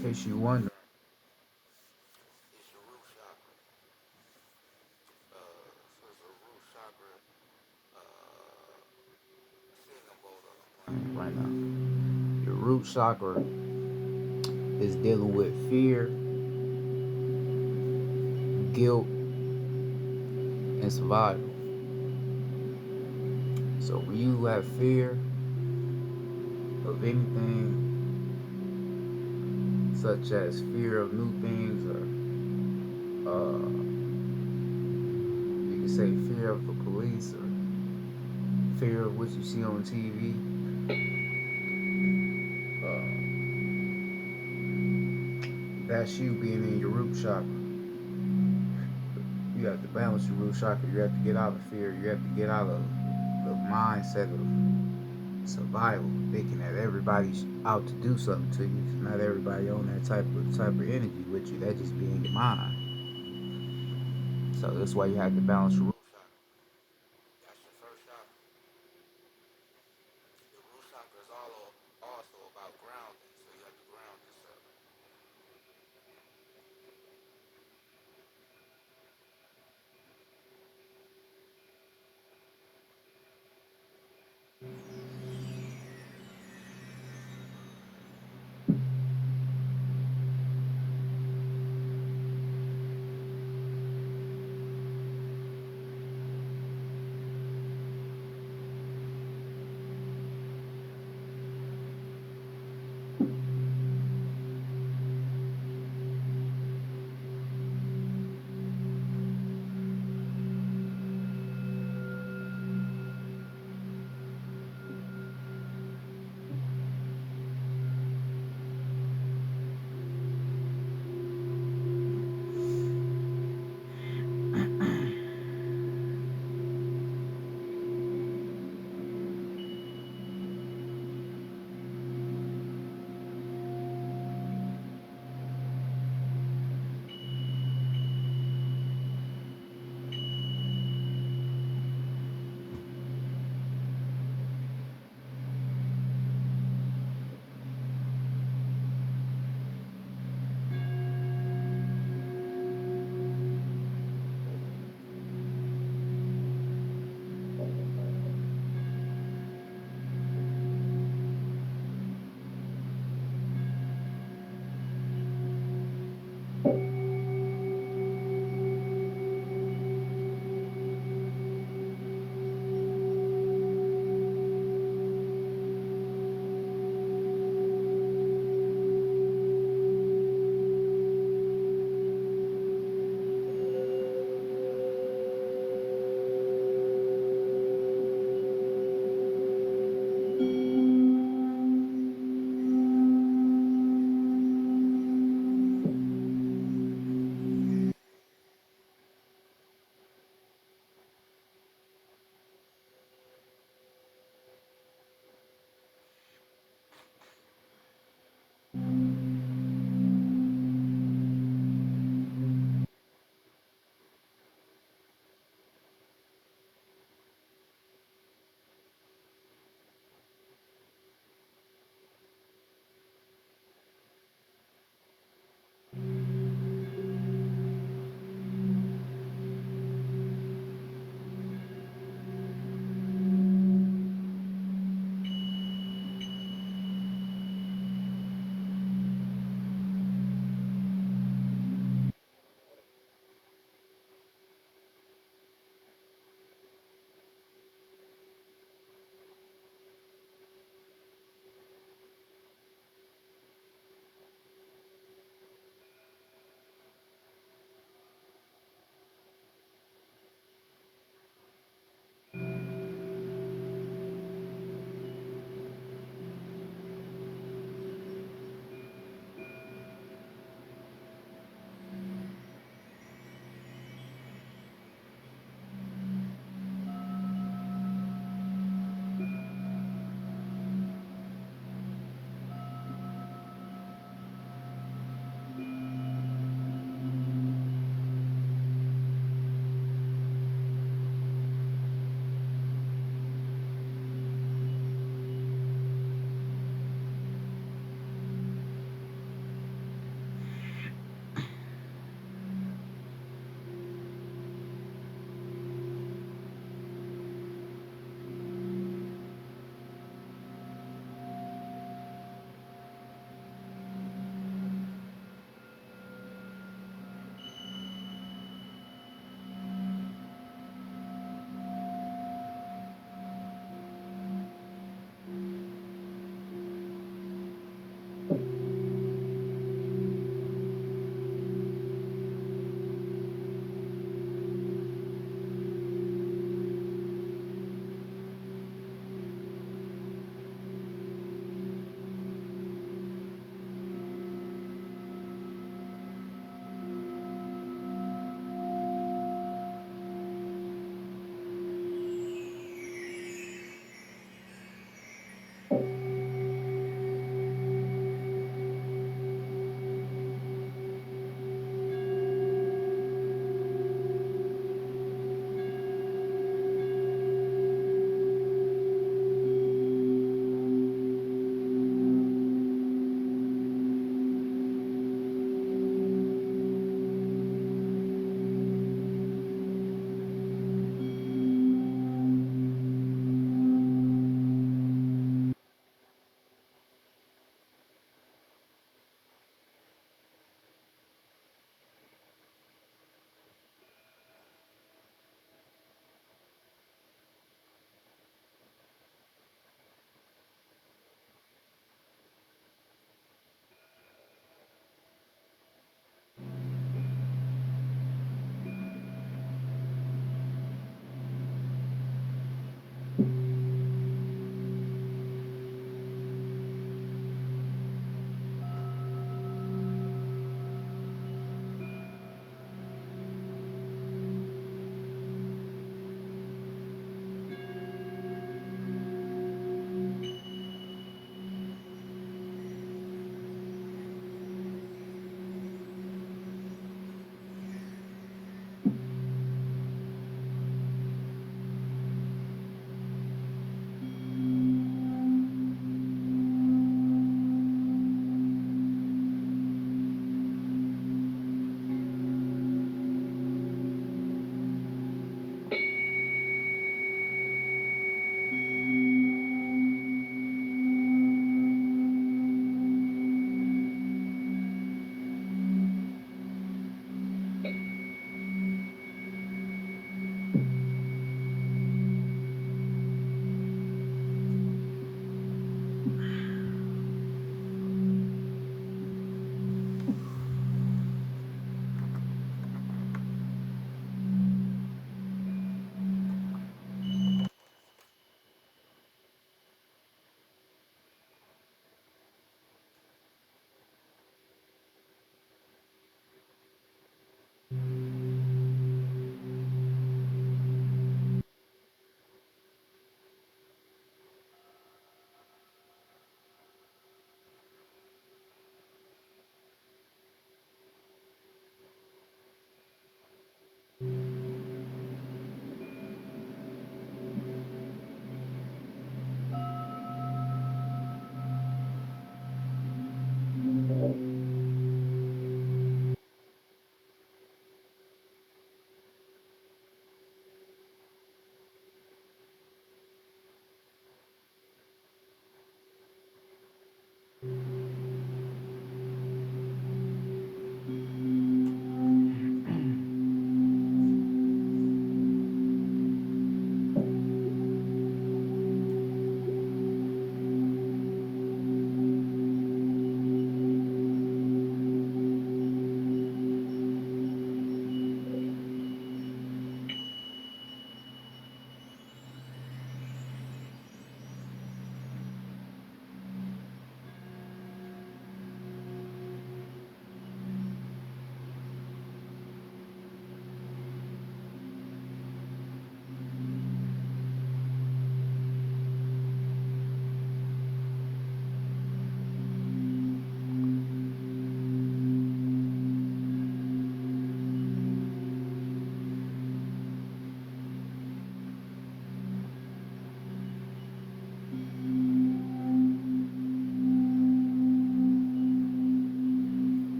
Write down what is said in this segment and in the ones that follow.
In case you wonder. It's your root chakra. So it's a root chakra. Seeing them both of them playing. Right now, your root chakra is dealing with fear, guilt, and survival. So when you have fear of anything, such as fear of new things, or you can say fear of the police, or fear of what you see on TV, that's you being in your root chakra. You have to balance your root chakra. You have to get out of fear. You have to get out of the mindset of survival, thinking that everybody's out to do something to you. Not everybody on that type of energy with you. That just be in your mind. So that's why you have to balance your root. Root chakra. That's your first chakra. Your root chakra is all also about grounding. So you have to ground yourself.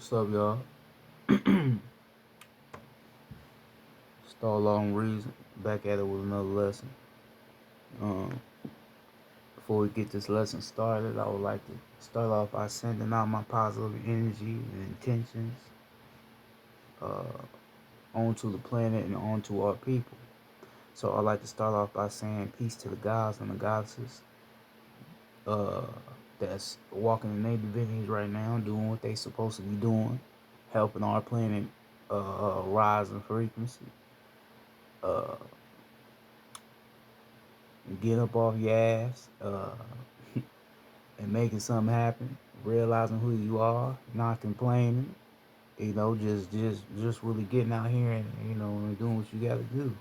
What's up, y'all? Star Long Reason. Back at it with another lesson. Um, Before we get this lesson started, I would like to start off by sending out my positive energy and intentions uh, onto the planet and onto our people. So I'd like to start off by saying peace to the gods and the goddesses uh, that's walking in their divinities right now, doing what they supposed to be doing, helping our planet rise in frequency. Uh, get up off your ass and making something happen, realizing who you are, not complaining, just really getting out here and doing what you got to do.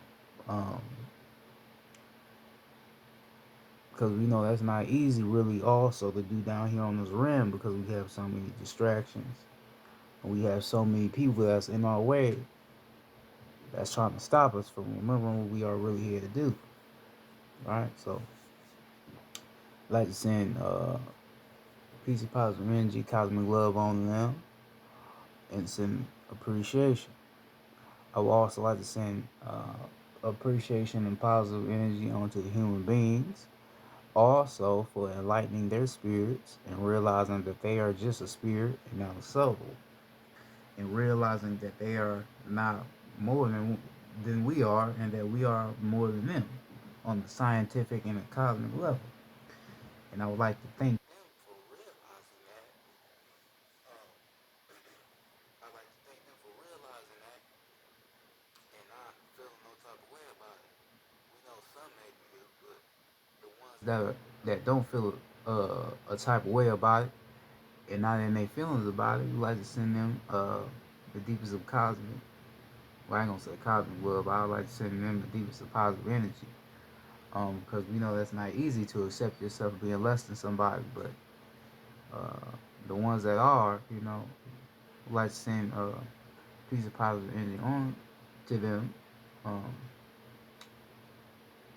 Because we know that's not easy really also to do down here on this rim because we have so many distractions and we have so many people that's in our way that's trying to stop us from remembering what we are really here to do. Right? So I'd like to send peace and positive energy, cosmic love on them, and send appreciation. I would also like to send appreciation and positive energy onto the human beings, also for enlightening their spirits and realizing that they are just a spirit and not a soul, and realizing that they are not more than we are, and that we are more than them on the scientific and the cosmic level. And I would like to thank them for realizing that. I like to thank them for realizing that and not feeling no type of way about it. We know some maybe do, but the ones that that don't feel a type of way about it and not in their feelings about it. We like to send them the deepest of cosmic. Well, I ain't gonna say cosmic love, but I like to send them the deepest of positive energy. Because we know that's not easy to accept yourself being less than somebody, but the ones that are, we like to send a piece of positive energy on to them, um,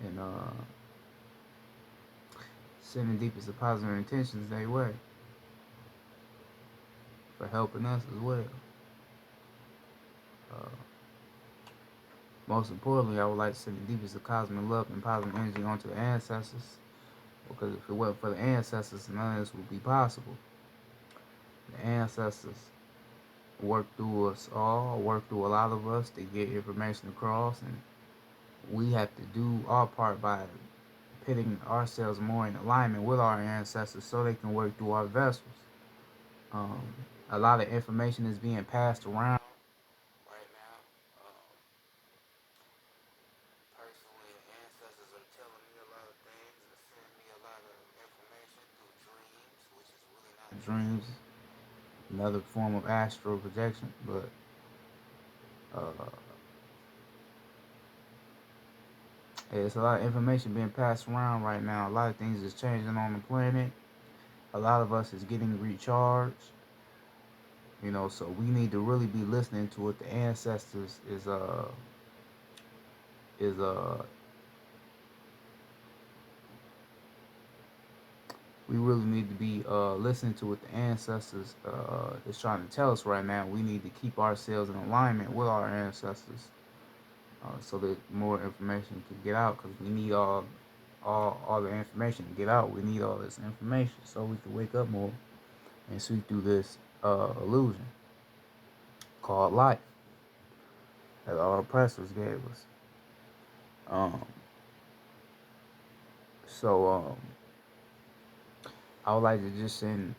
and send the deepest of positive intentions their way for helping us as well. Uh, Most importantly, I would like to send the deepest of cosmic love and positive energy onto the ancestors, because if it wasn't for the ancestors, none of this would be possible. The ancestors worked through us all, worked through a lot of us to get information across, and we have to do our part by putting ourselves more in alignment with our ancestors so they can work through our vessels. Um, a lot of information is being passed around right now, personally, ancestors are telling me a lot of things and sending me a lot of information through dreams, which is really not dreams, dreams. another form of astral projection, but uh, it's a lot of information being passed around right now. A lot of things is changing on the planet. A lot of us is getting recharged. So we need to really be listening to what the ancestors is we really need to be listening to what the ancestors is trying to tell us right now. We need to keep ourselves in alignment with our ancestors so that more information can get out, because we need all the information to get out. We need all this information so we can wake up more and see through this illusion called life that our oppressors gave us. Um, so I would like to just send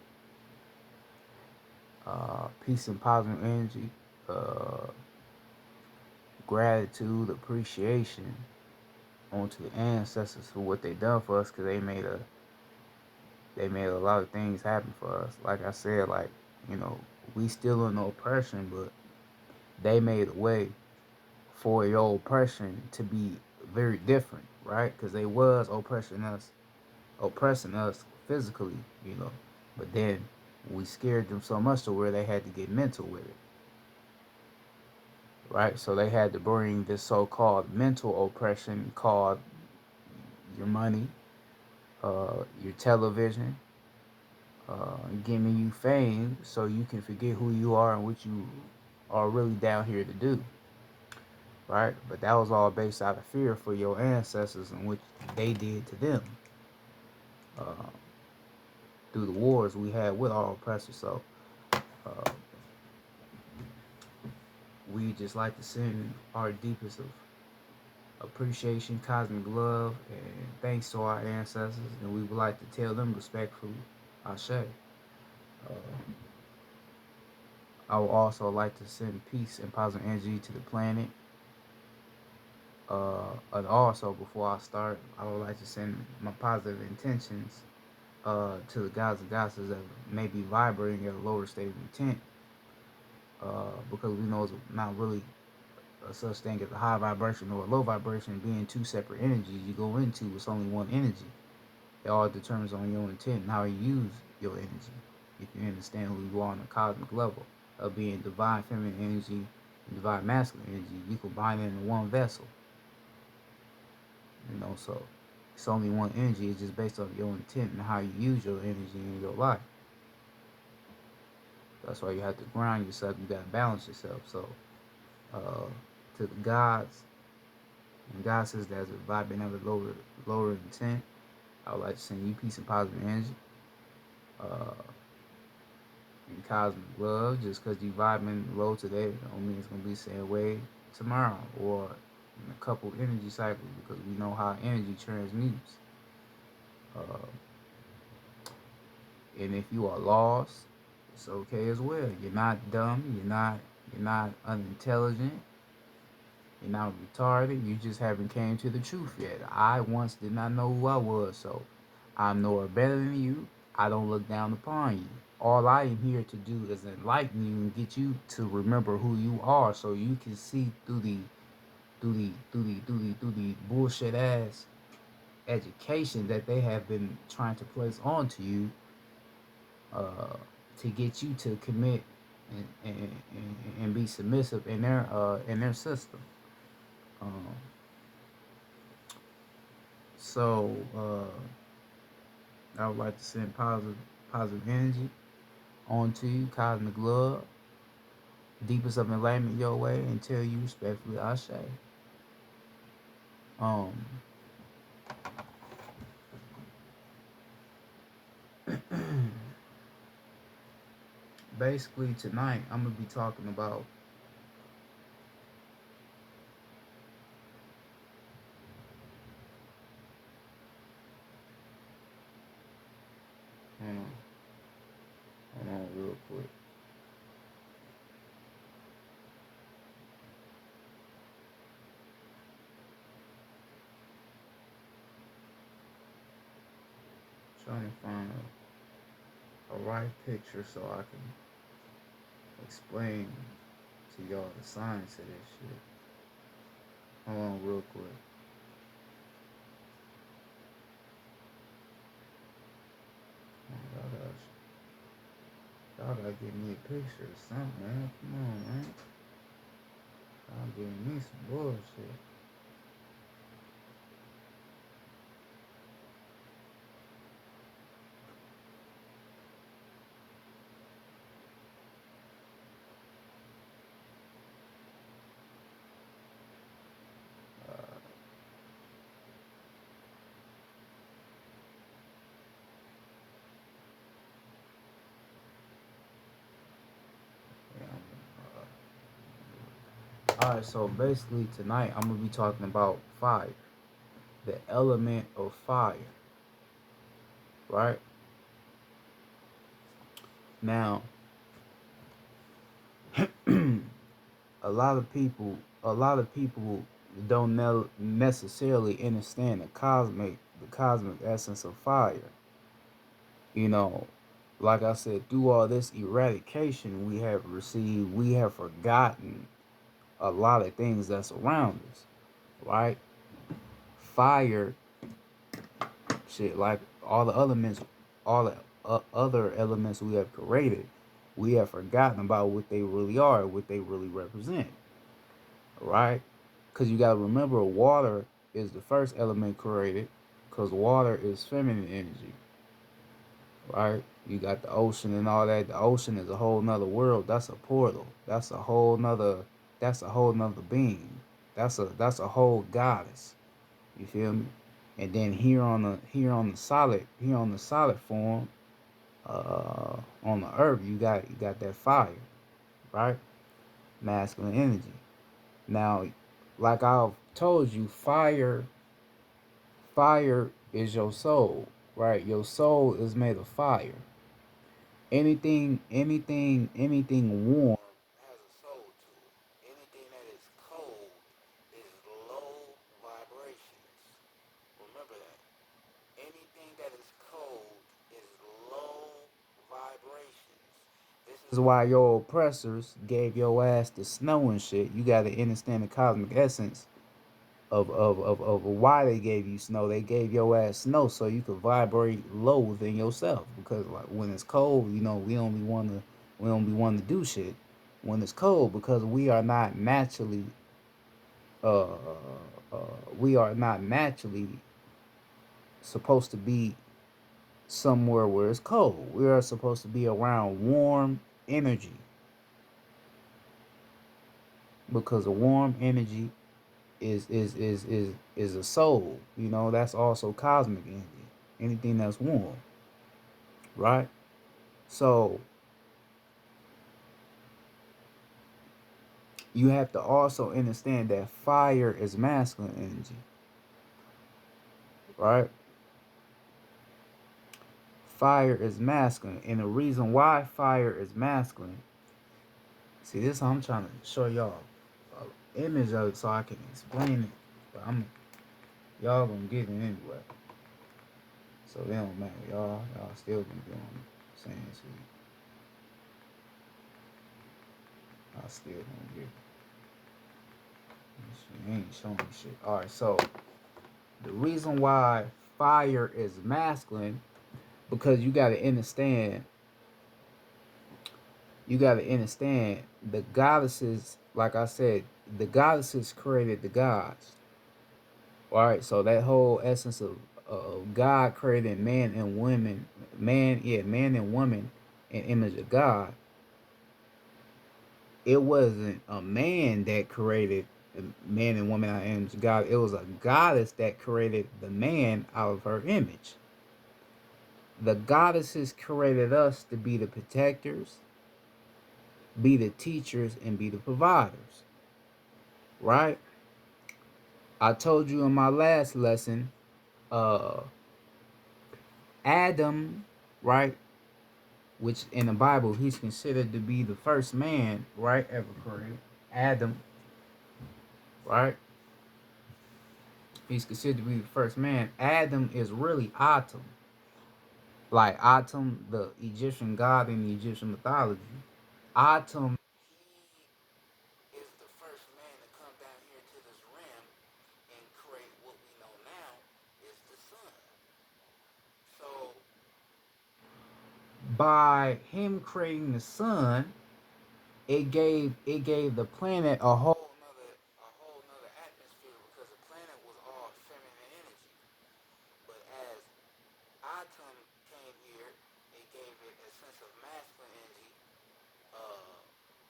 peace and positive energy, uh, gratitude, appreciation onto the ancestors for what they done for us, because they made a lot of things happen for us. Like I said, we still in the oppression, but they made a way for your oppression to be very different, right? Because they was oppressing us physically, but then we scared them so much to where they had to get mental with it, right? So they had to bring this so-called mental oppression called your money, your television, giving you fame so you can forget who you are and what you are really down here to do, right? But that was all based out of fear for your ancestors and what they did to them uh, through the wars we had with our oppressors. So uh, we just like to send our deepest of appreciation, cosmic love, and thanks to our ancestors, and we would like to tell them respectfully, Ashe. I would also like to send peace and positive energy to the planet. And also, before I start, I would like to send my positive intentions to the gods and goddesses that may be vibrating at a lower state of intent, because we know it's not really a such thing as a high vibration or a low vibration being two separate energies you go into. It's only one energy. It all determines on your intent and how you use your energy. If you understand who you are on a cosmic level of being divine feminine energy and divine masculine energy, you combine it in one vessel. So it's only one energy. It's just based on your intent and how you use your energy in your life. That's why you have to ground yourself. You got to balance yourself. So to the gods and goddesses that's vibing at a lower intent, I would like to send you peace and positive energy. And cosmic love. Just because you vibing low today don't mean it's gonna be the same way tomorrow or in a couple energy cycles, because we know how energy transmutes. Uh, and if you are lost, it's okay as well. You're not dumb. You're not unintelligent. You're not retarded. You just haven't came to the truth yet. I once did not know who I was, so I'm nowhere better than you. I don't look down upon you. All I am here to do is enlighten you and get you to remember who you are, so you can see through the bullshit ass education that they have been trying to place onto you, to get you to commit and be submissive in their system. Um, so I would like to send positive energy onto you, cosmic love, deepest of enlightenment your way, and tell you respectfully, Ashe. Um, Basically tonight I'm gonna be talking about hold on, hold on real quick. Trying to find a right picture so I can explain to y'all the science of this shit. Hold on real quick. Y'all gotta give me a picture or something, man. Come on, man. Y'all giving me some bullshit. Alright, so basically tonight I'm gonna be talking about fire, the element of fire, right? Now, a lot of people don't necessarily understand the cosmic essence of fire. You know, like I said, through all this eradication we have forgotten a lot of things that's around us, right? Fire, shit, like all the other elements we have created, we have forgotten about what they really are, what they really represent, right? Because you got to remember, water is the first element created, because water is feminine energy, right? You got the ocean and all that. The ocean is a whole nother world. That's a portal. That's a whole nother being. That's a whole goddess. You feel me? And then here on the solid form, on the earth, you got that fire, right? Masculine energy. Now, like I've told you, fire is your soul, right? Your soul is made of fire. Anything warm has a soul to it. Anything that is cold is low vibrations. Remember that. Anything that is cold is low vibrations. This is is why your oppressors gave your ass the snow and shit. You gotta understand the cosmic essence of why they gave you snow. They gave your ass snow so you could vibrate low within yourself. Because like when it's cold, we don't be wanting to do shit when it's cold because uh, uh we are not naturally supposed to be somewhere where it's cold. We are supposed to be around warm energy because a warm energy is a soul. You know, that's also cosmic energy. Anything that's warm, right? So you have to also understand that fire is masculine energy, right? Fire is masculine, and the reason why fire is masculine. See, this I'm trying to show y'all an image of it so I can explain it, but y'all gonna get it anyway. So it don't matter, y'all still gonna be on the same shit. I still gonna get it. She ain't showing shit. Alright, so the reason why fire is masculine because you gotta understand the goddesses, like I said, the goddesses created the gods. Alright, so that whole essence of God creating man and women, man and woman in image of God. It wasn't a man that created man and woman out of image of God. It was a goddess that created the man out of her image. The goddesses created us to be the protectors, be the teachers, and be the providers. Right? I told you in my last lesson, uh, Adam, right, which in the Bible he's considered to be the first man, right, ever created. Adam, right? He's considered to be the first man. Adam is really Atum. Like Atum, the Egyptian god in the Egyptian mythology. Atum, he is the first man to come down here to this rim and create what we know now is the sun. So by him creating the sun, it gave the planet a whole nother atmosphere because the planet was all feminine energy. But as Atum came here, it gave it a sense of masculine energy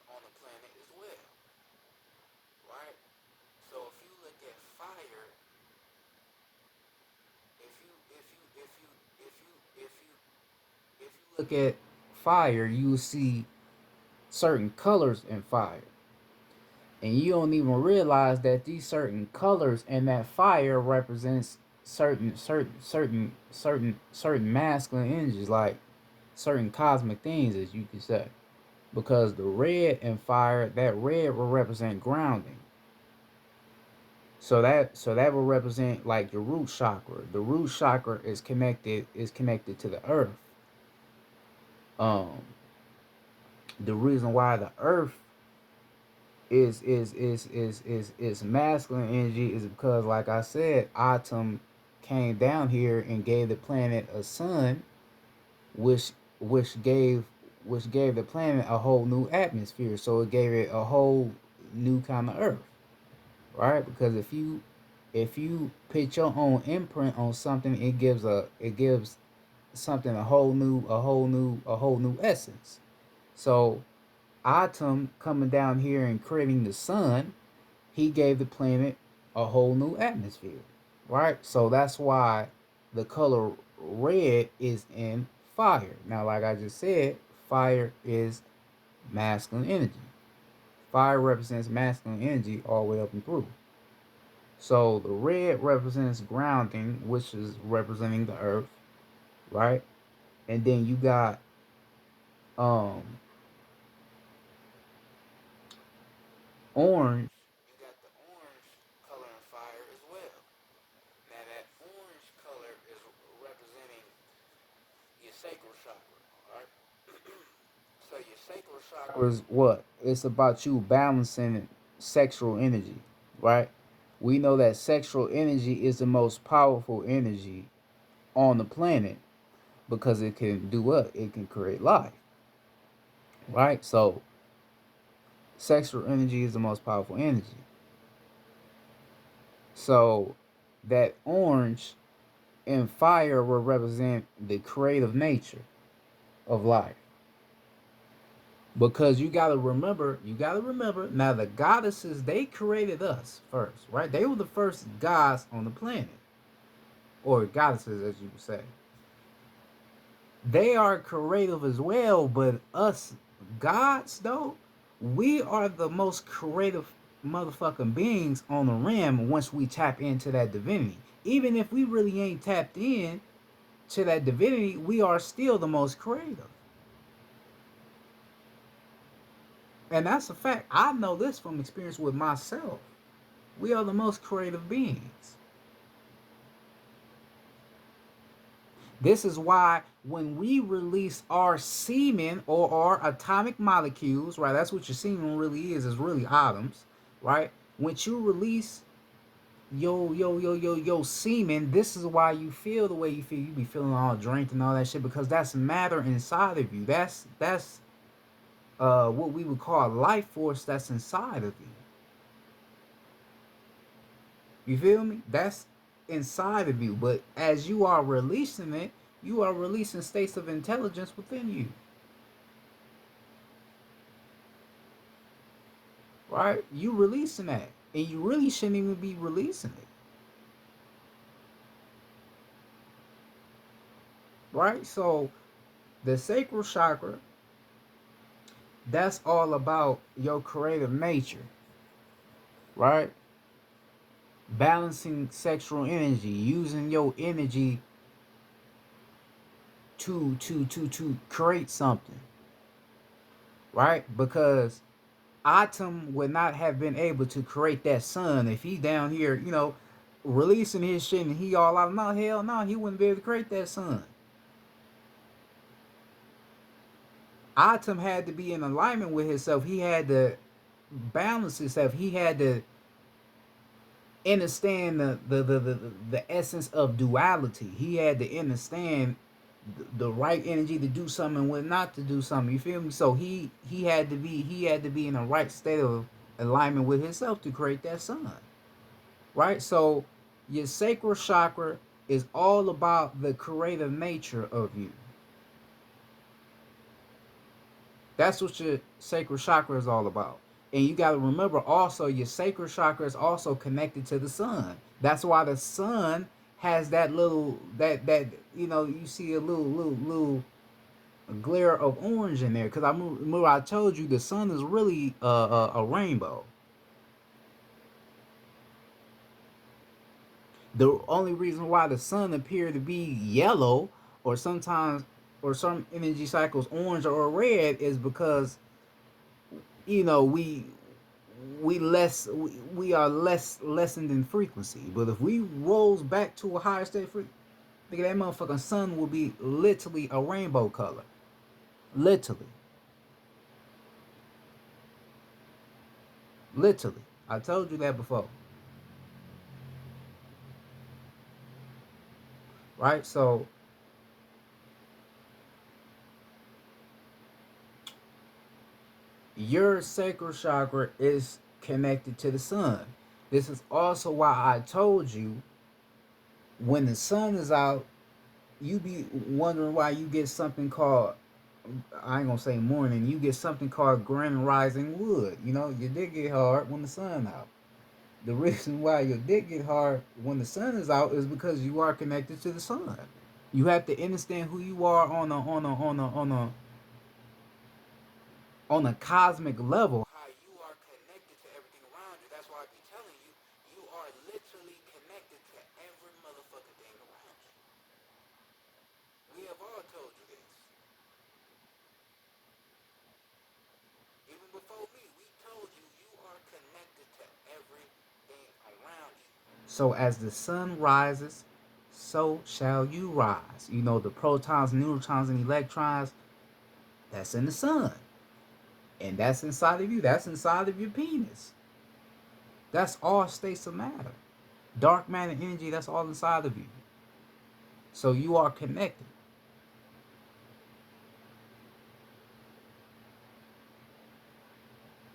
on the planet as well, right? So if you look at fire, if you if you if you if you if you if you look at fire, you will see certain colors in fire. And you don't even realize that these certain colors in that fire represents certain masculine energies, like certain cosmic things, as you could say. Because the red in fire, that red will represent grounding. So that will represent like your root chakra. The root chakra is connected to the earth. Um, the reason why the earth is masculine energy is because, like I said, Atum came down here and gave the planet a sun, which which gave which gave the planet a whole new atmosphere. So it gave it a whole new kind of earth, right? Because if you put your own imprint on something, it gives something, a whole new essence. So Atum coming down here and creating the sun, he gave the planet a whole new atmosphere, right? So that's why the color red is in fire. Now, like I just said, fire is masculine energy. Fire represents masculine energy all the way up and through. So the red represents grounding, which is representing the earth, right? And then you got um orange. You got the orange color in fire as well. Now that orange color is representing your sacral chakra, alright? So your sacral chakra, Was what? It's about you balancing sexual energy, right? We know that sexual energy is the most powerful energy on the planet because it can do what? It can create life, right? So sexual energy is the most powerful energy. So that orange and fire will represent the creative nature of life. Because you gotta remember, now the goddesses, they created us first, right? They were the first gods on the planet. Or goddesses, as you would say. They are creative as well, but us gods, though, we are the most creative motherfucking beings on the rim once we tap into that divinity. Even if we really ain't tapped in to that divinity, we are still the most creative. And that's a fact. I know this from experience with myself. We are the most creative beings. This is why when we release our semen or our atomic molecules, right? That's what your semen really is really atoms, right? Once you release yo semen, this is why you feel the way you feel. You be feeling all drained and all that shit because that's matter inside of you. That's what we would call life force that's inside of you. You feel me? That's inside of you. But as you are releasing it, you are releasing states of intelligence within you. Right? You releasing that. And you really shouldn't even be releasing it. Right? So the sacral chakra, that's all about your creative nature. Right? Balancing sexual energy, using your energy to create something. Right? Because Atom would not have been able to create that sun if he down here, releasing his shit and he all out. No, hell no, he wouldn't be able to create that sun. Atom had to be in alignment with himself. He had to balance himself. He had to understand the essence of duality. He had to understand the right energy to do something and when not to do something. You feel me? So he had to be in the right state of alignment with himself to create that sun. Right? So your sacral chakra is all about the creative nature of you. That's what your sacral chakra is all about. And you got to remember also your sacral chakra is also connected to the sun. That's why the sun has that little that you see a little glare of orange in there because I remember I told you the sun is really a rainbow. The only reason why the sun appear to be yellow or sometimes or some energy cycles orange or red is because we are less lessened in frequency. But if we rose back to a higher state of frequency, that motherfucking sun will be literally a rainbow color. Literally. Literally. I told you that before. Right? So your sacral chakra is connected to the sun. This is also why I told you when the sun is out, you be wondering why you get something called, I ain't gonna say morning, you get something called grand rising wood. You know, your dick get hard when the sun out. The reason why your dick get hard when the sun is out is because you are connected to the sun. You have to understand who you are on a cosmic level. How you are connected to everything around you. That's why I be telling you, you are literally connected to every motherfucking thing around you. We have all told you this. Even before me, we told you you are connected to everything around you. So as the sun rises, so shall you rise. You know, the protons, neutrons, and electrons, that's in the sun. And that's inside of you. That's inside of your penis. That's all states of matter. Dark matter energy, that's all inside of you. So you are connected.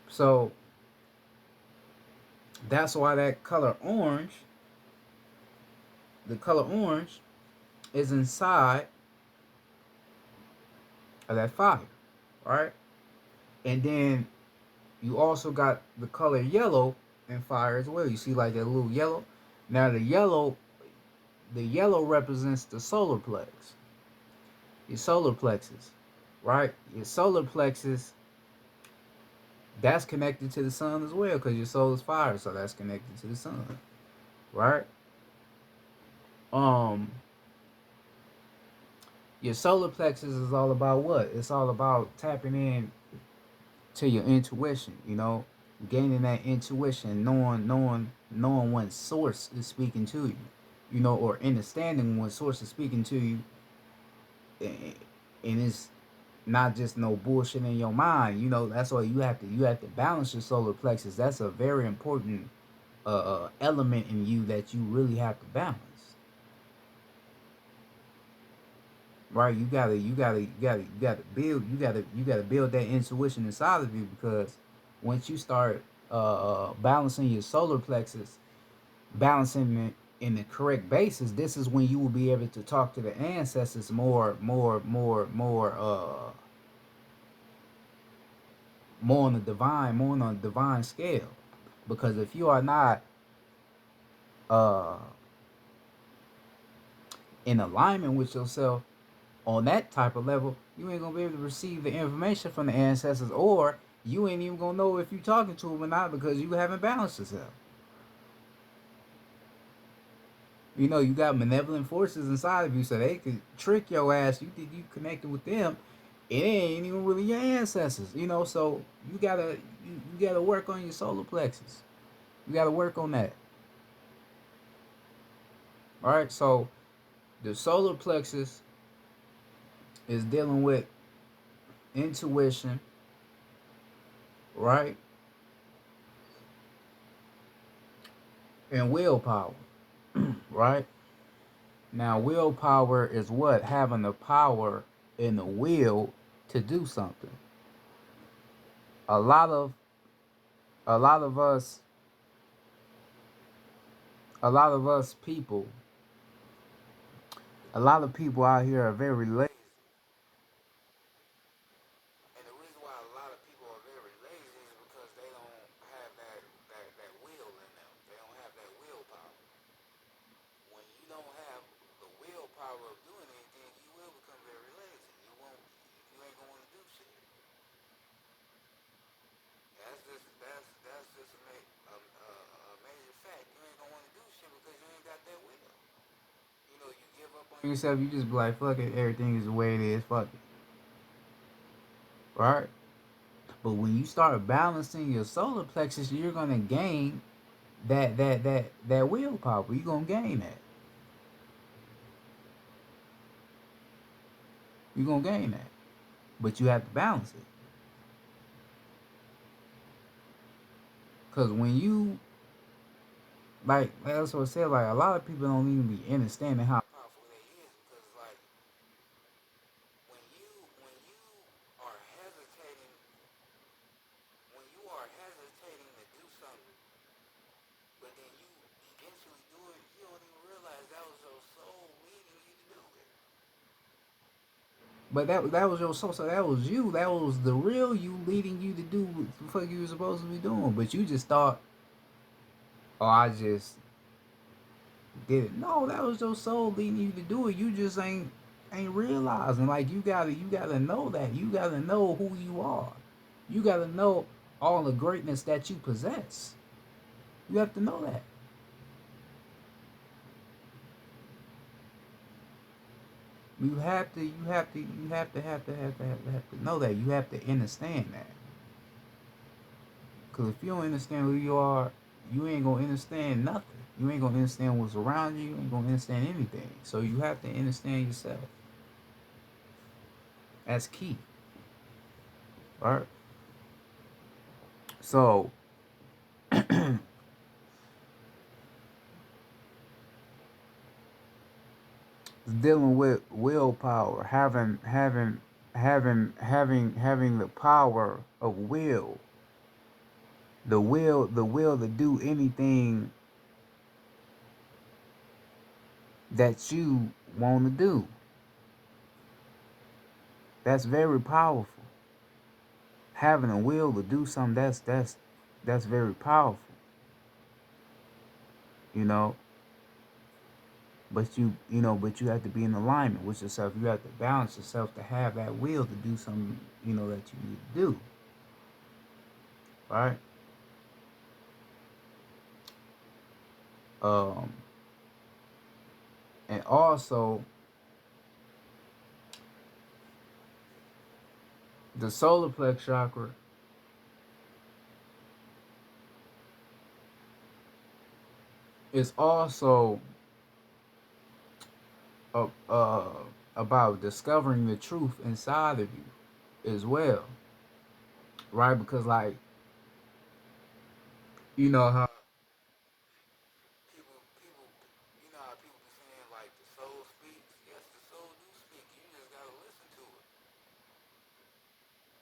So that's why that color orange, the color orange, is inside of that fire, right? And then you also got the color yellow in fire as well. You see like that little yellow. Now the yellow represents the solar plex, your solar plexus, right? Your solar plexus, that's connected to the sun as well because your soul is fire, so that's connected to the sun, right? Um, your solar plexus is all about what? It's all about tapping in to your intuition, you know, gaining that intuition, knowing when source is speaking to you, you know, or understanding when source is speaking to you, and it's not just no bullshit in your mind. You know, that's why you have to balance your solar plexus. That's a very important element in you that you really have to balance. Right? You gotta build that intuition inside of you because once you start balancing your solar plexus, balancing it in the correct basis, this is when you will be able to talk to the ancestors more on the divine, more on a divine scale. Because if you are not uh in alignment with yourself on that type of level, you ain't gonna be able to receive the information from the ancestors, or you ain't even gonna know if you're talking to them or not because you haven't balanced yourself. You know, you got malevolent forces inside of you, so they could trick your ass. You think you connected with them, it ain't even really your ancestors. You know, so you gotta work on your solar plexus. You gotta work on that. All right, so the solar plexus is dealing with intuition, right, and willpower, right. Now, willpower is what? Having the power and the will to do something. A lot of a lot of us people, a lot of people out here are very lazy. And the reason why a lot of people are very lazy is because they don't have that will in them. They don't have that willpower. When you don't have the willpower of doing anything, you will become very lazy. You ain't gonna want to do shit. That's just a major fact. You ain't gonna want to do shit because you ain't got that will. You know, you give up on Yourself, you just be like, fuck it, everything is the way it is, fuck it, right? But when you start balancing your solar plexus, you're gonna gain that willpower. You're gonna gain that. You're gonna gain that. But you have to balance it. Cause when you like that's what I said, like a lot of people don't even be understanding how powerful they is because like when you are hesitating when you are hesitating to do something, but then you eventually do it, you don't even realize that was your soul leading you to do it. But that was your soul. So that was you. That was the real you leading you to do what the fuck you were supposed to be doing. But you just thought, oh, I just did it. No, that was your soul leading you to do it. You just ain't realizing. Like you gotta know that. You gotta know who you are. You gotta know all the greatness that you possess. You have to know that. You have to know that. You have to understand that. Cause if you don't understand who you are, you ain't gonna understand nothing. You ain't gonna understand what's around you. You ain't gonna understand anything. So you have to understand yourself. That's key. Right? So dealing with willpower, having the power of will, the will to do anything that you want to do. That's very powerful. Having a will to do something, that's very powerful. You know, but you have to be in alignment with yourself. You have to balance yourself to have that will to do something, that you need to do. Right? Um, and also the solar plex chakra is also uh, uh, about discovering the truth inside of you as well, right? Because like you know how people, you know how people be saying like the soul speaks. Yes, the soul do speak. You just gotta listen to it.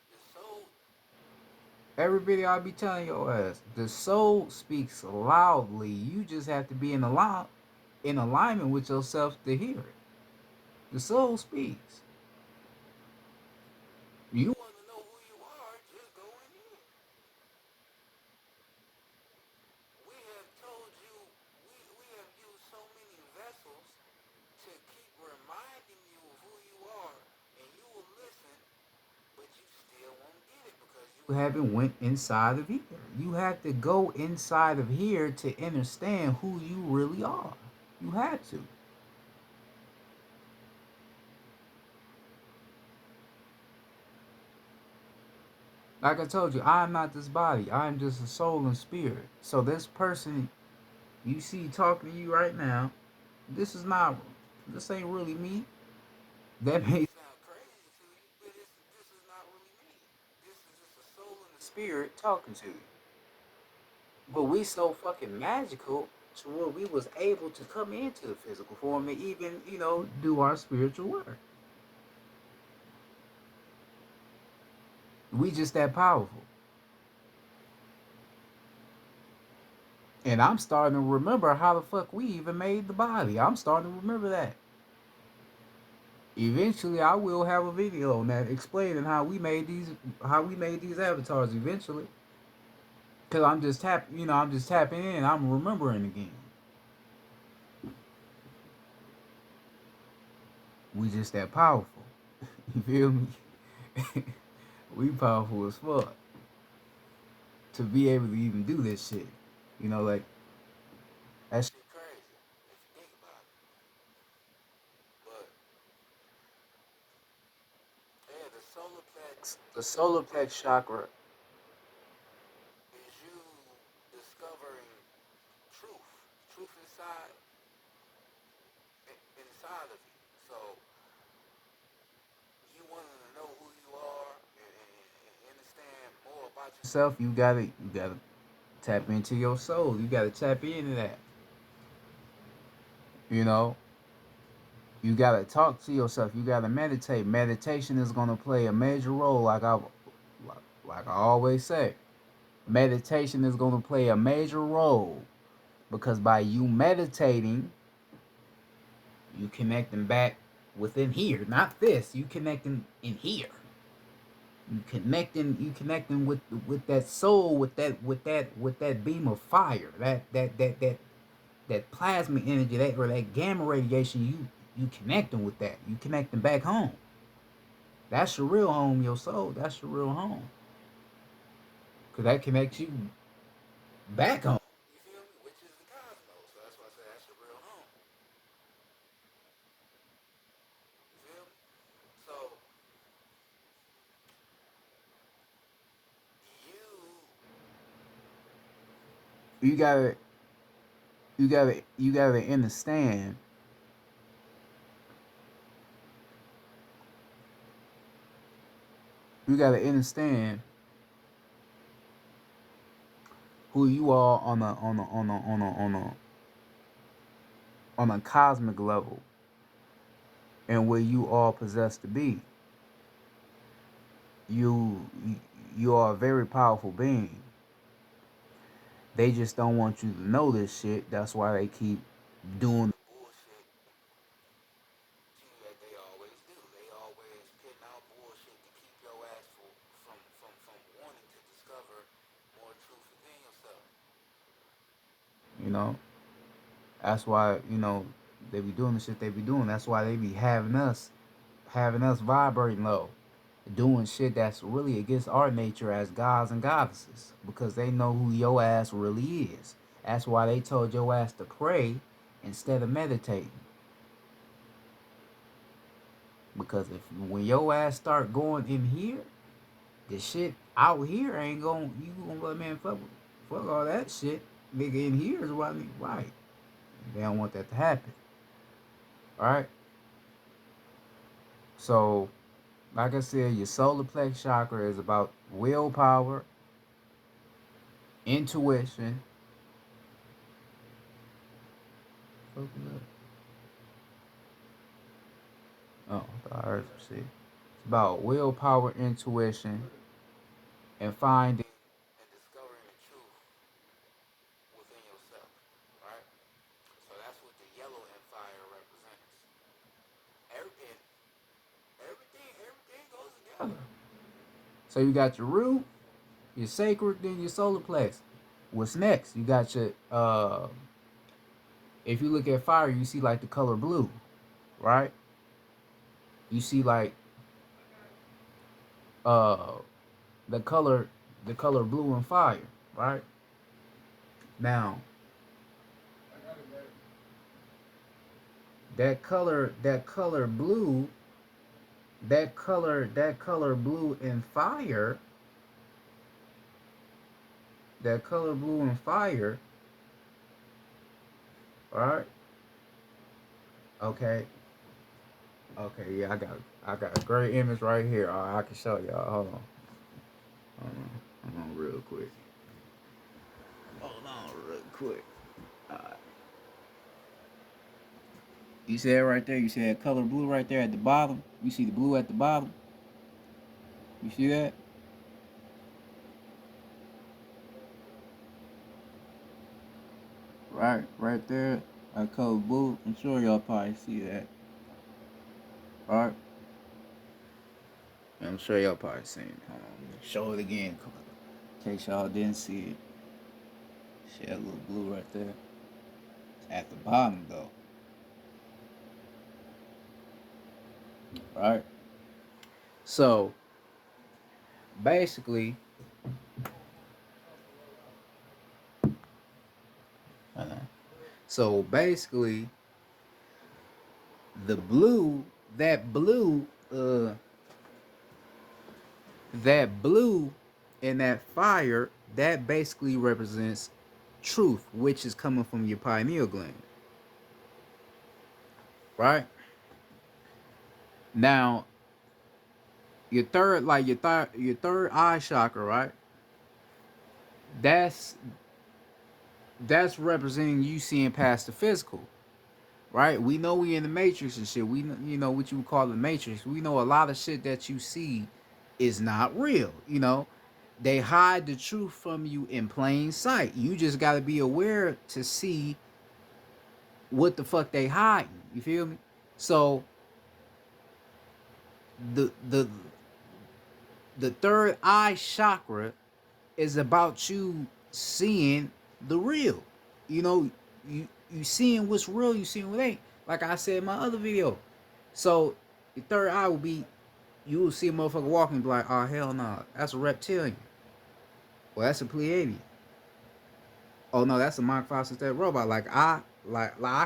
The soul, every video I be telling your ass, the soul speaks loudly. You just have to be in alignment with yourself to hear it. The soul speaks. You want to know who you are, just go in here. We have told you, we have used so many vessels to keep reminding you of who you are, and you will listen, but you still won't get it because you haven't went inside of here. You have to go inside of here to understand who you really are. You had to. Like I told you, I am not this body. I am just a soul and spirit. So this person you see talking to you right now, this is not. This ain't really me. That may sound crazy to you, but this is not really me. This is just a soul and a spirit talking to you. But we so fucking magical to where we was able to come into the physical form and even, do our spiritual work. We just that powerful. And I'm starting to remember how the fuck we even made the body. I'm starting to remember that. Eventually I will have a video on that explaining how we made these avatars eventually. Cause I'm just tapping in and I'm remembering again. We just that powerful. You feel me? We powerful as fuck to be able to even do this shit. Like that's shit crazy if you think about it. But yeah, the solar plex chakra. is you discovering truth, truth inside of you. So you wanting to know who you are and understand more about yourself. Self, you gotta tap into your soul. You gotta tap into that. You know, you gotta talk to yourself. You gotta meditate. Meditation is gonna play a major role, like I always say. Meditation is gonna play a major role because by you meditating, you connecting back within here, not this. You connecting in here. You connecting with that soul, with that beam of fire, that plasma energy, that gamma radiation. You connecting with that. You connecting back home. That's your real home, your soul. That's your real home. Cause that connects you back home. You feel me? Which is the cosmos. So that's why I say that's your real home. You feel me? So you You gotta, you gotta understand. You gotta understand who you are on a cosmic level, and where you are possessed to be. You you are a very powerful being. They just don't want you to know this shit. That's why they keep doing. bullshit to you that they always do. They always putting out bullshit to keep your ass from wanting to discover more truth within yourself. You know. That's why they be doing the shit they be doing. That's why they be having us vibrating low, doing shit that's really against our nature as gods and goddesses, because they know who your ass really is. That's why they told your ass to pray instead of meditating. Because if when your ass start going in here, the shit out here ain't going. You gonna go, man, fuck all that shit. Nigga, in here is what I mean, right? They don't want that to happen. All right. So, like I said, your solar plex chakra is about willpower, intuition. Oh, I heard some shit. It's about willpower, intuition, and finding. And discovering the truth within yourself. Right? So that's what the yellow empire represents. Everything everything goes together. So you got your root, your sacred, then your solar plex. What's next? You got your if you look at fire, you see like the color blue, right? You see like uh the color blue and fire, right? Now that color blue, that color blue and fire, that color blue and fire, right? Okay. Okay, yeah, I got a great image right here. I can show y'all. Hold on real quick. Hold on real quick. Alright. You see it right there? You see that color blue right there at the bottom? You see the blue at the bottom? You see that? Right there. That color blue. I'm sure y'all probably see that. Alright? I'm sure y'all probably seen it. Hold on. Show it again. In case y'all didn't see it. See that little blue right there? It's at the bottom though. Right? So basically, uh, so basically, the blue, that blue, that blue, and that fire, that basically represents truth, which is coming from your pineal gland. Right? Now, your third eye chakra, right? That's that's representing you seeing past the physical, right? We know we in the matrix and shit. We know what you would call the matrix. We know a lot of shit that you see is not real. They hide the truth from you in plain sight. You just got to be aware to see what the fuck they hiding. You feel me? So the the the third eye chakra is about you seeing the real. You know, you seeing what's real, you seeing what ain't. Like I said in my other video. So the third eye will be, you will see a motherfucker walking and be like, oh hell no, nah, that's a reptilian. Well, that's a Pleiadian. Oh no, that's a Mach 5 synthetic robot. Like I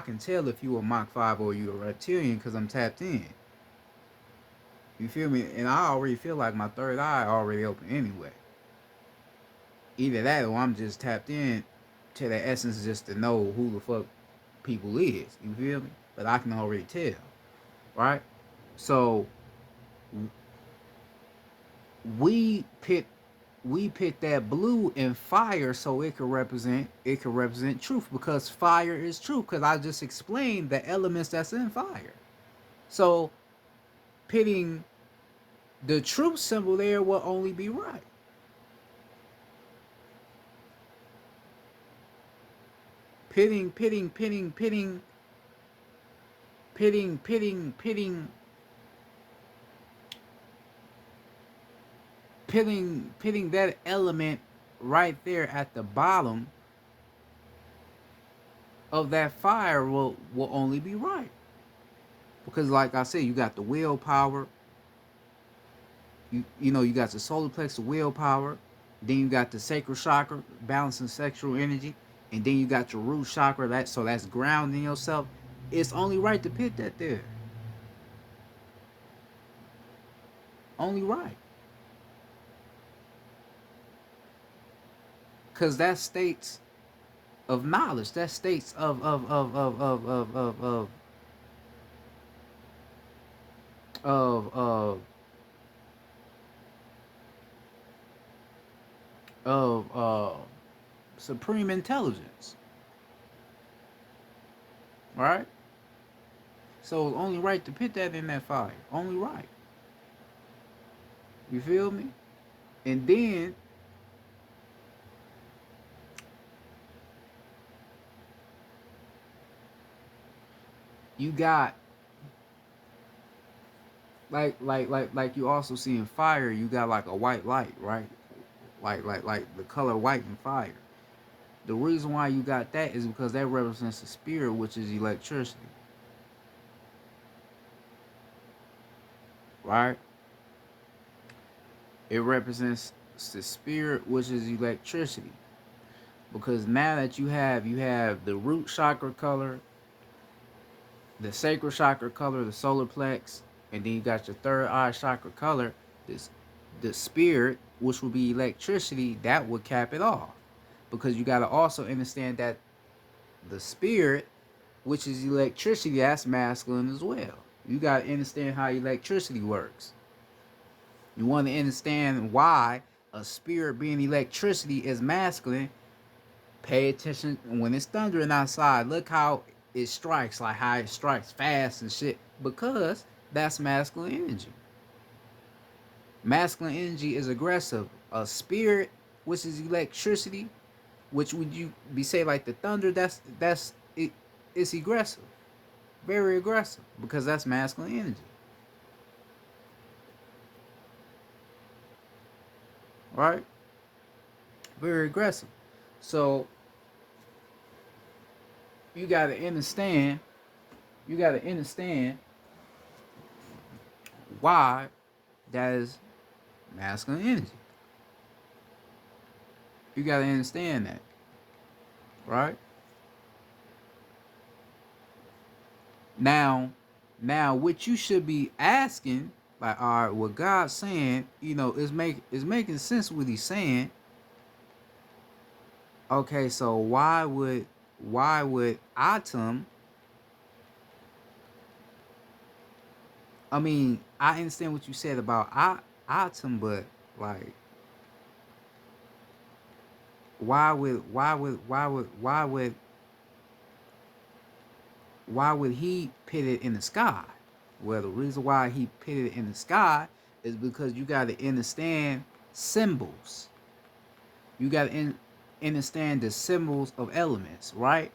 can tell if you a Mach 5 or you a reptilian because I'm tapped in. You feel me? And I already feel like my third eye already open anyway. Either that or I'm just tapped in to the essence just to know who the fuck people is. You feel me? But I can already tell. Right? So we pick that blue and fire so it could represent truth, because fire is truth, because I just explained the elements that's in fire. So pitting the truth symbol there will only be right. Pitting that element right there at the bottom of that fire will only be right. Because like I said, you got the willpower, you know, you got the solar plexus, the willpower, then you got the sacral chakra, balancing sexual energy, and then you got your root chakra, that's grounding yourself. It's only right to pit that there. Only right. Cause that states of knowledge. That states of supreme intelligence. Right? So it's only right to put that in that fire. Only right. You feel me? And then you got like you also see in fire, you got like a white light, right? Like the color white in fire. The reason why you got that is because that represents the spirit, which is electricity. Right? It represents the spirit, which is electricity. Because now that you have the root chakra color, the sacral chakra color, the solar plex, and then you got your third eye chakra color, the spirit, which would be electricity, that would cap it off. Because you got to also understand that the spirit, which is electricity, that's masculine as well. You got to understand how electricity works. You want to understand why a spirit being electricity is masculine. Pay attention when it's thundering outside. Look how it strikes, like how it strikes fast and shit. Because that's masculine energy. Masculine energy is aggressive. A spirit, which is electricity, which would you be say like the thunder, that's it, it's aggressive. Very aggressive. Because that's masculine energy. Right? Very aggressive. So you gotta understand why that is masculine energy. You gotta understand that. Right? Now what you should be asking, like, all right, what God's saying, you know, is making sense what he's saying. Okay, so why would Atum, I mean, I understand what you said about Atum, but like why would he put it in the sky? Well, the reason why he put it in the sky is because you got to understand symbols. You got to understand the symbols of elements, right?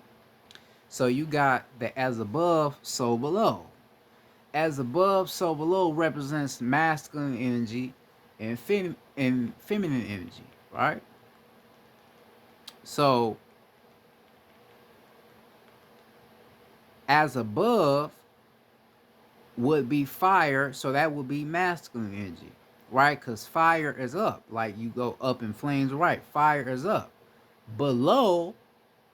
So you got the as above, so below. As above, so below represents masculine energy and feminine energy, right? So as above would be fire, so that would be masculine energy, right? Because fire is up, like you go up in flames, right? Fire is up. Below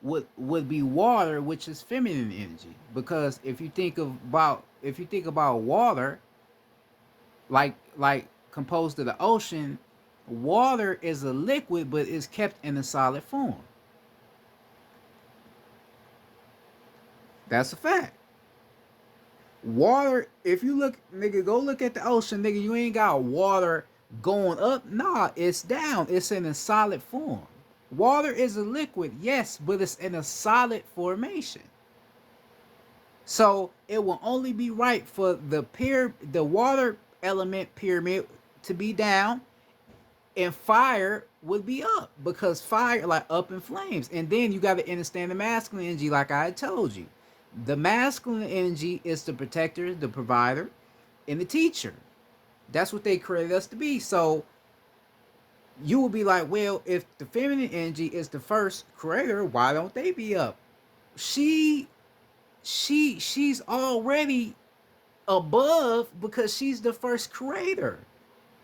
would be water, which is feminine energy. Because if you think about water, like composed of the ocean, water is a liquid, but is kept in a solid form. That's a fact. Water, if you look, nigga, go look at the ocean, nigga, you ain't got water going up. Nah, it's down. It's in a solid form. Water is a liquid, yes, but it's in a solid formation. So it will only be right for the water element pyramid to be down, and fire would be up, because fire like up in flames. And then you got to understand the masculine energy, like I had told you. The masculine energy is the protector, the provider, and the teacher. That's what they created us to be. So you will be like, well, if the feminine energy is the first creator, why don't they be up? She she's already above because she's the first creator.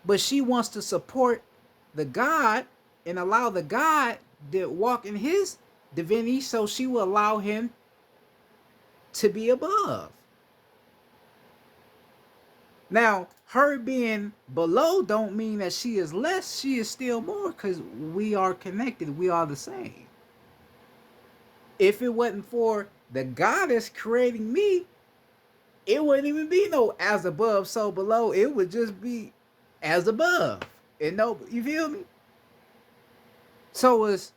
But she wants to support the God and allow the God to walk in his divinity, so she will allow him to be above. Now, her being below don't mean that she is less. She is still more, because we are connected. We are the same. If it wasn't for the goddess creating me, it wouldn't even be no as above, so below. It would just be as above. And no, you feel me? So it's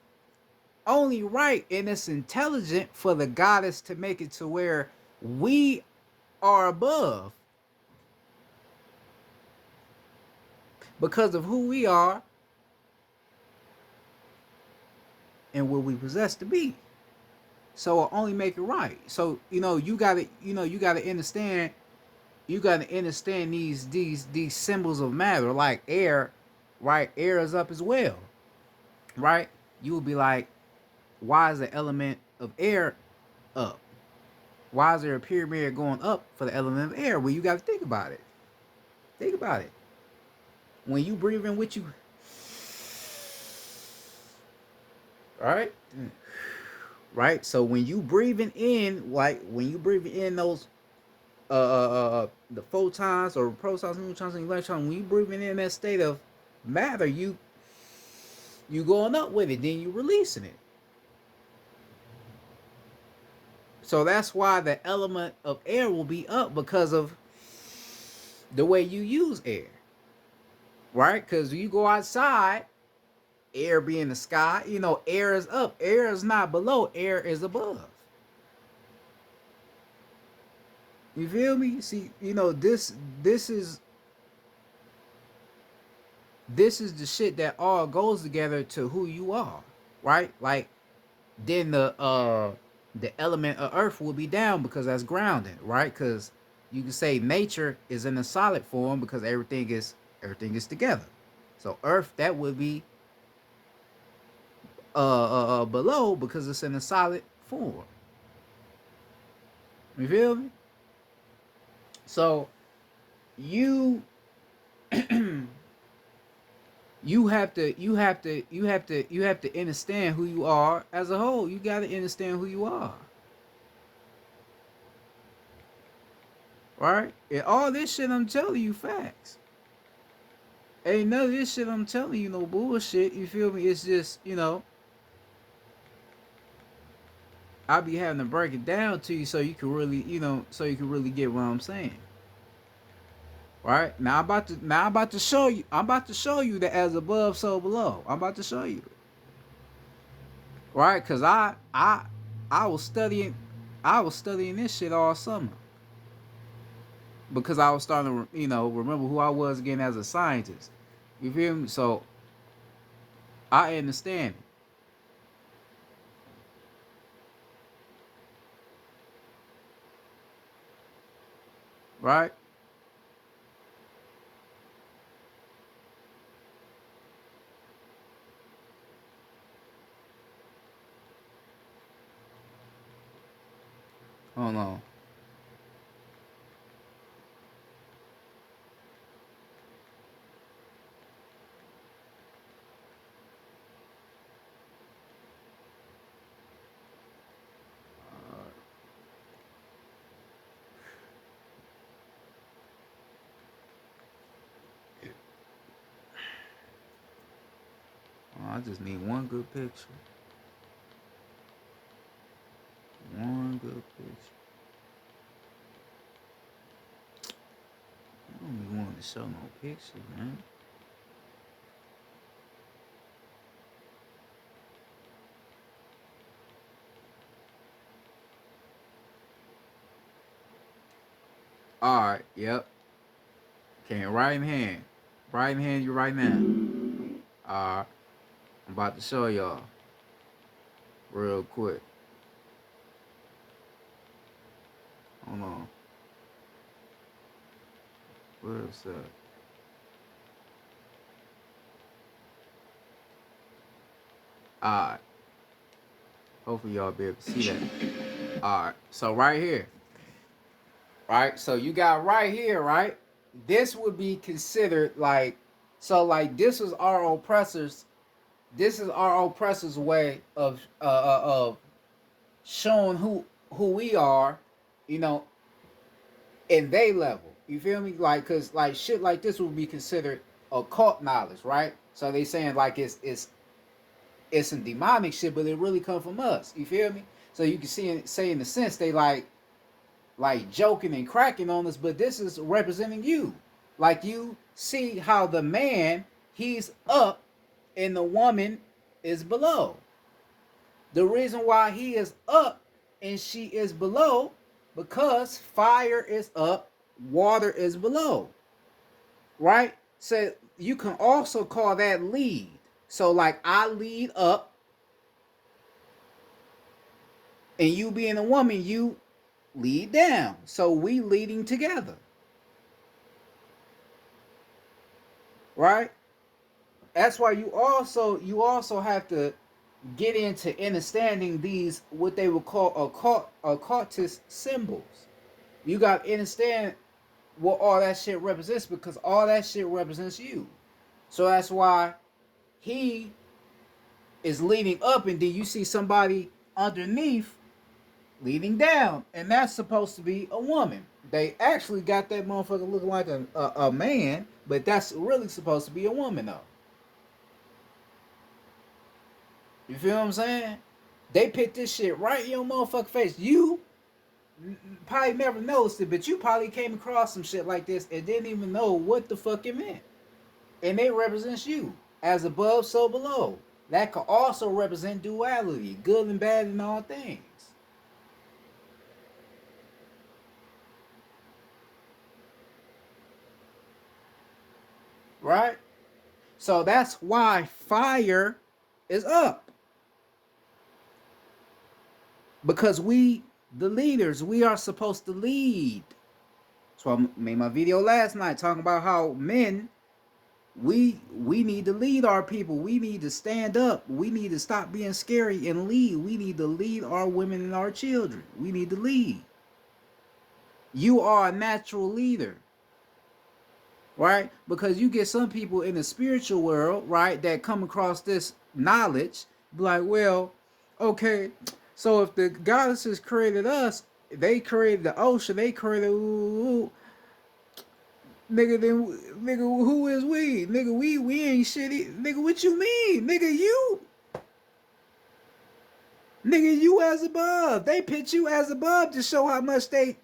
only right and it's intelligent for the goddess to make it to where we are above, because of who we are and what we possess to be. So I'll only make it right. So you gotta understand. You gotta understand these symbols of matter, like air, right? Air is up as well, right? You will be like, why is the element of air up? Why is there a pyramid going up for the element of air? Well, you got to think about it. Think about it. When you breathe in with you, all right, right. So when you breathing in, like when you breathing in those the photons or protons, neutrons, and electrons, when you breathing in that state of matter, you going up with it, then you releasing it. So that's why the element of air will be up, because of the way you use air, right? Because you go outside, air be in the sky. Air is up. Air is not below. Air is above. You feel me? See, this is the shit that all goes together to who you are, right? Like, then the element of earth will be down, because that's grounding, right? Because you can say nature is in a solid form, because everything is together. So earth, that would be below, because it's in a solid form. You feel me? So you you have to understand who you are as a whole. You got to understand who you are, right? And all this shit I'm telling you facts. Ain't none of this shit I'm telling you no bullshit. You feel me? It's just I be having to break it down to you, so you can really get what I'm saying. Right? Now I'm about to show you. I'm about to show you that as above, so below. I'm about to show you. Right? Cause I was studying this shit all summer. Because I was starting to, remember who I was again as a scientist. You feel me? So I understand it. right? Hold on. I just need one good picture. One good picture. I don't be wanting to show no pictures, man. Alright, yep. Okay, right hand. Right hand you right now. Alright. I'm about to show y'all. Real quick. Hold on. Where's that? Alright. Hopefully y'all be able to see that. Alright. So right here. Right? So you got right here, right? This would be considered like, so like this is our oppressors. This is our oppressors' way of showing who we are, you know, in they level. You feel me? Like, cause like shit like this would be considered occult knowledge, right? So they saying like it's some demonic shit, but it really come from us. You feel me? So you can say in the sense they like joking and cracking on us, but this is representing you. Like you see how the man he's up and the woman is below. The reason why he is up and she is below, because fire is up, water is below. Right? So you can also call that lead. So like I lead up and you being a woman, you lead down. So we leading together. Right? That's why you also have to get into understanding these what they would call occultist symbols. You got to understand what all that shit represents, because all that shit represents you. So that's why he is leading up, and then you see somebody underneath leading down, and that's supposed to be a woman. They actually got that motherfucker looking like a man, but that's really supposed to be a woman though. You feel what I'm saying? They put this shit right in your motherfucking face. You probably never noticed it, but you probably came across some shit like this and didn't even know what the fuck it meant. And it represents you. As above, so below. That could also represent duality, good and bad in all things. Right? So that's why fire is up. Because we, the leaders, we are supposed to lead. So I made my video last night talking about how men, we need to lead our people. We need to stand up. We need to stop being scary and lead. We need to lead our women and our children. We need to lead. You are a natural leader. Right? Because you get some people in the spiritual world, right, that come across this knowledge, be like, well, okay, so if the goddesses created us, they created the ocean, they created, nigga, then, nigga, who is we? Nigga, we ain't shitty. Nigga, what you mean? Nigga, you. Nigga, you as above. They pit you as above to show how much they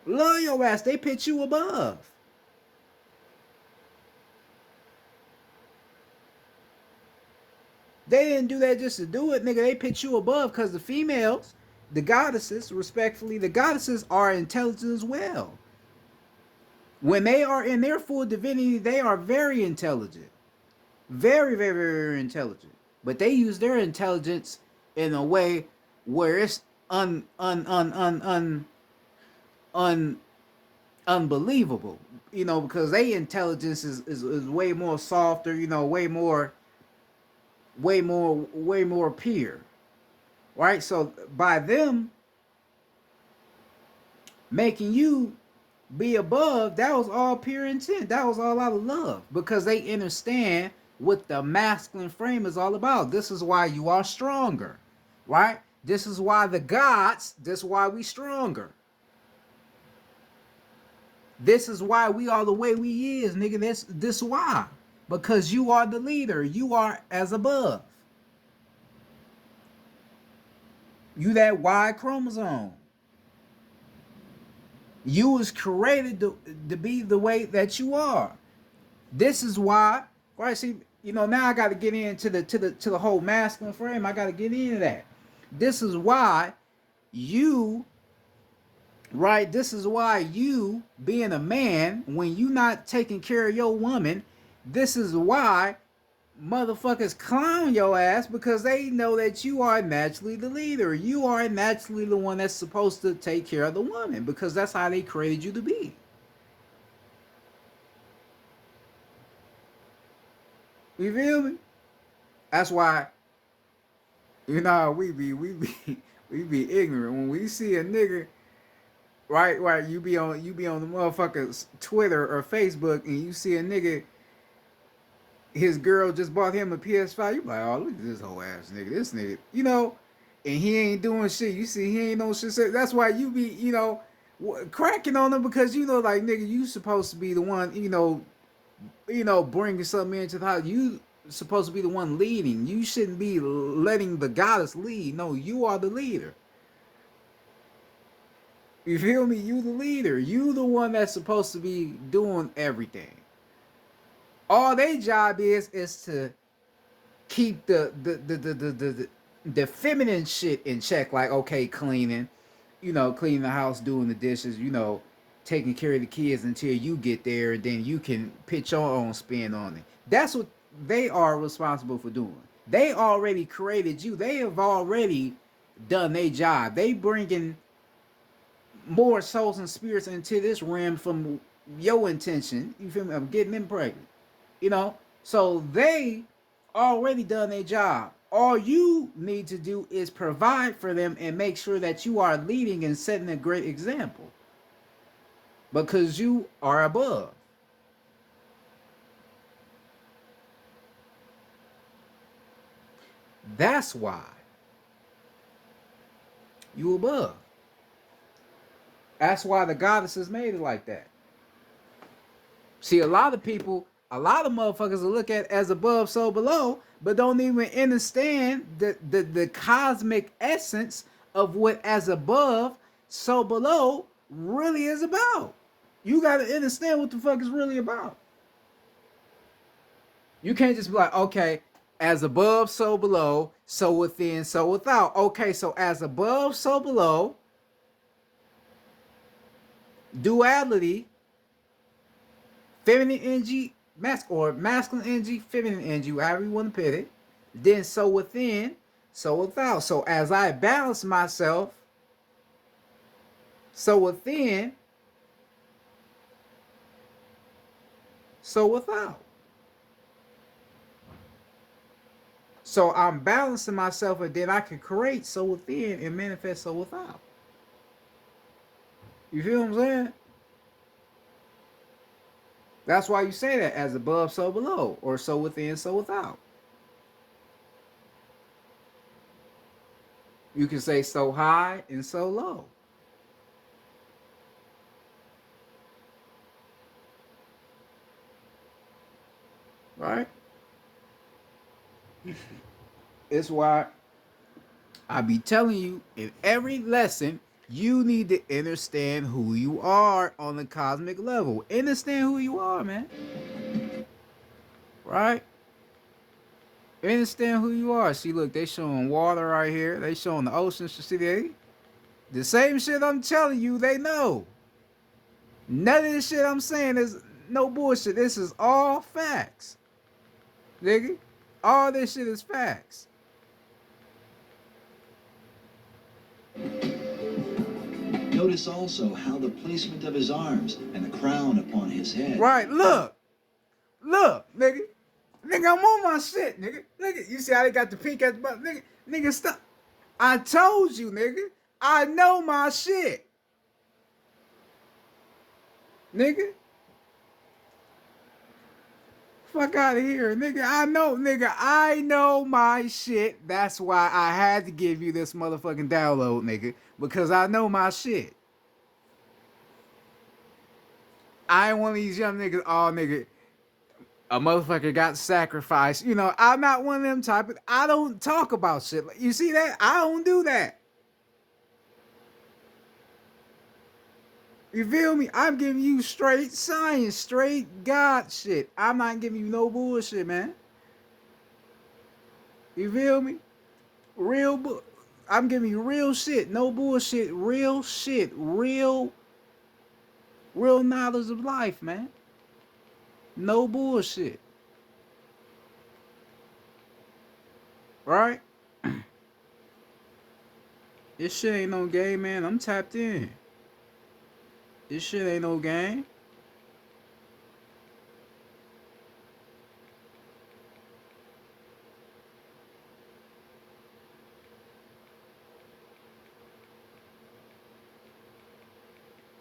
love your ass. They pit you above. They didn't do that just to do it, nigga. They pit you above because the females, the goddesses, respectfully, the goddesses are intelligent as well. When they are in their full divinity, they are very intelligent. Very, very, very intelligent. But they use their intelligence in a way where it's un unbelievable, because their intelligence is way more softer, way more pure, right? So by them making you be above, that was all pure intent. That was all out of love because they understand what the masculine frame is all about. This is why you are stronger, right? This is why the gods, this is why we stronger. This is why we are the way we is, nigga. This why. Because you are the leader. You are as above. You that Y chromosome. You was created to be the way that you are. This is why, right? See, now I got to get into the whole masculine frame. I got to get into that. This is why you, right? This is why you, being a man, when you not taking care of your woman, this is why motherfuckers clown your ass, because they know that you are naturally the leader. You are naturally the one that's supposed to take care of the woman, because that's how they created you to be. You feel me? That's why, we be ignorant when we see a nigga, right, you be on the motherfucker's Twitter or Facebook and you see a nigga, his girl just bought him a PS5. You like, oh, look at this whole ass nigga. This nigga, and he ain't doing shit. You see, he ain't no shit. That's why you be, cracking on him, because like, nigga, you supposed to be the one, bringing something into the house. You supposed to be the one leading. You shouldn't be letting the goddess lead. No, you are the leader. You feel me? You the leader. You the one that's supposed to be doing everything. All their job is to keep the feminine shit in check. Like, okay, cleaning the house, doing the dishes, taking care of the kids until you get there, and then you can pitch your own spin on it. That's what they are responsible for doing. They already created you. They have already done their job. They bringing more souls and spirits into this realm from your intention. You feel me? Of getting them pregnant. So they already done their job. All you need to do is provide for them and make sure that you are leading and setting a great example, because you are above. That's why you above. That's why the goddesses made it like that. See, a lot of motherfuckers will look at as above, so below, but don't even understand the cosmic essence of what as above, so below really is about. You got to understand what the fuck is really about. You can't just be like, okay, as above, so below, so within, so without. Okay, so as above, so below, duality, feminine energy, masculine energy, feminine energy, however you want to put it. Then so within, so without. So as I balance myself, so within, so without. So I'm balancing myself, and then I can create so within and manifest so without. You feel what I'm saying? That's why you say that, as above, so below, or so within, so without. You can say so high and so low. Right? It's why I be telling you in every lesson, you need to understand who you are on the cosmic level. Understand who you are, man. Right? Understand who you are. See, look, they showing water right here. They showing the oceans. See, the same shit I'm telling you, they know. None of this shit I'm saying is no bullshit. This is all facts. Nigga. All this shit is facts. Yo, Notice also how the placement of his arms and the crown upon his head. Right, look, nigga. Nigga, I'm on my shit, nigga. Nigga, you see how they got the pink at the bottom? Nigga, stop. I told you, nigga. I know my shit. Nigga. Fuck out of here, nigga. I know my shit. That's why I had to give you this motherfucking download, nigga. Because I know my shit. I ain't one of these young niggas, oh, nigga, a motherfucker got sacrificed. You know, I'm not one of them type of, I don't talk about shit. You see that? I don't do that. You feel me? I'm giving you straight science, straight God shit. I'm not giving you no bullshit, man. You feel me? I'm giving you real shit, no bullshit, real shit, real knowledge of life, man. No bullshit. Right? This shit ain't no game, man. I'm tapped in. This shit ain't no game.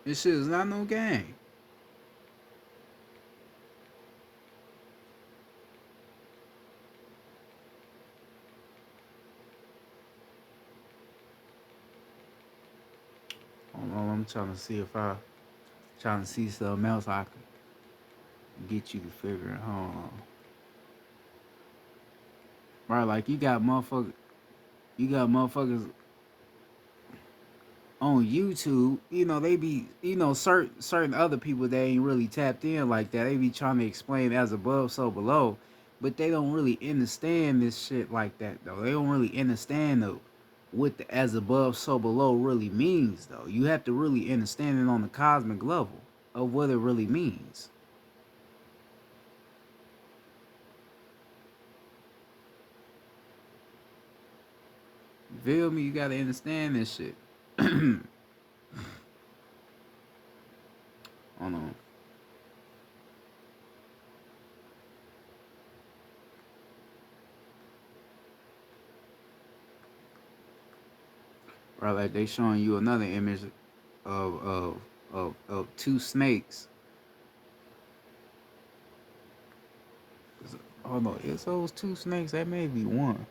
This shit is not no game. Hold on, I'm trying to see something else I can get you to figure it. Hold on. Right, like you got motherfuckers on YouTube, you know, they be, you know, certain other people that ain't really tapped in like that. They be trying to explain as above, so below, but they don't really understand this shit like that though. They don't really understand though what the as above, so below really means though. You have to really understand it on the cosmic level of what it really means. You feel me? You gotta understand this shit. Hold on. Right, like they showing you another image of two snakes. Hold on, it's those two snakes. That may be one.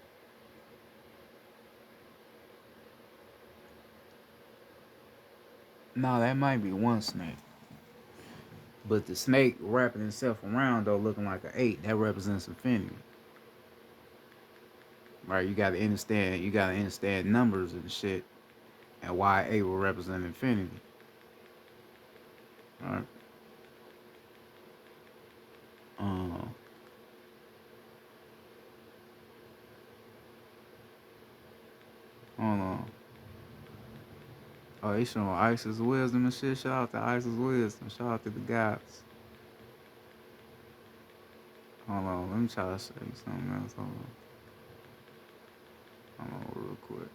No, that might be one snake. But the snake wrapping itself around though, looking like an 8, that represents infinity. Right, you gotta understand numbers and shit, and why 8 will represent infinity. Alright. Hold on. Oh, they showing Isis wisdom and shit. Shout out to Isis wisdom. Shout out to the gods. Hold on, let me try to show you something else. Hold on real quick.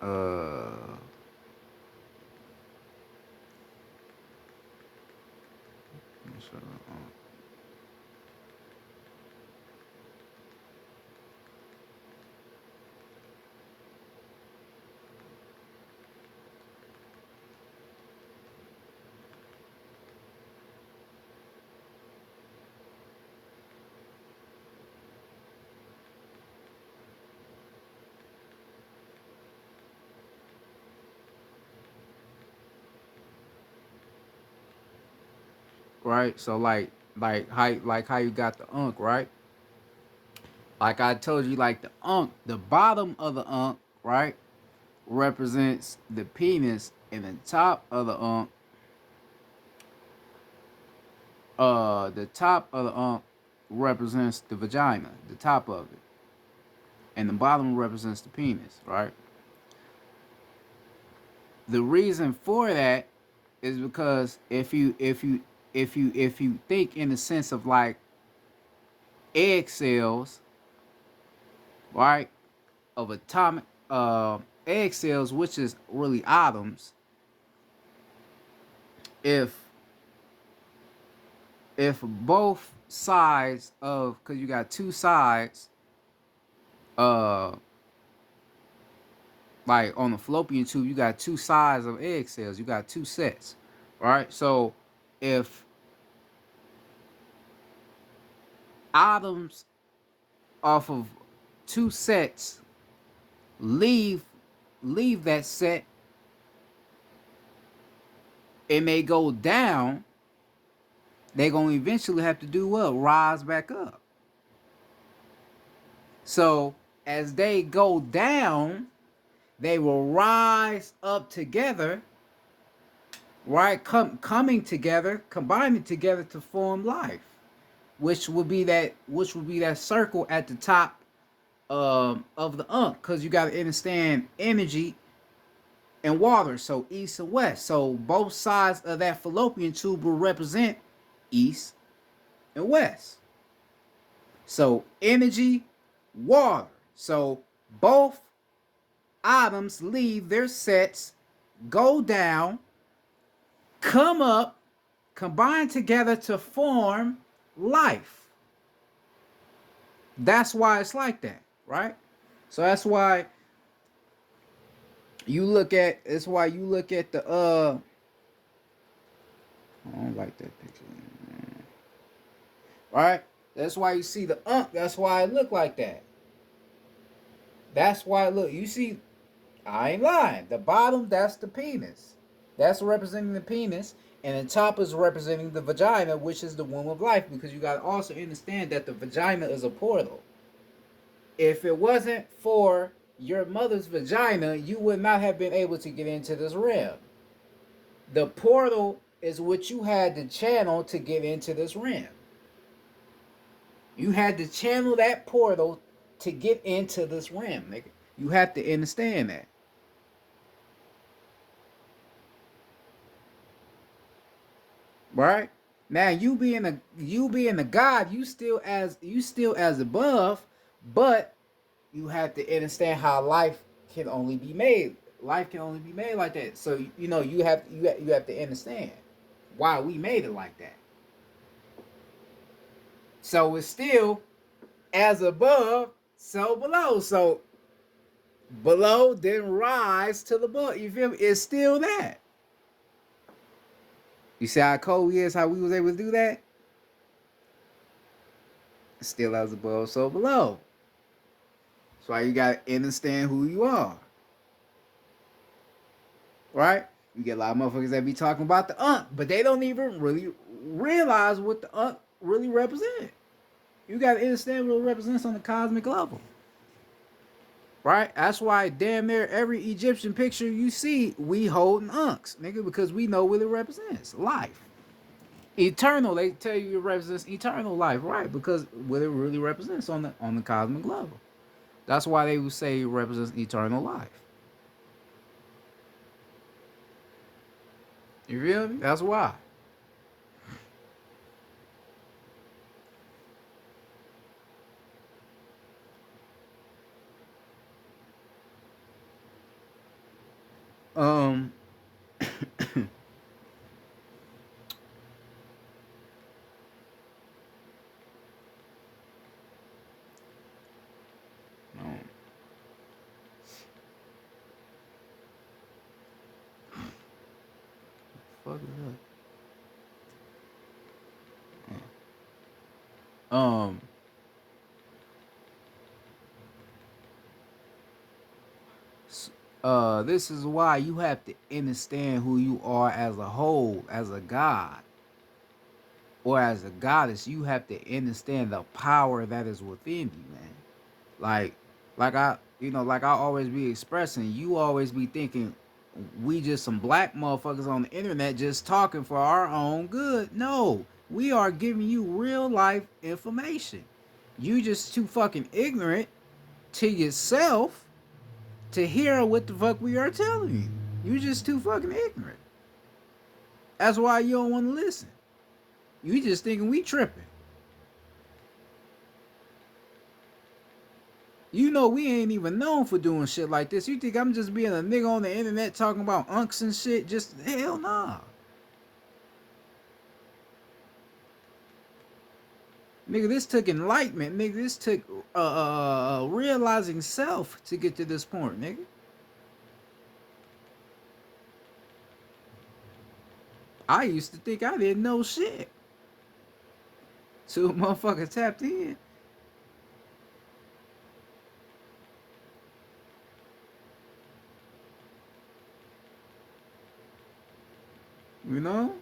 Let me show you. Right, so like how you got the Ankh, right? Like I told you, like the Ankh, the bottom of the Ankh, right, represents the penis, and the top of the Ankh, represents the vagina, the top of it, and the bottom represents the penis, right? The reason for that is because if you think in the sense of like egg cells, right, of atomic egg cells, which is really atoms, if both sides of, because you got two sides, uh like on the fallopian tube, you got two sides of egg cells, you got two sets, right? So if atoms off of two sets leave that set and they go down, they're gonna eventually have to do what? Rise back up. So as they go down, they will rise up together, right? Coming together, combining together to form life, which would be that circle at the top of the because you got to understand energy and water. So east and west. So both sides of that fallopian tube will represent east and west. So energy, water. So both atoms leave their sets, go down, come up, combine together to form life. That's why it's like that, right? So that's why you look at the I don't like that picture. Right? That's why you see the that's why it look like that. That's why it look. You see, I ain't lying. The bottom, that's the penis. That's representing the penis. And the top is representing the vagina, which is the womb of life. Because you got to also understand that the vagina is a portal. If it wasn't for your mother's vagina, you would not have been able to get into this realm. The portal is what you had to channel to get into this realm. You had to channel that portal to get into this realm, nigga. You have to understand that. Right? Now you being a God, you still as above, but you have to understand how life can only be made. Life can only be made like that. So you have to understand why we made it like that. So it's still as above, so below. So below then rise to the above. You feel me? It's still that. You see how cold he is, how we was able to do that? Still as above, so below. That's why you gotta understand who you are. Right? You get a lot of motherfuckers that be talking about the but they don't even really realize what the really represent. You gotta understand what it represents on the cosmic level. Right? That's why damn near every Egyptian picture you see, we holding unks, nigga, because we know what it represents. Life. Eternal, they tell you it represents eternal life, right? Because what it really represents on the cosmic level. That's why they would say it represents eternal life. You feel me? That's why. Um no. Fuck is that? This is why you have to understand who you are as a whole, as a god or as a goddess. You have to understand the power that is within you, man. Like, like I always be expressing, you always be thinking we just some black motherfuckers on the internet just talking for our own good. No, we are giving you real life information. You just too fucking ignorant to yourself to hear what the fuck we are telling you. You just too fucking ignorant. That's why you don't want to listen. You just thinking we tripping. You know we ain't even known for doing shit like this. You think I'm just being a nigga on the internet talking about unks and shit? Just hell nah. Nigga, this took enlightenment. Nigga, this took realizing self to get to this point, nigga. I used to think I didn't know shit. So a motherfucker tapped in. You know?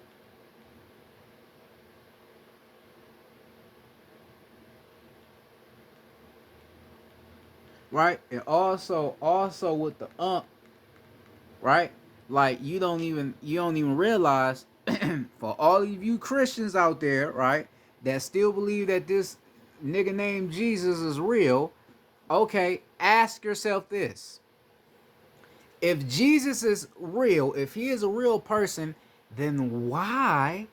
Right? And also with the right? Like you don't even realize for all of you Christians out there, right, that still believe that this nigga named Jesus is real, okay, ask yourself this. If Jesus is real, if he is a real person, then why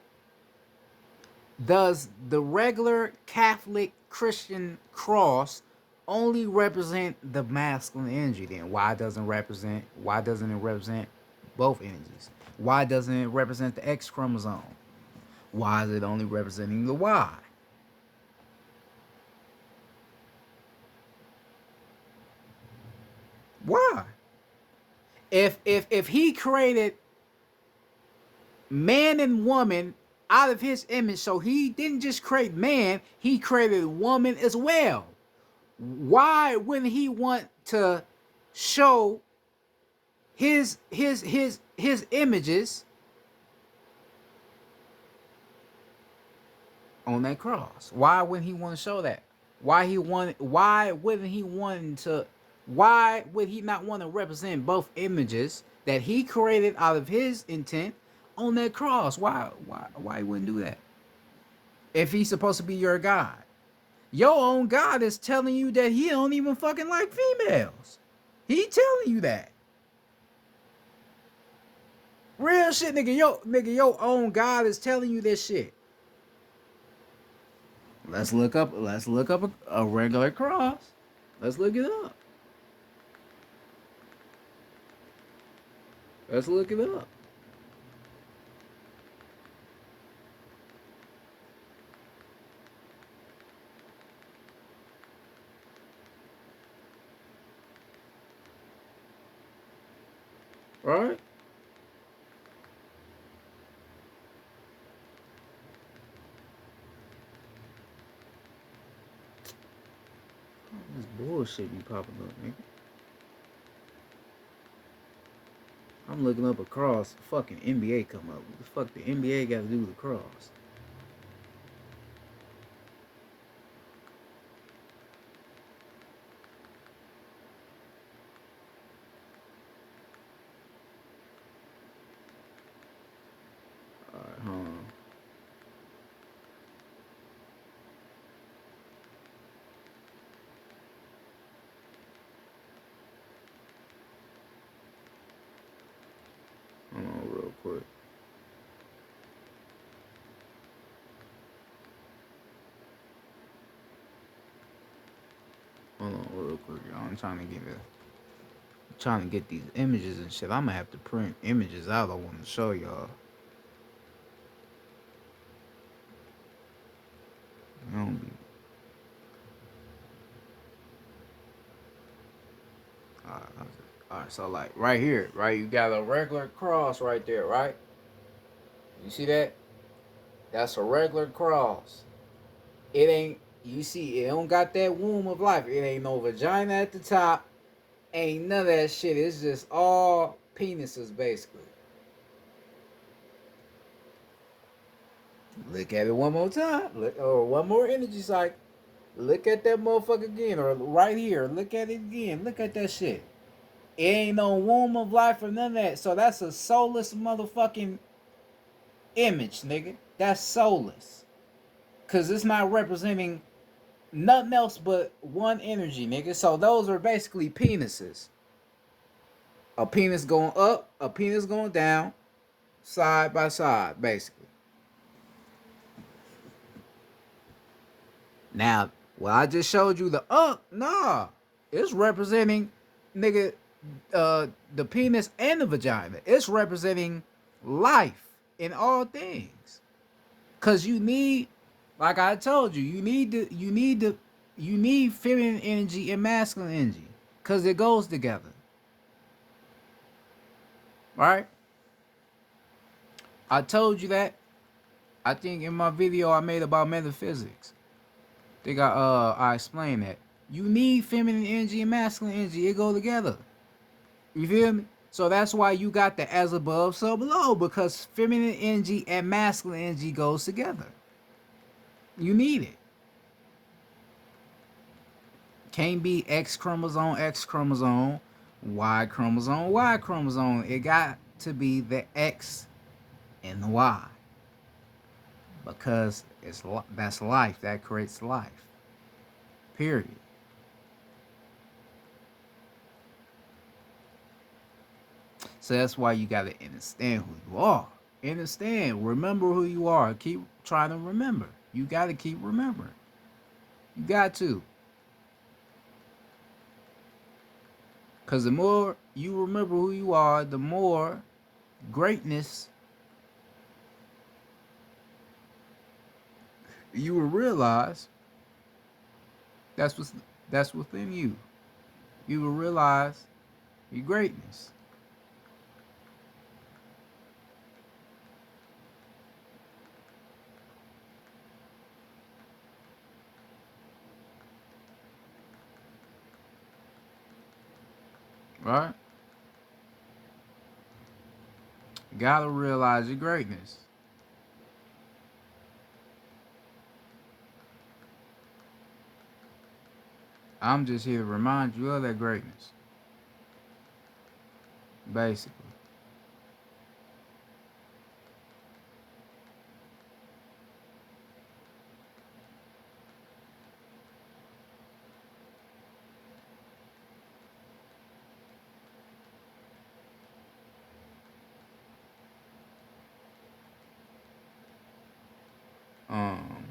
does the regular Catholic Christian cross only represent the masculine energy? Then why doesn't it represent both energies? Why doesn't it represent the X chromosome? Why is it only representing the Y? Why? If he created man and woman out of his image, so he didn't just create man, he created woman as well. Why wouldn't he want to show his images on that cross? Why wouldn't he want to show that? Why would he not want to represent both images that he created out of his intent on that cross? Why he wouldn't do that? If he's supposed to be your God. Your own God is telling you that he don't even fucking like females. He telling you that. Real shit, nigga. Your own God is telling you this shit. Let's look up a regular cross. Let's look it up. Let's look it up. Right? This bullshit be popping up, nigga. I'm looking up a cross. Fucking NBA come up. What the fuck the NBA got to do with the cross? Alright, hold on. Hold on real quick. Hold on real quick, y'all. I'm trying to get these images and shit. I'm gonna have to print images out I want to show y'all. Alright, so like right here, right? You got a regular cross right there, right? You see that? That's a regular cross. It ain't, you see, it don't got that womb of life. It ain't no vagina at the top. Ain't none of that shit. It's just all penises, basically. Look at it one more time. Or one more energy cycle. Look at that motherfucker again. Or right here. Look at it again. Look at that shit. It ain't no womb of life or none of that. So that's a soulless motherfucking image, nigga. That's soulless. Because it's not representing nothing else but one energy, nigga. So those are basically penises. A penis going up, a penis going down, side by side, basically. Now, well, I just showed you the nah. It's representing, nigga, the penis and the vagina. It's representing life in all things. Cause you need, like I told you, you need feminine energy and masculine energy. Cause it goes together. Right? I told you that. I think in my video I made about metaphysics. I think I explained that. You need feminine energy and masculine energy. It go together. You feel me? So that's why you got the as above, so below, because feminine energy and masculine energy goes together. You need it. Can't be X chromosome, Y chromosome, Y chromosome. It got to be the X and the Y. Because that's life. That creates life. Period. So that's why you gotta understand who you are. Understand. Remember who you are. Keep trying to remember. You gotta keep remembering. You got to. Because the more you remember who you are, the more greatness you will realize that's within you. You will realize your greatness. Right? You gotta realize your greatness. I'm just here to remind you of that greatness. Basically. Um,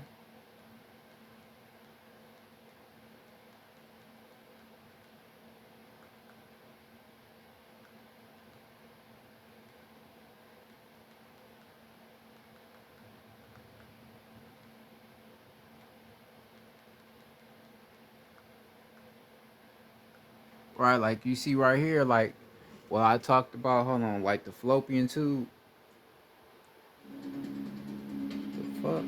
right, like you see right here, like what I talked about, hold on, like the fallopian tube. The fuck?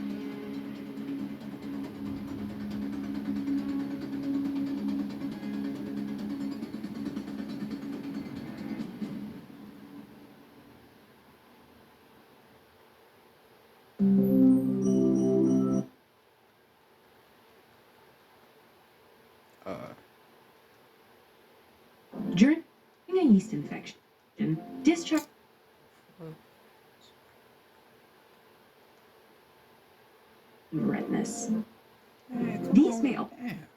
Uh During a yeast infection, discharge redness. These may all damn.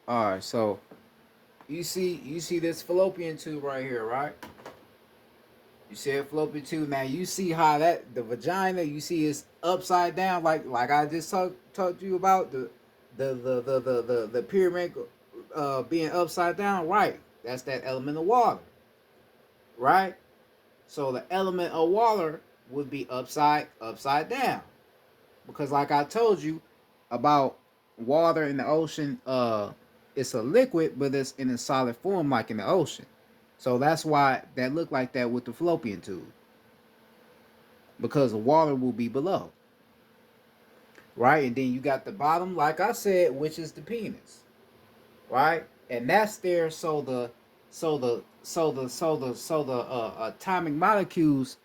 Alright, so you see this fallopian tube right here, right? You see a fallopian tube. Now you see how that the vagina you see is upside down, like I just talked to you about the pyramid being upside down, right? That's that element of water, right? So the element of water would be upside down, because like I told you about water in the ocean, it's a liquid, but it's in a solid form like in the ocean. So that's why that look like that with the fallopian tube, because the water will be below, right? And then you got the bottom, like I said, which is the penis, right? And that's there so the atomic molecules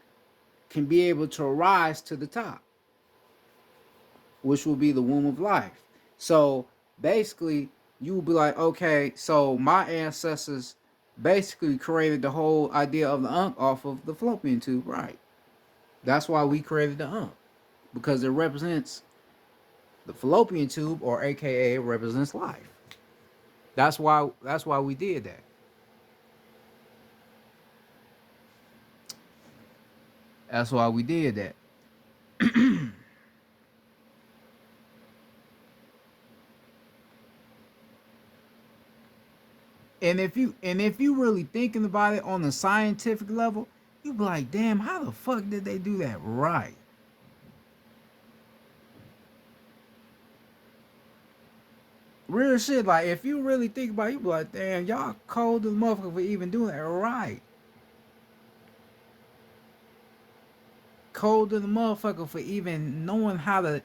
can be able to rise to the top, which will be the womb of life. So basically, you will be like, okay, so my ancestors basically created the whole idea of the unk off of the fallopian tube, right? That's why we created the unk, because it represents the fallopian tube, or AKA represents life. That's why we did that. That's why we did that. if you really thinking about it on the scientific level, you be like, damn, how the fuck did they do that right? Real shit. Like if you really think about it, you be like, damn, y'all cold as motherfucker for even doing that right. Cold as the motherfucker for even knowing how to.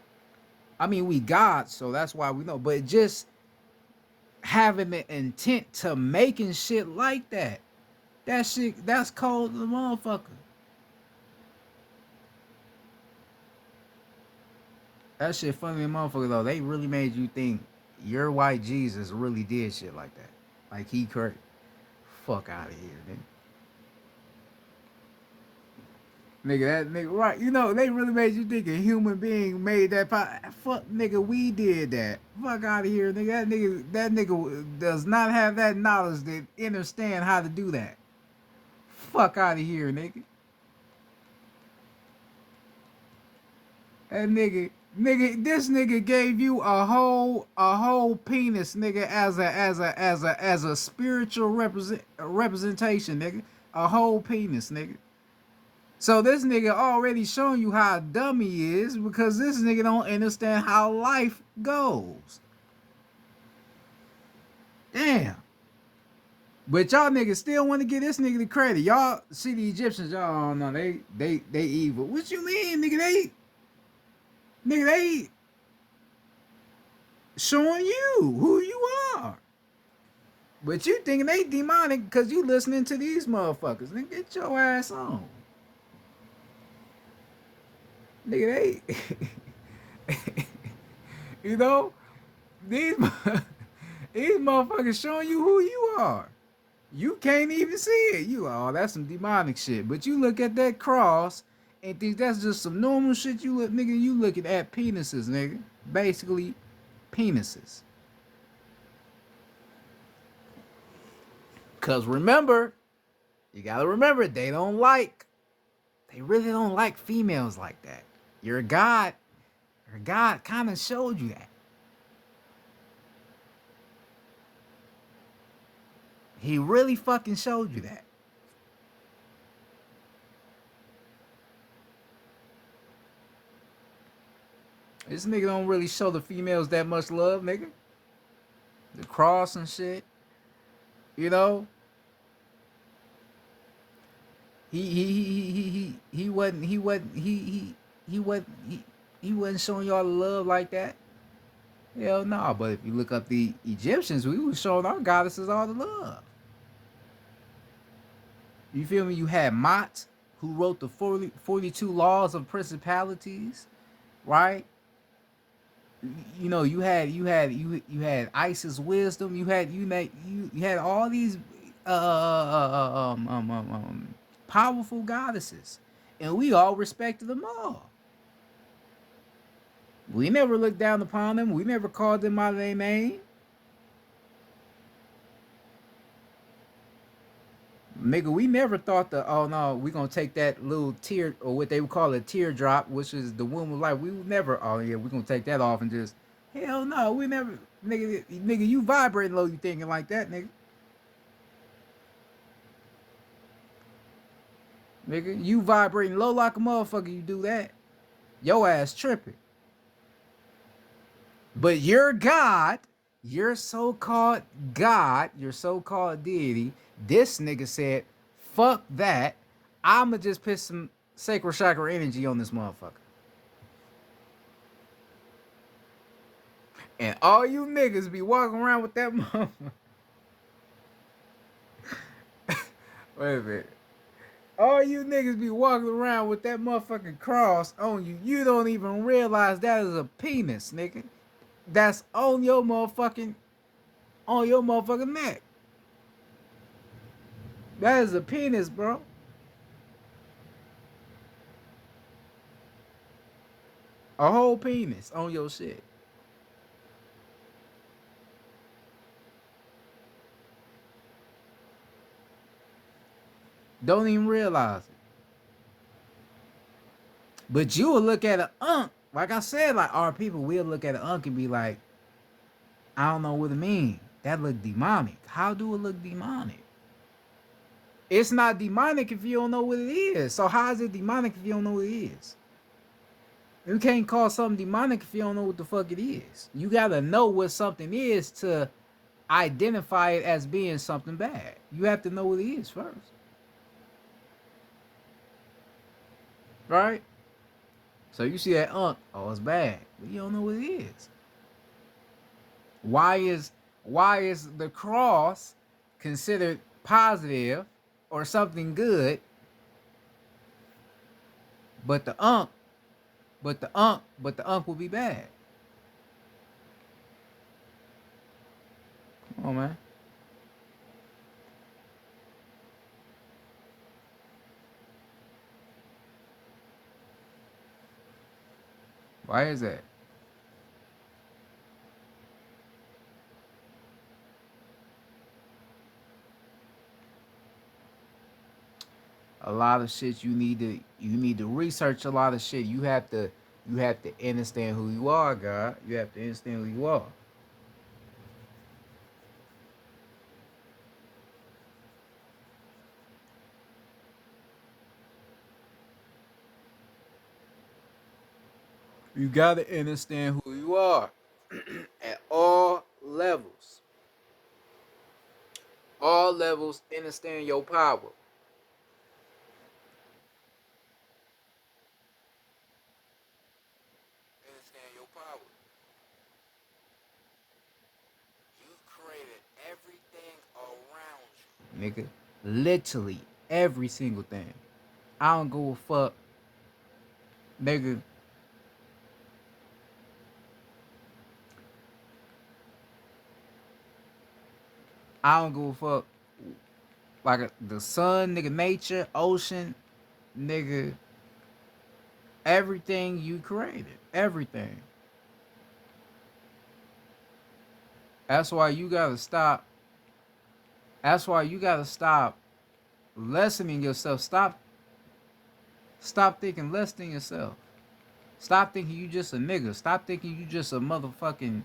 I mean, we God, so that's why we know. But just having the intent to making shit like that. That shit, that's cold to the motherfucker. That shit funny to the motherfucker though. They really made you think your white Jesus really did shit like that. Like he crazy. Fuck out of here, nigga. Nigga, that nigga, right? You know, they really made you think a human being made that fuck, nigga, we did that. Fuck out of here, nigga. That nigga does not have that knowledge to understand how to do that. Fuck out of here, nigga. That this nigga gave you a whole penis, nigga, as a spiritual representation, nigga. A whole penis, nigga. So this nigga already showing you how dumb he is because this nigga don't understand how life goes. Damn. But y'all niggas still want to give this nigga the credit. Y'all see the Egyptians, y'all don't know they evil. What you mean, nigga? They showing you who you are. But you thinking they demonic because you listening to these motherfuckers. Nigga, get your ass on. Nigga, they, you know, these motherfuckers showing you who you are. You can't even see it. You, oh, that's some demonic shit. But you look at that cross and think that's just some normal shit. You look, nigga, you looking at penises, nigga. Basically, penises. Cause remember, you gotta remember, they really don't like females like that. Your God kind of showed you that. He really fucking showed you that. This nigga don't really show the females that much love, nigga. The cross and shit. You know? He wasn't showing y'all the love like that. Hell no. But if you look up the Egyptians, we was showing our goddesses all the love. You feel me? You had Mot, who wrote the 42 laws of principalities, right? You know, you had Isis wisdom. You had all these powerful goddesses, and we all respected them all. We never looked down upon them. We never called them by their name. Nigga, we never thought that, oh no, we gonna take that little tear, or what they would call a teardrop, which is the womb of life. We would never, oh yeah, we gonna take that off and just, hell no, we never, nigga, you vibrating low, you thinking like that, nigga. Nigga, you vibrating low like a motherfucker, you do that. Your ass tripping. But your God, your so-called God, your so-called deity, this nigga said, fuck that. I'ma just put some sacred chakra energy on this motherfucker. And all you niggas be walking around with that motherfucker. Wait a minute. All you niggas be walking around with that motherfucking cross on you. You don't even realize that is a penis, nigga. That's on your motherfucking neck. That is a penis, bro. A whole penis on your shit. Don't even realize it. But you will look at an unk. Like I said, like our people will look at an unk and be like, I don't know what it means. That look demonic. How do it look demonic? It's not demonic if you don't know what it is. So how is it demonic if you don't know what it is? You can't call something demonic if you don't know what the fuck it is. You gotta know what something is to identify it as being something bad. You have to know what it is first. Right? So you see that oh, it's bad. But you don't know what it is. Why is the cross considered positive or something good, but the unk will be bad? Come on, man. Why is that? A lot of shit you need to research a lot of shit. You have to understand who you are, God. You have to understand who you are. You gotta understand who you are at all levels. All levels, understand your power. Understand your power. You created everything around you. Nigga. Literally every single thing. I don't give a fuck, nigga. I don't give a fuck. Like the sun, nigga, nature, ocean, nigga, everything you created. Everything. That's why you gotta stop. That's why you gotta stop lessening yourself. Stop thinking less than yourself. Stop thinking you just a nigga. Stop thinking you just a motherfucking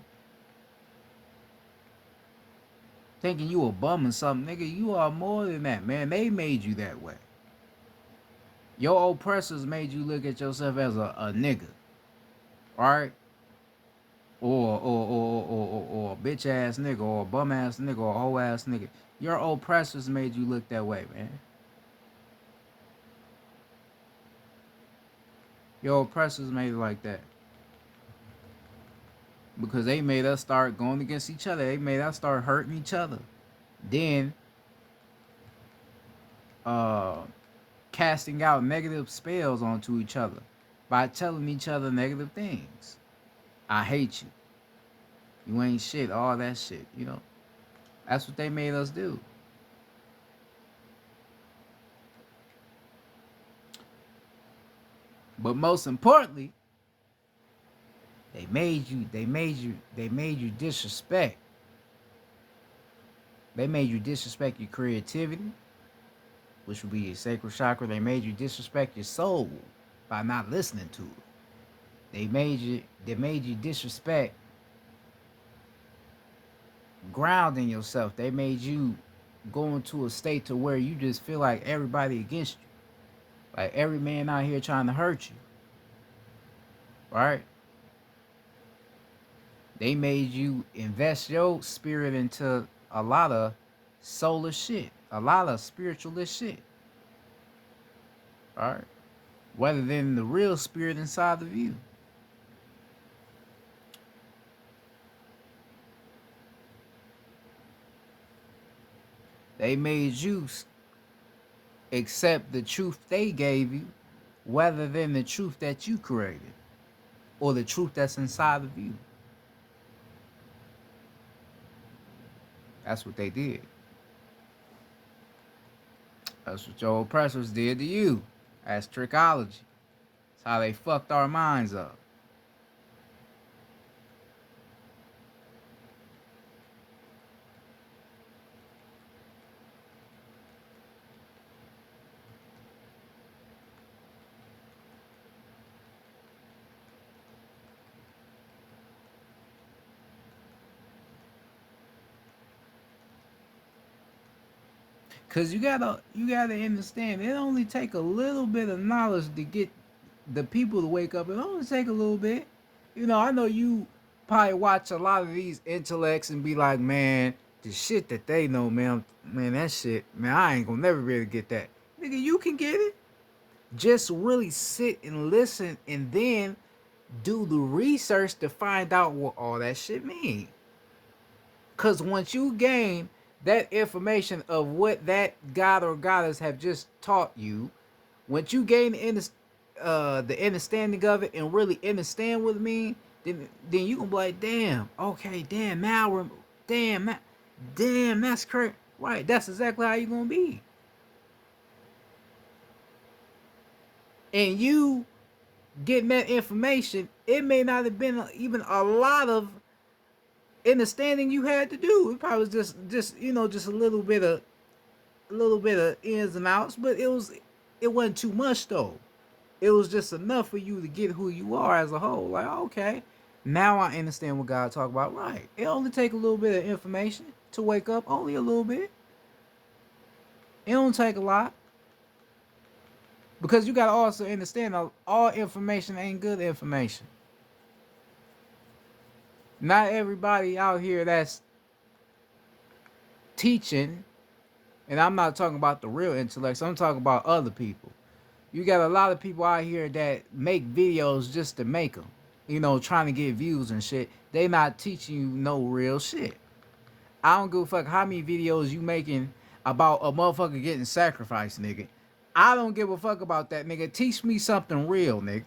thinking you a bum or something. Nigga, you are more than that, man. They made you that way. Your oppressors made you look at yourself as a nigga. Right? Or a bitch ass nigga, or a bum ass nigga, or a hoe ass nigga. Your oppressors made you look that way, man. Your oppressors made it like that. Because they made us start going against each other. They made us start hurting each other. Then uh casting out negative spells onto each other by telling each other negative things. I hate you. You ain't shit, all that shit, you know. That's what they made us do. But most importantly, they made you disrespect. They made you disrespect your creativity, which would be your sacral chakra. They made you disrespect your soul by not listening to it. They made you disrespect grounding yourself. They made you go into a state to where you just feel like everybody against you. Like every man out here trying to hurt you. Right? They made you invest your spirit into a lot of solar shit, a lot of spiritualist shit. All right, rather than the real spirit inside of you. They made you accept the truth they gave you rather than the truth that you created or the truth that's inside of you. That's what they did. That's what your oppressors did to you. That's trickology. That's how they fucked our minds up. Cause you gotta understand, it only take a little bit of knowledge to get the people to wake up. It only take a little bit. You know, I know you probably watch a lot of these intellects and be like, man, the shit that they know, man, that shit, man, I ain't gonna never be able to get that. Nigga, you can get it. Just really sit and listen and then do the research to find out what all that shit mean. Cause once you gain that information of what that god or goddess have just taught you, once you gain the understanding of it and really understand what it means, then you can be like, damn, okay, damn, now damn, that's correct. Right, that's exactly how you gonna be. And you getting that information, it may not have been even a lot of understanding you had to do. It probably was just just a little bit of ins and outs, but it wasn't too much though. It was just enough for you to get who you are as a whole. Like, okay, now I understand what God talk about. Right. It only take a little bit of information to wake up, only a little bit. It don't take a lot. Because you gotta also understand all information ain't good information. Not everybody out here that's teaching, and I'm not talking about the real intellects, I'm talking about other people. You got a lot of people out here that make videos just to make them, trying to get views and shit. They not teaching you no real shit. I don't give a fuck how many videos you making about a motherfucker getting sacrificed, nigga. I don't give a fuck about that, nigga. Teach me something real, nigga.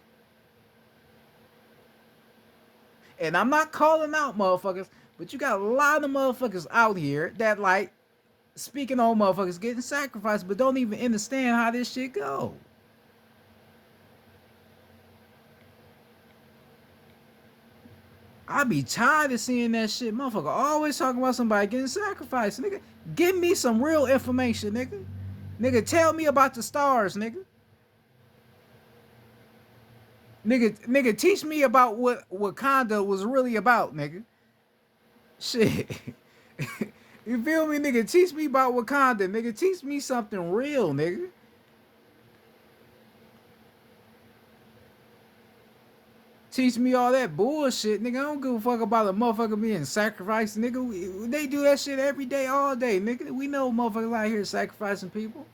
And I'm not calling out motherfuckers, but you got a lot of motherfuckers out here that like speaking on motherfuckers getting sacrificed, but don't even understand how this shit go. I be tired of seeing that shit. Motherfucker always talking about somebody getting sacrificed. Nigga, give me some real information, nigga. Nigga, tell me about the stars, nigga. Nigga, teach me about what Wakanda was really about, nigga. Shit. You feel me, nigga? Teach me about Wakanda, nigga. Teach me something real, nigga. Teach me all that bullshit, nigga. I don't give a fuck about a motherfucker being sacrificed, nigga. They do that shit every day, all day, nigga. We know motherfuckers out here sacrificing people.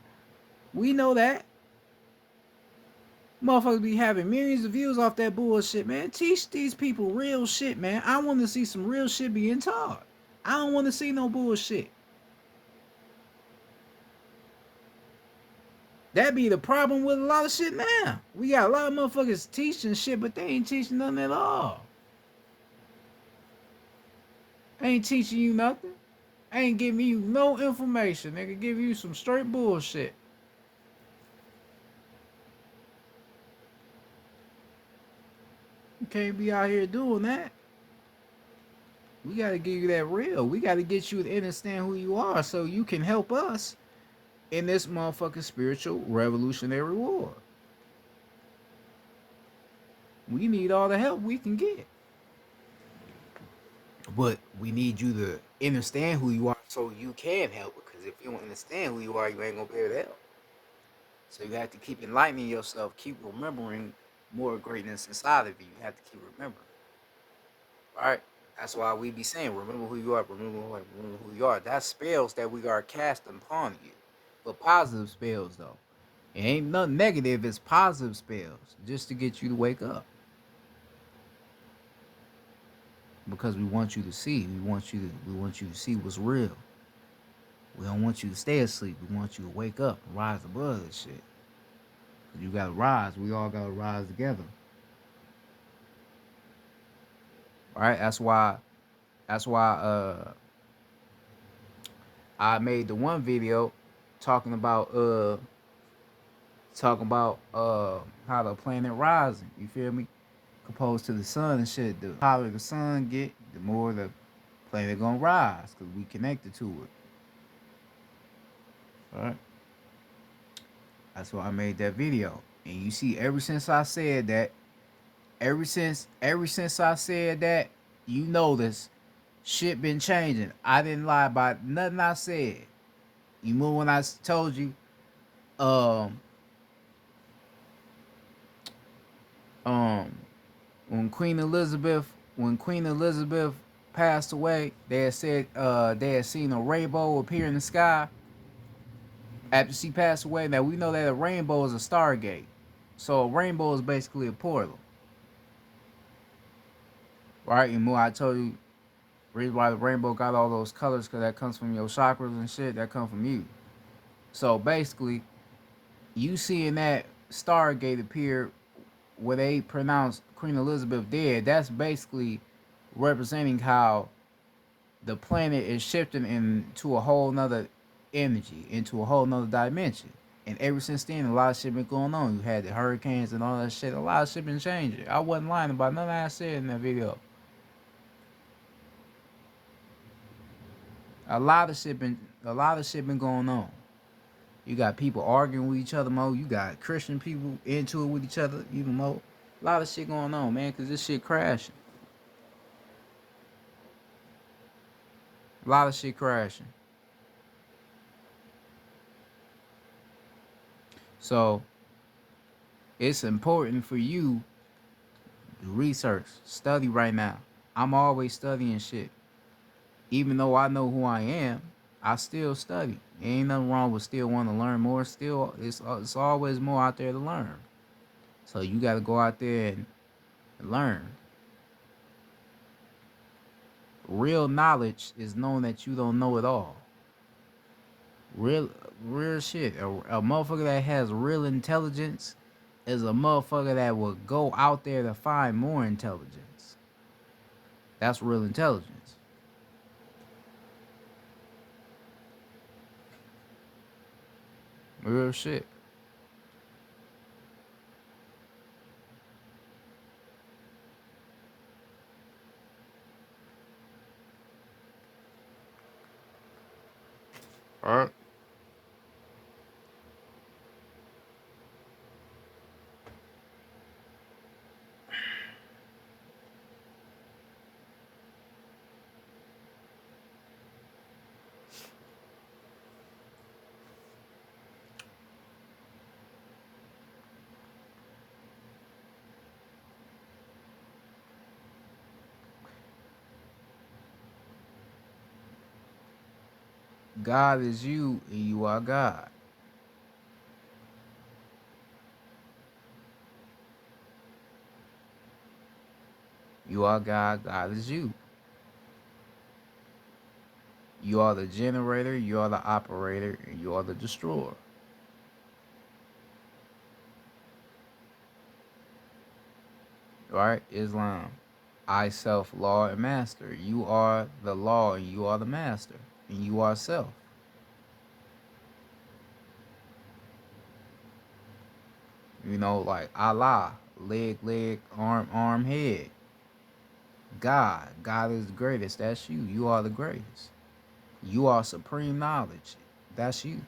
We know that. Motherfuckers be having millions of views off that bullshit, man. Teach these people real shit, man. I want to see some real shit being taught. I don't want to see no bullshit. That be the problem with a lot of shit now. We got a lot of motherfuckers teaching shit, but they ain't teaching nothing at all. They ain't teaching you nothing. Ain't giving you no information. They can give you some straight bullshit. You can't be out here doing that. We got to give you that real. We got to get you to understand who you are so you can help us in this motherfucking spiritual revolutionary war. We need all the help we can get. But we need you to understand who you are so you can help. Because if you don't understand who you are, you ain't going to be able to help. So you have to keep enlightening yourself. Keep remembering more greatness inside of you. You have to keep remembering. All right? That's why we be saying, remember who you are, remember who you are. That's spells that we are casting upon you. But positive spells, though. It ain't nothing negative. It's positive spells. Just to get you to wake up. Because we want you to see. We want you to see what's real. We don't want you to stay asleep. We want you to wake up and rise above this shit. You gotta rise. We all gotta rise together. All right. That's why I made the one video talking about how the planet rising. You feel me? Opposed to the sun and shit. The hotter the sun get, the more the planet gonna rise because we connected to it. All right. That's why I made that video. And you see, ever since I said that, you notice shit been changing. I didn't lie about nothing I said. You remember when I told you, um, um, when Queen Elizabeth passed away, they had said they had seen a rainbow appear in the sky after she passed away. Now we know that a rainbow is a stargate, so a rainbow is basically a portal, right? And more, I told you, reason why the rainbow got all those colors, because that comes from your chakras and shit. That come from you. So basically, you seeing that stargate appear where they pronounced Queen Elizabeth dead, that's basically representing how the planet is shifting into a whole nother energy, into a whole nother dimension. And ever since then, a lot of shit been going on. You had the hurricanes and all that shit. A lot of shit been changing. I wasn't lying about nothing I said in that video. A lot of shit been going on. You got people arguing with each other more. You got Christian people into it with each other even more. A lot of shit going on, man, because this shit crashing. A lot of shit crashing. So it's important for you to research, study right now. I'm always studying shit. Even though I know who I am, I still study. Ain't nothing wrong with still wanting to learn more. Still, it's always more out there to learn. So you got to go out there and learn. Real knowledge is knowing that you don't know it all. Real shit. A motherfucker that has real intelligence is a motherfucker that will go out there to find more intelligence. That's real intelligence. Real shit. Alright. God is you and you are God. You are God, God is you. You are the generator, you are the operator, and you are the destroyer. Right? Islam. I, self, law, and master. You are the law and you are the master. And you are self. You know, like Allah, leg, arm, head. God is the greatest. That's you. You are the greatest. You are supreme knowledge. That's you.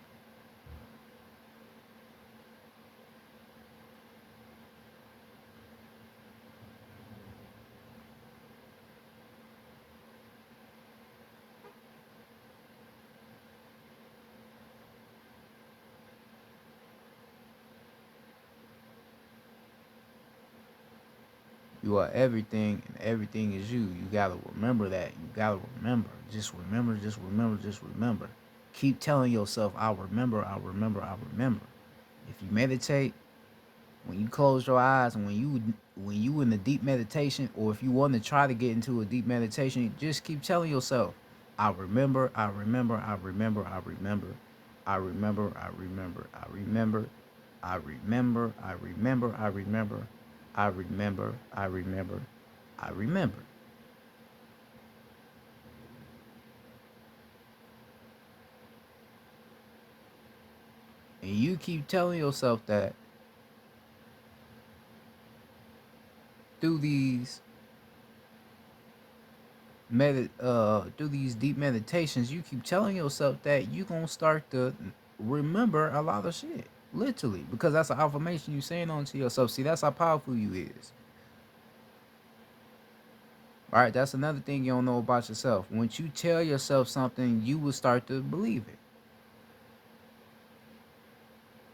You are everything, and everything is you. You gotta remember that. You gotta remember. Just remember, just remember, just remember. Keep telling yourself, I'll remember, I'll remember, I'll remember. If you meditate, when you close your eyes and when you in a deep meditation, or if you want to try to get into a deep meditation, just keep telling yourself, I remember, I remember, I remember, I remember, I remember, I remember, I remember, I remember, I remember, I remember, I remember, I remember, I remember. And you keep telling yourself that through these through these deep meditations, you keep telling yourself that you gonna start to remember a lot of shit. Literally. Because that's an affirmation you saying on to yourself. See, that's how powerful you is. Alright, that's another thing you don't know about yourself. Once you tell yourself something, you will start to believe it.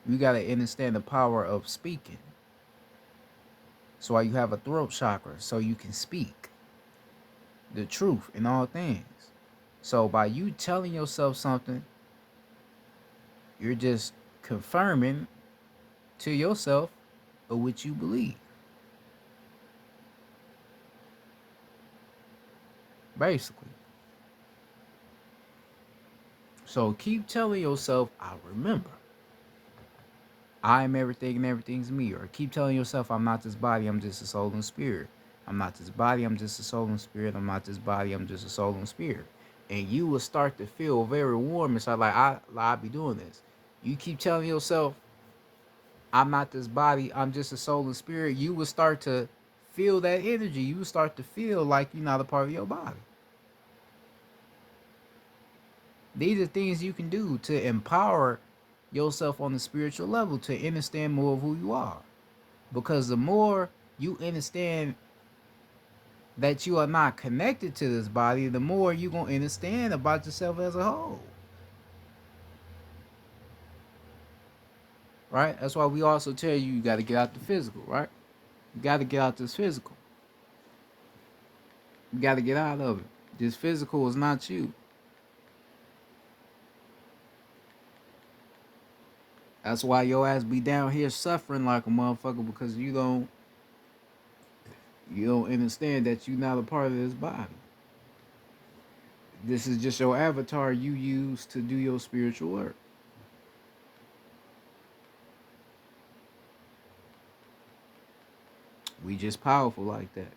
You gotta understand the power of speaking. That's why you have a throat chakra, so you can speak the truth in all things. So by you telling yourself something, you're just confirming to yourself of what you believe. Basically. So keep telling yourself, I remember. I am everything and everything's me. Or keep telling yourself, I'm not this body, I'm just a soul and spirit. I'm not this body, I'm just a soul and spirit. I'm not this body, I'm just a soul and spirit. And you will start to feel very warm inside, like I be doing this. You keep telling yourself, I'm not this body, I'm just a soul and spirit. You will start to feel that energy. You will start to feel like you're not a part of your body. These are things you can do to empower yourself on the spiritual level to understand more of who you are. Because the more you understand that you are not connected to this body, the more you're going to understand about yourself as a whole. Right? That's why we also tell you got to get out the physical, right? You got to get out this physical. You got to get out of it. This physical is not you. That's why your ass be down here suffering like a motherfucker, because you don't understand that you're not a part of this body. This is just your avatar you use to do your spiritual work. We just powerful like that.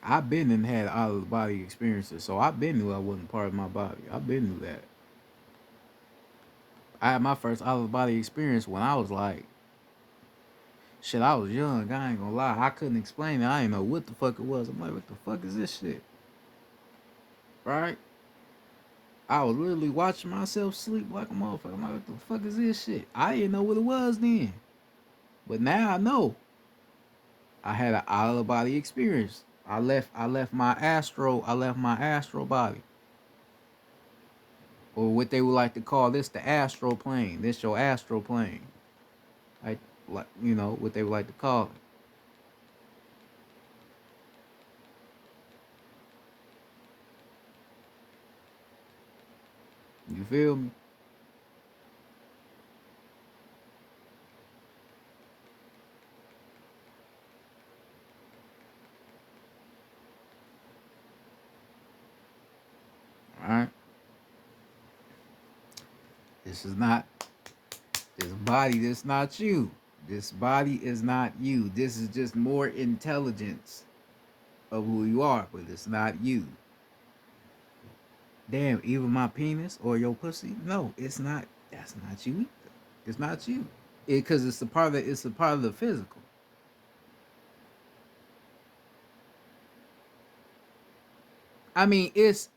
I've been and had out of the body experiences, so I've been knew I wasn't part of my body. I've been knew that. I had my first out of the body experience when I was like, shit, I was young. I ain't gonna lie. I couldn't explain it. I didn't know what the fuck it was. I'm like, what the fuck is this shit? Right? I was literally watching myself sleep like a motherfucker. I'm like, what the fuck is this shit? I didn't know what it was then. But now I know. I had an out of the body experience. I left my astral body. Or what they would like to call this the astral plane. This your astral plane. Like you know, what they would like to call it. You feel me? Alright. This body, this not you. This body is not you. This is just more intelligence of who you are, but it's not you. Damn, even my penis or your pussy? No, it's not. That's not you either. It's not you. Because it's a part of the physical. I mean, it's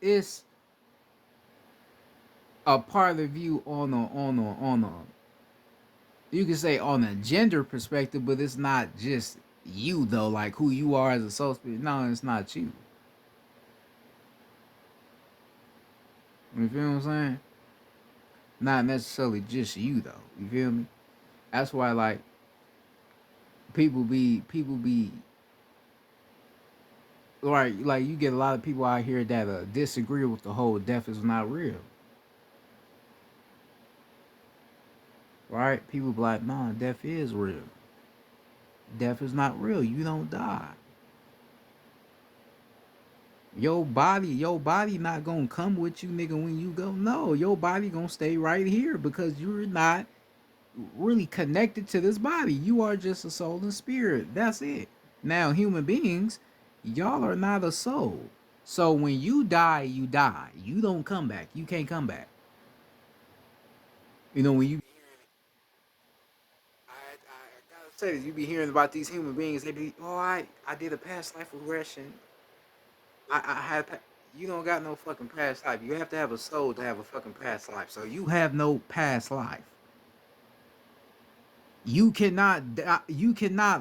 a part of you on a you can say on a gender perspective, but it's not just you though, like who you are as a soul spirit. No, it's not you. You feel what I'm saying? Not necessarily just you though. You feel me? That's why like people be like you get a lot of people out here that disagree with the whole death is not real. Right? People be like, nah, death is real. Death is not real. You don't die. Your body not gonna come with you, nigga, when you go. No, your body gonna stay right here because you're not really connected to this body. You are just a soul and spirit. That's it. Now, human beings, y'all are not a soul. So when you die, you die. You don't come back. You can't come back. You know, when you I gotta say this, you be hearing about these human beings, they be, oh, I did a past life regression. I had you don't got no fucking past life. You have to have a soul to have a fucking past life. So you have no past life. You cannot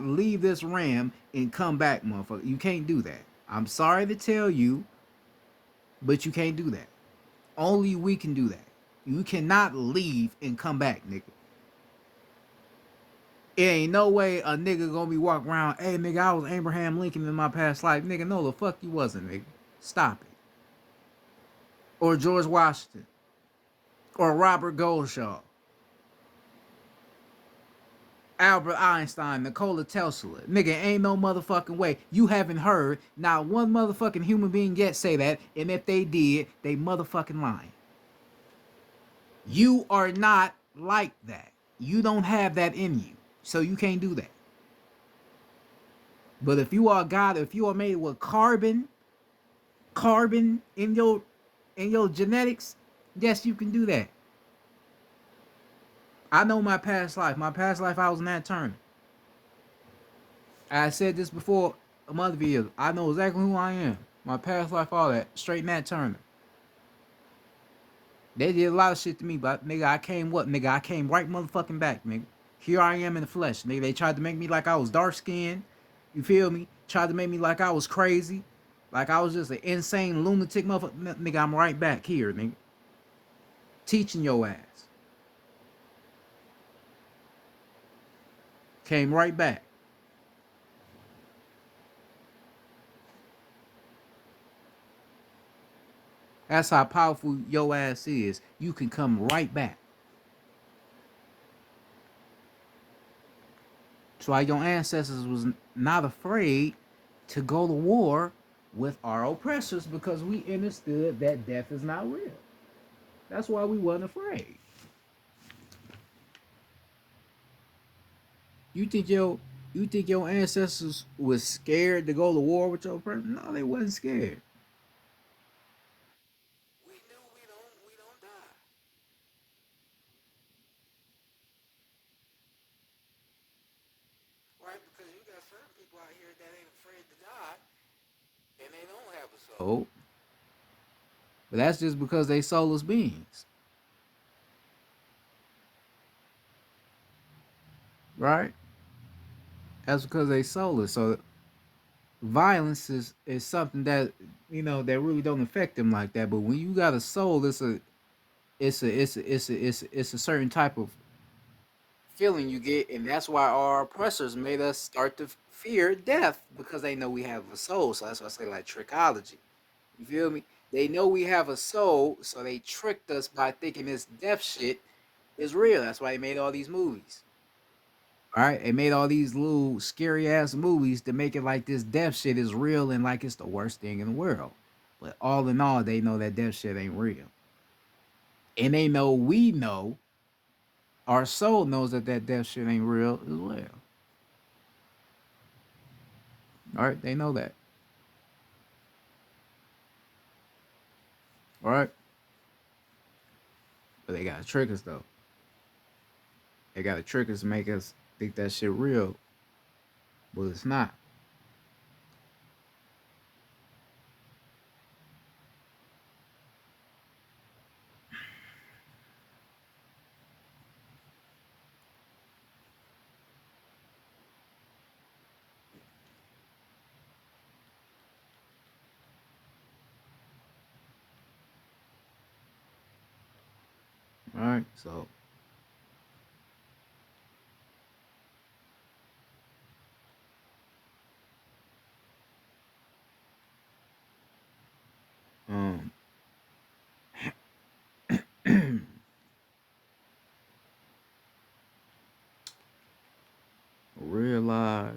leave this ram and come back, motherfucker. You can't do that. I'm sorry to tell you, But you can't do that. Only we can do that. You cannot leave and come back, nigga. It ain't no way a nigga gonna be walking around, hey nigga, I was Abraham Lincoln in my past life. Nigga, no, the fuck you wasn't, nigga. Stop it. Or George Washington. Or Robert Goldshaw. Albert Einstein, Nikola Tesla. Nigga, ain't no motherfucking way. You haven't heard not one motherfucking human being yet say that, and if they did, they motherfucking lying. You are not like that. You don't have that in you. So you can't do that. But if you are God, if you are made with carbon in your genetics, yes, you can do that. I know my past life. My past life, I was Nat Turner. I said this before a month ago. I know exactly who I am. My past life, all that. Straight Nat Turner. They did a lot of shit to me, but nigga, I came what? Nigga, I came right motherfucking back, nigga. Here I am in the flesh, nigga. They tried to make me like I was dark skinned. You feel me? Tried to make me like I was crazy. Like I was just an insane lunatic motherfucker. Nigga, I'm right back here, nigga. Teaching your ass. Came right back. That's how powerful your ass is. You can come right back. That's why your ancestors was not afraid to go to war with our oppressors, because we understood that death is not real. That's why we wasn't afraid. You think your ancestors was scared to go to war with your oppressors? No, they wasn't scared. We knew we don't die. Right? Because you got certain people out here that ain't afraid to die and they don't have a soul. Oh, but that's just because they soulless beings, right? That's because they soulless. So violence is something that that really don't affect them like that. But when you got a soul, it's a certain type of feeling you get, and that's why our oppressors made us start to fear death, because they know we have a soul. So that's why I say like trickology. You feel me? They know we have a soul, so they tricked us by thinking this death shit is real. That's why they made all these movies. All right, they made all these little scary ass movies to make it like this death shit is real and like it's the worst thing in the world. But all in all, they know that death shit ain't real, and they know we know. Our soul knows that death shit ain't real as well. All right, they know that. All right, but they gotta trick us though. They gotta trick us to make us think that shit real, but it's not. All right, so um, realize,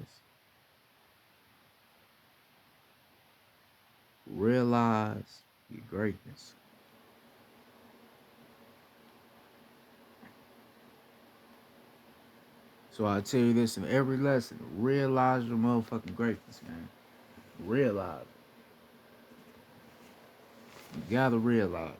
realize your greatness. So I tell you this in every lesson: realize your motherfucking greatness, man. Realize it. You gotta realize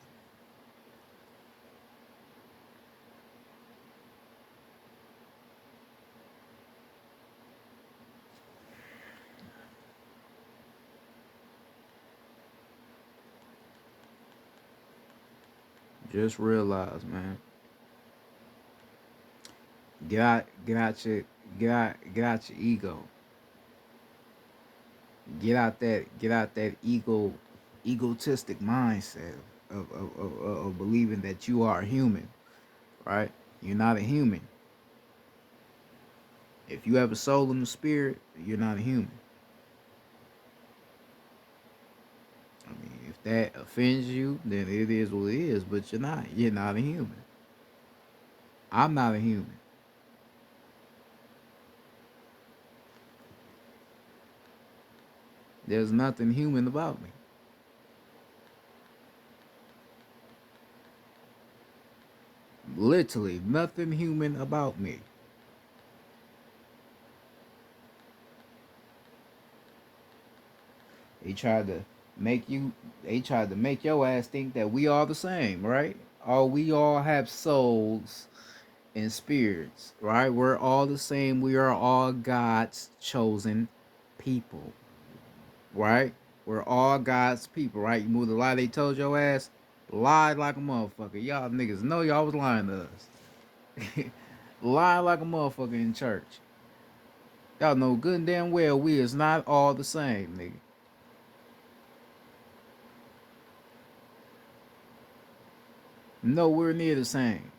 it. Just realize, man. Get out your ego. Get out that ego egotistic mindset of believing that you are a human, right? You're not a human. If you have a soul and a spirit, you're not a human. I mean, if that offends you, then it is what it is, but you're not. You're not a human. I'm not a human. There's nothing human about me. Literally, nothing human about me. They tried to make you, they tried to make your ass think that we are the same, right? All we all have souls and spirits, right? We're all the same. We are all God's chosen people, right? We're all God's people, right? You move the lie they told your ass, lied like a motherfucker. Y'all niggas know y'all was lying to us. Lying like a motherfucker in church. Y'all know good and damn well we is not all the same, nigga. Nowhere near the same.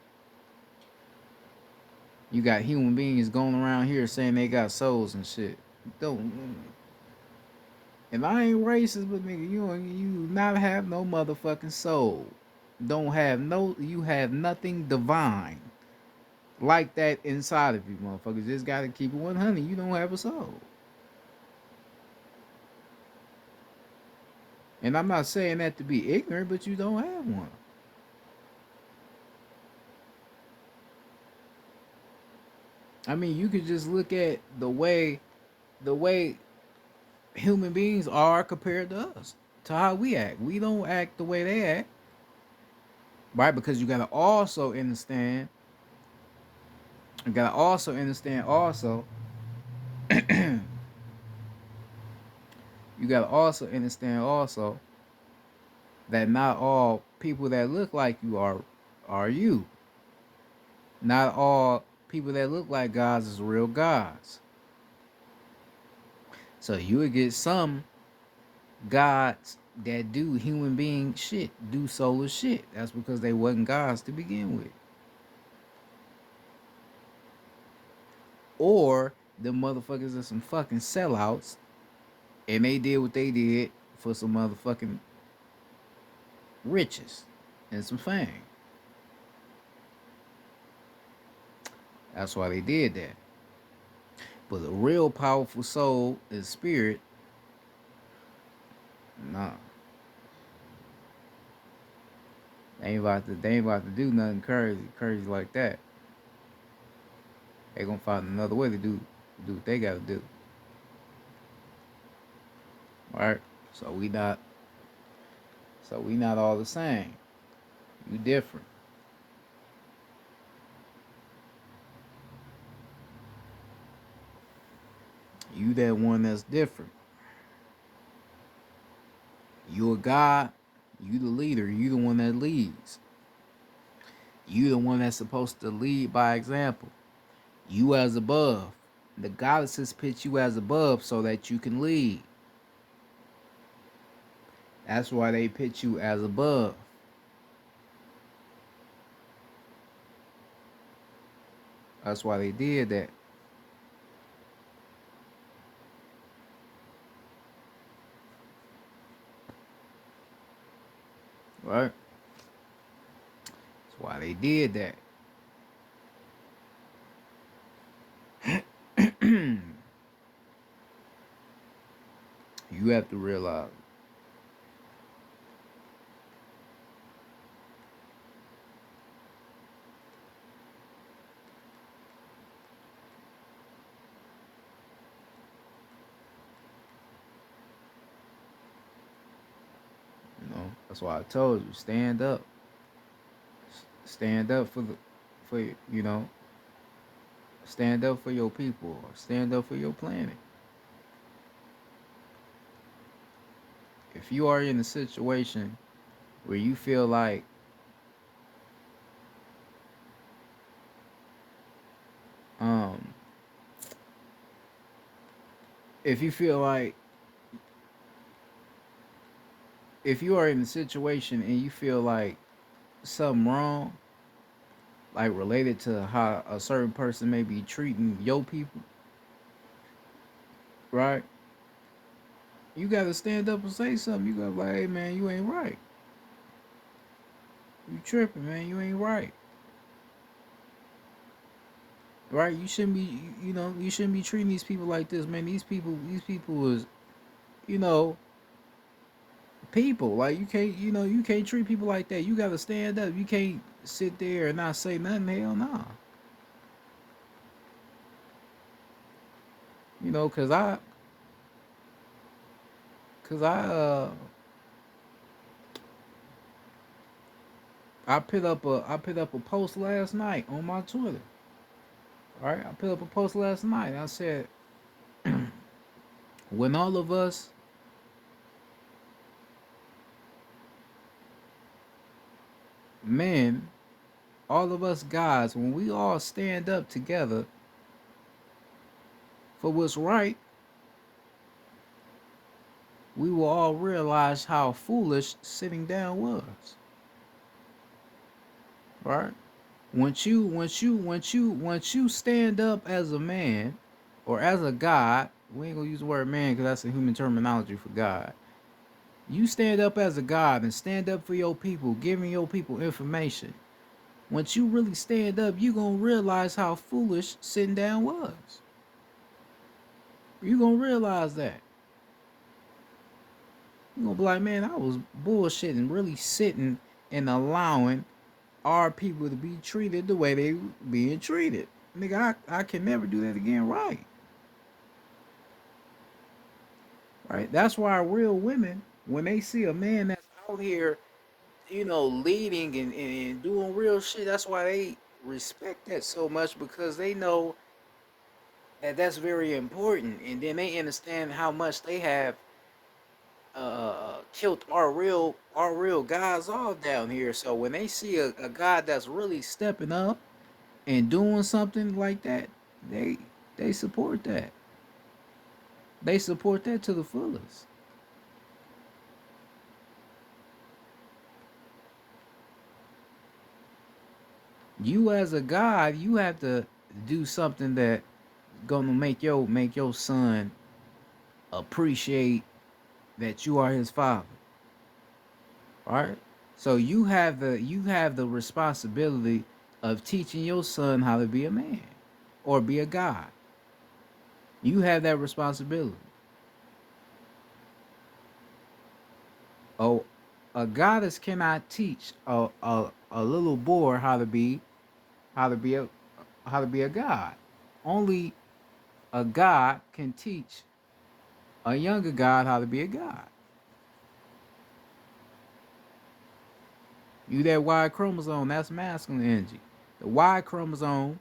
You got human beings going around here saying they got souls and shit. Don't. And I ain't racist, but nigga, you not have no motherfucking soul. Don't have no. You have nothing divine like that inside of you, motherfuckers. Just gotta keep it 100. You don't have a soul. And I'm not saying that to be ignorant, but you don't have one. I mean, you could just look at the way human beings are compared to us, to how we act. We don't act the way they act, right? Because you gotta also understand. You gotta also understand. Also, you gotta also understand also that not all people that look like you are you. Not all people that look like gods is real gods. So you would get some gods that do human being shit, do soulless shit. That's because they wasn't gods to begin with. Or the motherfuckers are some fucking sellouts and they did what they did for some motherfucking riches and some fame. That's why they did that. But a real powerful soul and spirit, nah. They ain't about to do nothing crazy like that. They gonna find another way to do what they gotta do. Alright? So we not all the same. You different. You that one that's different. You a God, you the leader, you the one that leads. You the one that's supposed to lead by example. You as above. The goddesses put you as above so that you can lead. That's why they put you as above. That's why they did that. Right? That's why they did that. You have to realize. That's why I told you, stand up. Stand up for stand up for your people, or stand up for your planet. If you are in a situation where you feel like um if you feel like if you are in a situation and you feel like something wrong, like related to how a certain person may be treating your people, right? You gotta stand up and say something. You gotta be like, hey man, you ain't right. You tripping, man. You ain't right. Right? You shouldn't be, you know, you shouldn't be treating these people like this, man. These people is, you know, people. Like you can't, you know, you can't treat people like that. You gotta stand up. You can't sit there and not say nothing. Hell no. You know, cause I put up a post last night on my Twitter. All right, I put up a post last night. I said, when all of us men, all of us guys, when we all stand up together for what's right, we will all realize how foolish sitting down was. Right? Once you stand up as a man or as a God, we ain't gonna use the word man because that's a human terminology for God. You stand up as a God and stand up for your people, giving your people information. Once you really stand up, you gonna realize how foolish sitting down was. You gonna realize that. You gonna be like, man, I was bullshitting, really sitting and allowing our people to be treated the way they being treated. Nigga, I can never do that again, right? Right? That's why real women, when they see a man that's out here, you know, leading and doing real shit, that's why they respect that so much because they know that that's very important. And then they understand how much they have killed our real guys off down here. So when they see a guy that's really stepping up and doing something like that, they they support that. They support that to the fullest. You as a god, you have to do something that gonna make your son appreciate that you are his father. Right? So you have the responsibility of teaching your son how to be a man or be a god. You have that responsibility. Oh, a goddess cannot teach a little boy how to be a how to be a god. Only a god can teach a younger god how to be a god. You that Y chromosome, that's masculine energy. The Y chromosome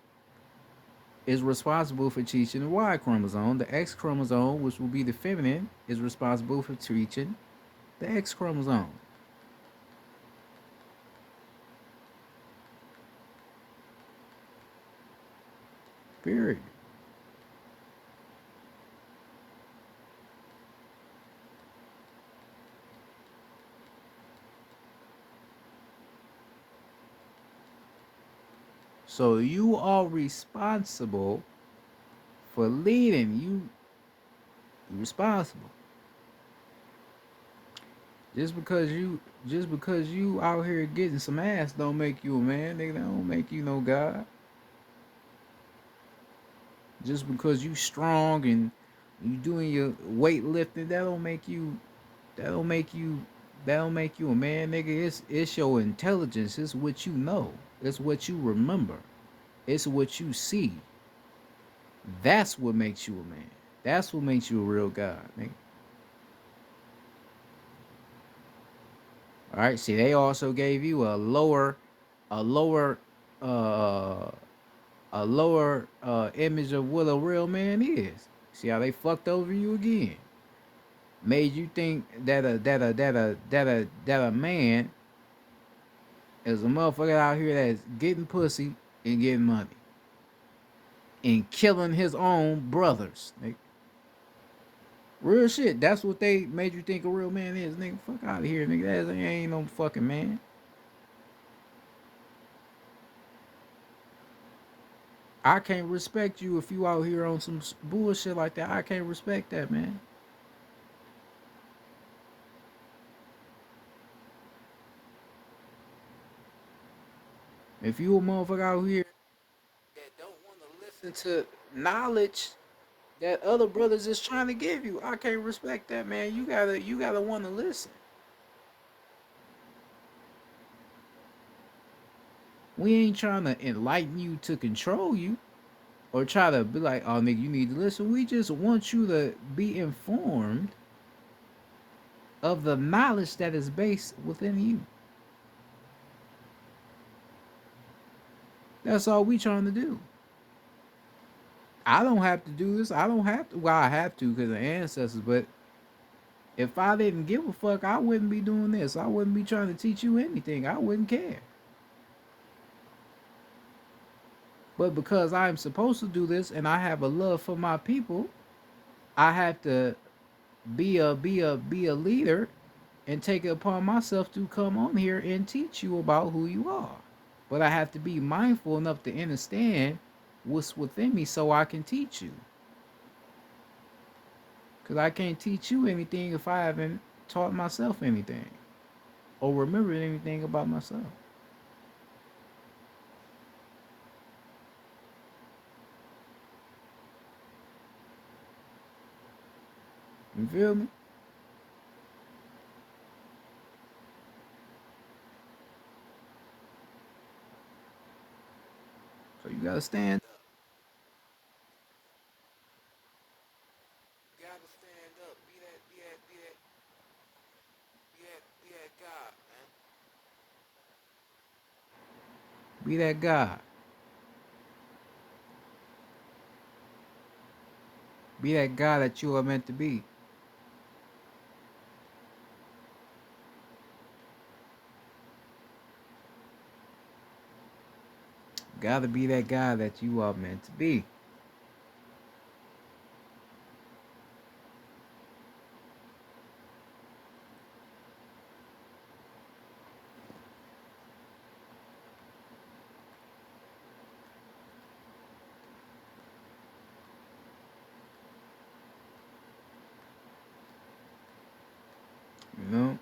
is responsible for teaching the Y chromosome. The X chromosome, which will be the feminine, is responsible for teaching the X chromosome. Period. So you are responsible for leading. You responsible. Just because you out here getting some ass don't make you a man, nigga. That don't make you no god. Just because you strong and you doing your weightlifting, that don't make you that don't make you a man, nigga. It's your intelligence. It's what you know. It's what you remember. It's what you see. That's what makes you a man. That's what makes you a real god, nigga. All right. See, they also gave you a lower, uh, image of what a real man is. See how they fucked over you again? Made you think that a man is a motherfucker out here that's getting pussy and getting money and killing his own brothers. Nigga. Real shit. That's what they made you think a real man is, nigga. Fuck out of here, nigga. That ain't no fucking man. I can't respect you if you out here on some bullshit like that. I can't respect that, man. If you a motherfucker out here that don't want to listen to knowledge that other brothers is trying to give you, I can't respect that, man. You gotta want to listen. We ain't trying to enlighten you to control you or try to be like, oh nigga, you need to listen. We just want you to be informed of the knowledge that is based within you. That's all we trying to do. I don't have to do this. I don't have to. Well, I have to because of ancestors. But if I didn't give a fuck, I wouldn't be doing this. I wouldn't be trying to teach you anything. I wouldn't care. But because I'm supposed to do this and I have a love for my people, I have to be a leader and take it upon myself to come on here and teach you about who you are. But I have to be mindful enough to understand what's within me so I can teach you. Because I can't teach you anything if I haven't taught myself anything or remembered anything about myself. You feel me? So you gotta stand up. You gotta stand up. Be that God, man. Be that God. Be that God that you are meant to be. Gotta be that guy that you are meant to be. You know?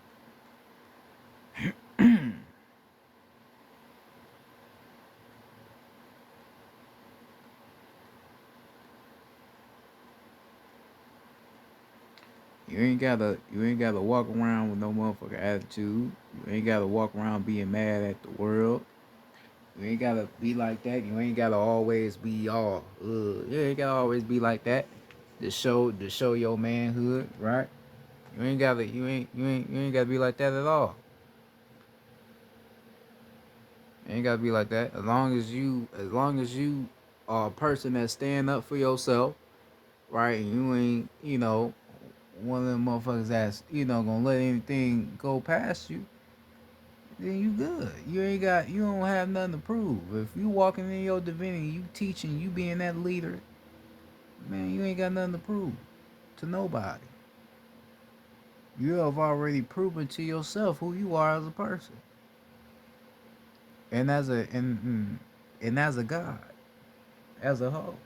You ain't gotta walk around with no motherfucking attitude. You ain't gotta walk around being mad at the world. You ain't gotta be like that. You ain't gotta always be all you ain't gotta always be like that. To show your manhood, right? You ain't gotta be like that at all. You ain't gotta be like that. As long as you are a person that stand up for yourself, right? And you ain't, one of them motherfuckers that's, gonna let anything go past you, then you good. You don't have nothing to prove. If you walking in your divinity, you teaching, you being that leader, man, you ain't got nothing to prove to nobody. You have already proven to yourself who you are as a person. And as a God, as a whole.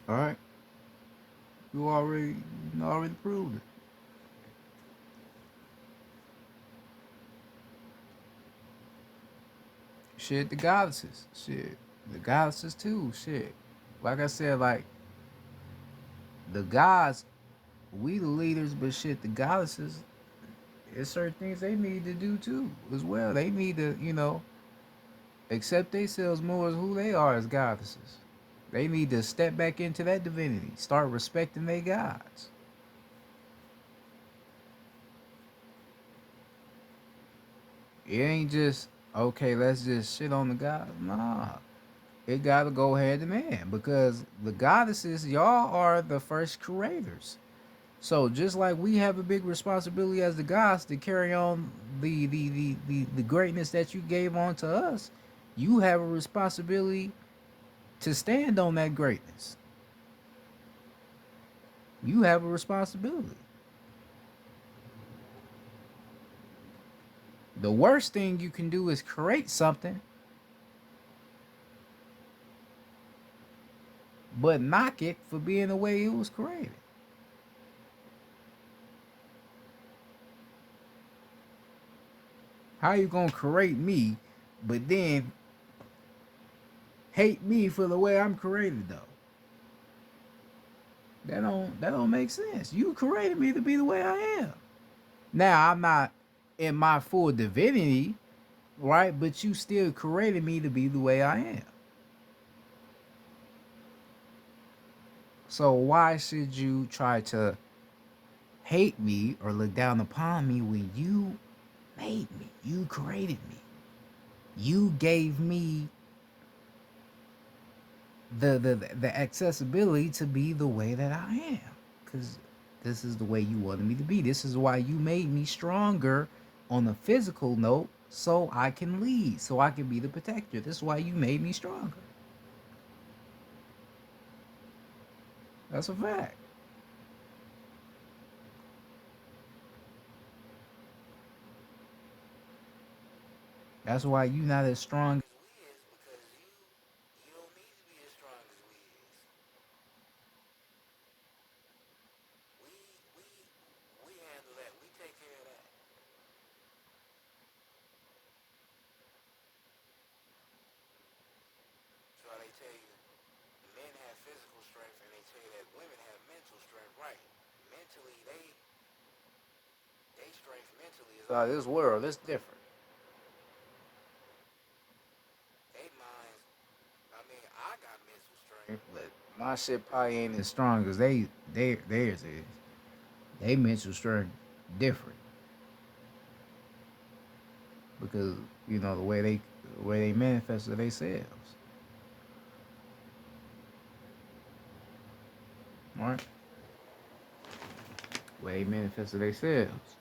Alright? You already proved it. Shit, the goddesses. Shit. The goddesses too. Shit. Like I said, like the gods, we the leaders, but shit, the goddesses, there's certain things they need to do too, as well. They need to, accept themselves more as who they are as goddesses. They need to step back into that divinity, start respecting their gods. It ain't just okay. Let's just shit on the god. Nah, it gotta go hand in hand because the goddesses, y'all are the first creators. So just like we have a big responsibility as the gods to carry on the greatness that you gave on to us, you have a responsibility to stand on that greatness. You have a responsibility. The worst thing you can do is create something, but knock it for being the way it was created. How you gonna create me, but then hate me for the way I'm created though? That don't make sense. You created me to be the way I am. Now I'm not in my full divinity, right? But you still created me to be the way I am. So why should you try to hate me or look down upon me when you made me? You created me. You gave me the accessibility to be the way that I am. Cause this is the way you wanted me to be. This is why you made me stronger on a physical note so I can lead, so I can be the protector. This is why you made me stronger. That's a fact. That's why you not as strong. As we is because you don't need to be as strong as we is. We we we handle that. We take care of that. So they tell you men have physical strength and they tell you that women have mental strength, right? Mentally they strength mentally is This world, it's different. they minds. I mean, I got mental strength. But my shit probably ain't as strong as theirs is. They mental strength different because the way they manifest themselves, right? The way they manifest themselves.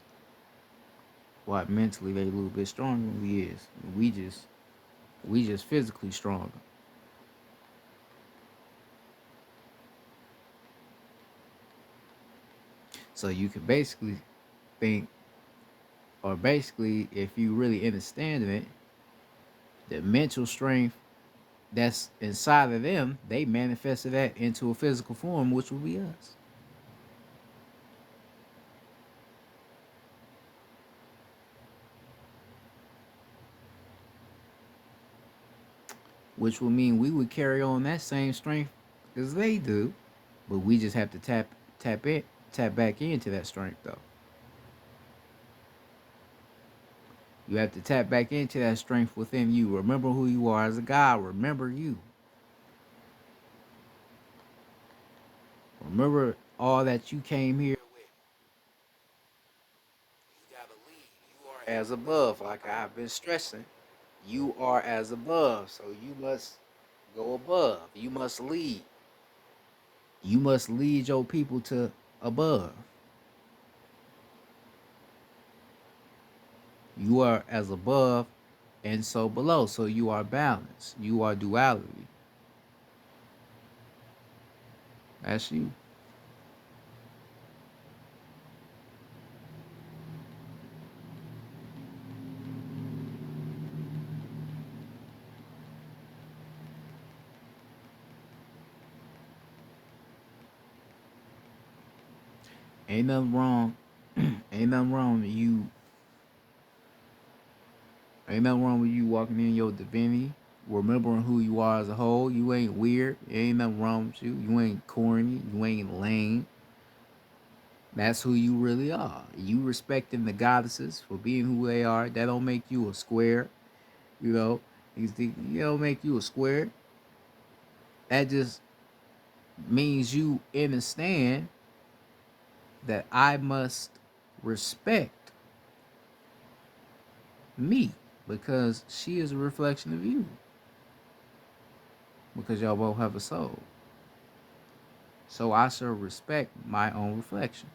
Why mentally they a little bit stronger than we is. We just physically stronger. So you can basically think, or basically, if you really understand it, the mental strength that's inside of them, they manifested that into a physical form, which will be us. Which will mean we would carry on that same strength as they do, but we just have to tap back into that strength though. You have to tap back into that strength within you. Remember who you are as a God. Remember you. Remember all that you came here With you gotta lead. You are as above, like I've been stressing. You are as above, so you must go above. You must lead. You must lead your people to above. You are as above and so below. So you are balance. You are duality. That's you. Ain't nothing wrong. ain't nothing wrong with you. Ain't nothing wrong with you walking in your divinity, remembering who you are as a whole. You ain't weird. Ain't nothing wrong with you. You ain't corny. You ain't lame. That's who you really are. You respecting the goddesses for being who they are. That don't make you a square. You know, you don't make you a square. That just means you understand that I must respect me because she is a reflection of you. Because y'all both have a soul. So I shall respect my own reflection.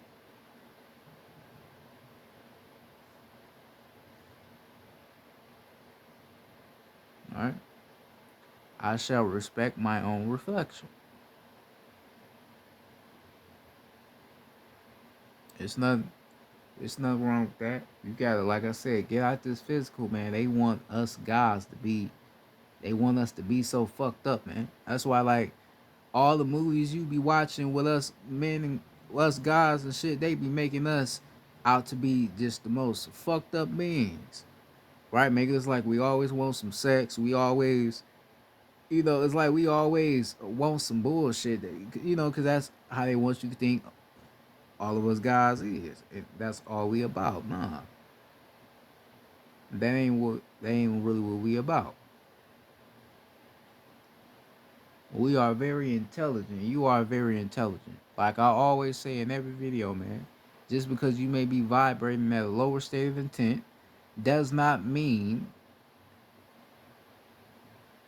I shall respect my own reflection. It's nothing. It's nothing wrong with that. You gotta, like I said, get out this physical, man. They want us guys to be. They want us to be so fucked up, man. That's why, like, all the movies you be watching with us men and us guys and shit, they be making us out to be just the most fucked up beings, right? Making us like we always want some sex. We always, it's like we always want some bullshit. Because that's how they want you to think all of us guys is. That's all we about. Nah, that ain't really what we about. We are very intelligent. You are very intelligent. Like I always say in every video, man, just because you may be vibrating at a lower state of intent does not mean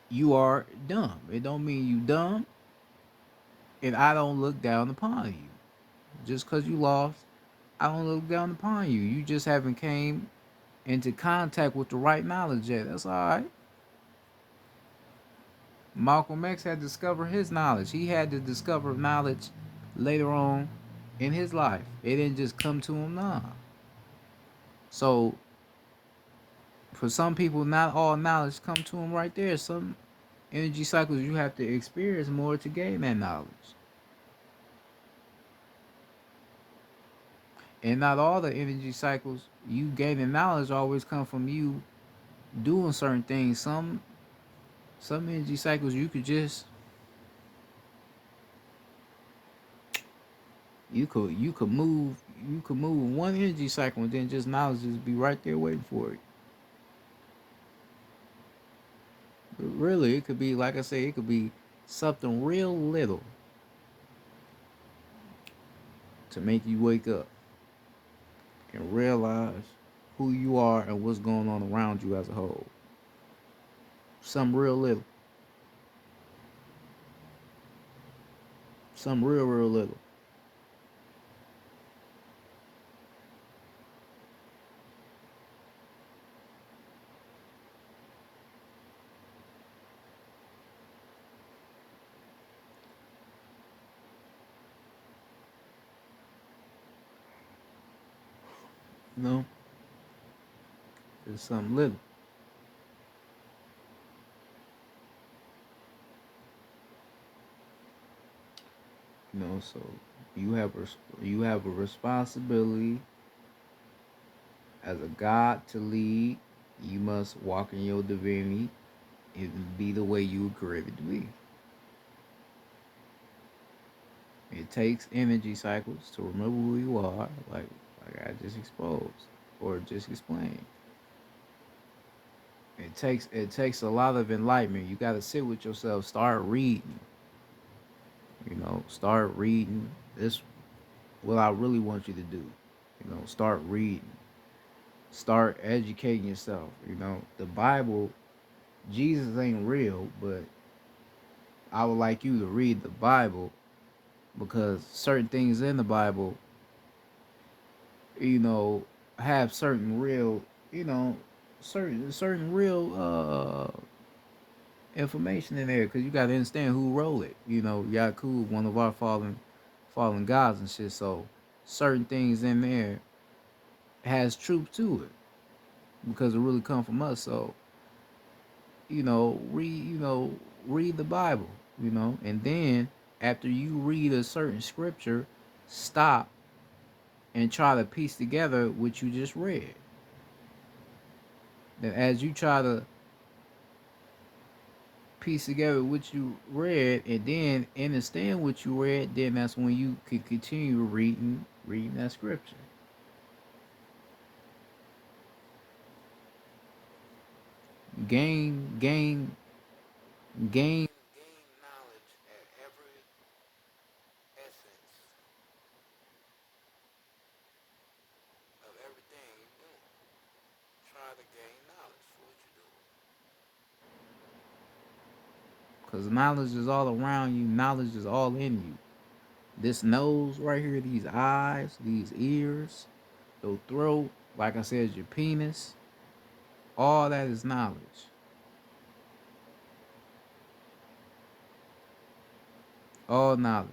you are dumb. It don't mean you dumb, and I don't look down upon you. Just because you lost, I don't look down upon you. You just haven't came into contact with the right knowledge yet. That's all right. Malcolm X had to discover his knowledge. He had to discover knowledge later on in his life. It didn't just come to him now. So for some people, not all knowledge come to them right there. Some energy cycles you have to experience more to gain that knowledge. And not all the energy cycles you gaining knowledge always come from you doing certain things. Some energy cycles you could move one energy cycle and then just knowledge just be right there waiting for you. But really, it could be, like I say, it could be something real little to make you wake up and realize who you are and what's going on around you as a whole. Something real little. Something real little. You know? It's something little. So you have a responsibility as a God to lead. You must walk in your divinity and be the way you were created to be. It takes energy cycles to remember who you are, like I just exposed or just explained. It takes a lot of enlightenment. You got to sit with yourself, start reading. Start reading. This what I really want you to do. Start reading. Start educating yourself. The Bible, Jesus ain't real, but I would like you to read the Bible because certain things in the Bible, have certain real, certain real information in there because you got to understand who wrote it. Yakub, one of our fallen gods and shit. So certain things in there has truth to it because it really come from us. So read the Bible. And then after you read a certain scripture, stop and try to piece together what you just read. Then as you try to piece together what you read and then understand what you read, then that's when you can continue reading that scripture. Gain Gain knowledge at every essence of everything you do. Try to gain knowledge for what you do. because knowledge is all around you. Knowledge is all in you. This nose right here, these eyes, these ears, your throat, like I said, your penis, all that is knowledge. All knowledge.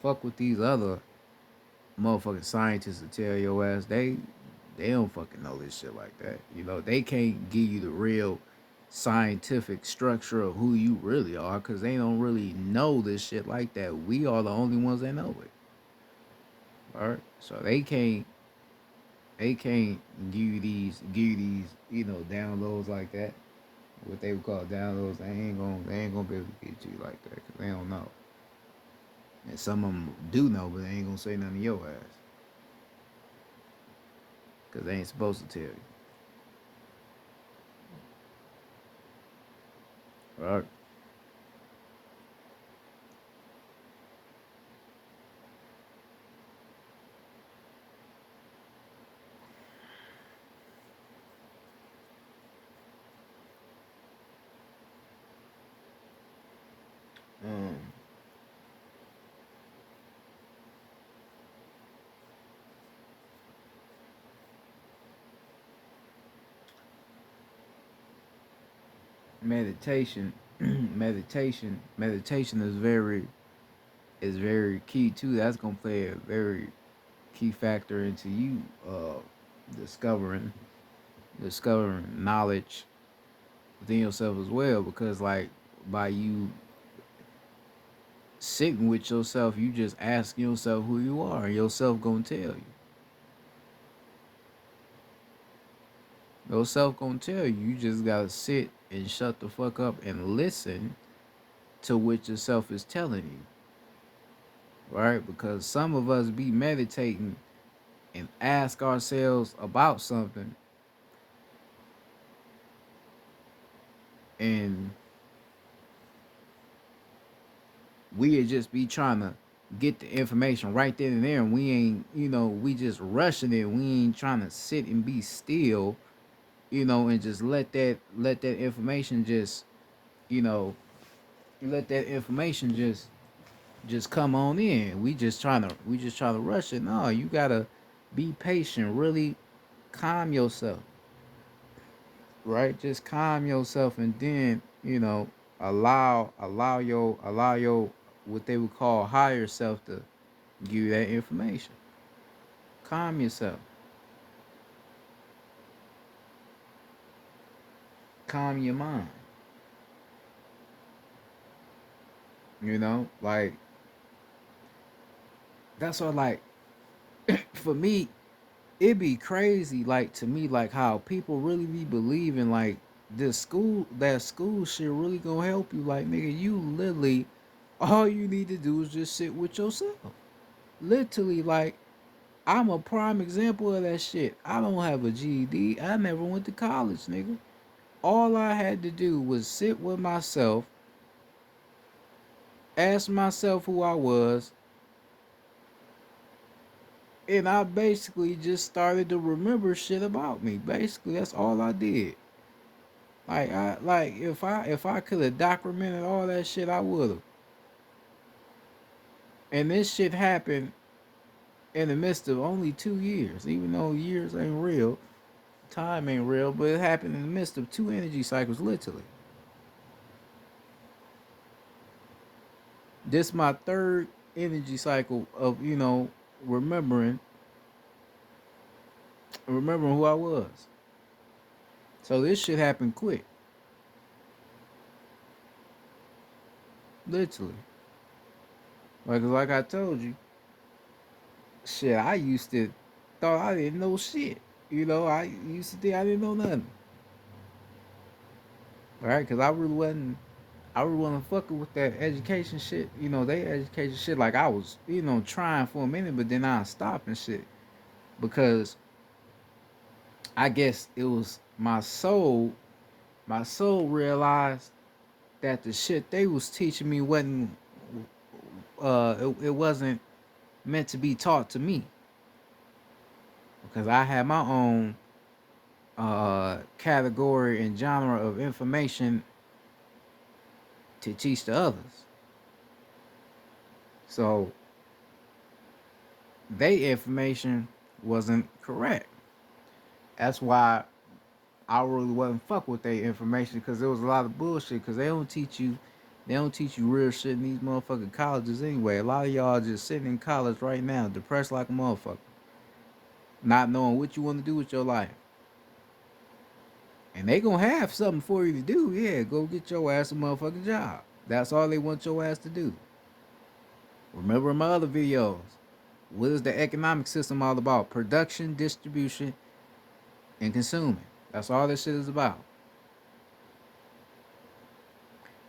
Fuck with these other motherfucking scientists to tell your ass they don't fucking know this shit like that. You know, they can't give you the real scientific structure of who you really are because they don't really know this shit like that. We are the only ones that know it. All right. So they can't give you these, you know, downloads like that. What they would call downloads, they ain't gonna be able to get you like that because they don't know. And some of them do know, but they ain't gonna say nothing to your ass because they ain't supposed to tell you. All right. Um, meditation, meditation is very key too. That's gonna play a very key factor into you discovering knowledge within yourself as well. Because like by you sitting with yourself, you just asking yourself who you are, and yourself gonna tell you. Yourself gonna tell you. You just gotta sit and shut the fuck up and listen to what yourself is telling you, right? Because some of us be meditating and ask ourselves about something, and we'd just be trying to get the information right then and there, and we ain't, we just rushing it. We ain't trying to sit and be still, and just let that information just, you know, let that information just come on in. We just trying to rush it. No, you gotta be patient. Really calm yourself, right? Just calm yourself, and then allow your what they would call higher self to give you that information. Calm yourself. Calm your mind. Like that's what, like, for me, it be crazy, like, to me, like how people really be believing like that school shit really gonna help you. Like, nigga, you literally, all you need to do is just sit with yourself. Literally, like, I'm a prime example of that shit. I don't have a GED. I never went to college, nigga. All I had to do was sit with myself, ask myself who I was, and I basically just started to remember shit about me. Basically, that's all I did. Like if I could have documented all that shit, I would have. And this shit happened in the midst of only 2 years, even though years ain't real, time ain't real, but it happened in the midst of two energy cycles, literally. This my third energy cycle of remembering remembering who I was. So this shit happened quick, literally. Like I told you, shit. I used to thought I didn't know shit. I used to think I didn't know nothing. Right? Because I really wasn't fucking with that education shit. They education shit. Like, I was, trying for a minute, but then I stopped and shit because I guess it was my soul. My soul realized that the shit they was teaching me it wasn't meant to be taught to me because I had my own category and genre of information to teach the others. So they information wasn't correct. That's why I really wasn't fuck with their information because there was a lot of bullshit. Because they don't teach you real shit in these motherfucking colleges anyway. A lot of y'all just sitting in college right now, depressed like a motherfucker, not knowing what you want to do with your life. And they gonna have something for you to do. Yeah, go get your ass a motherfucking job. That's all they want your ass to do. Remember my other videos. What is the economic system all about? Production, distribution, and consuming. That's all this shit is about.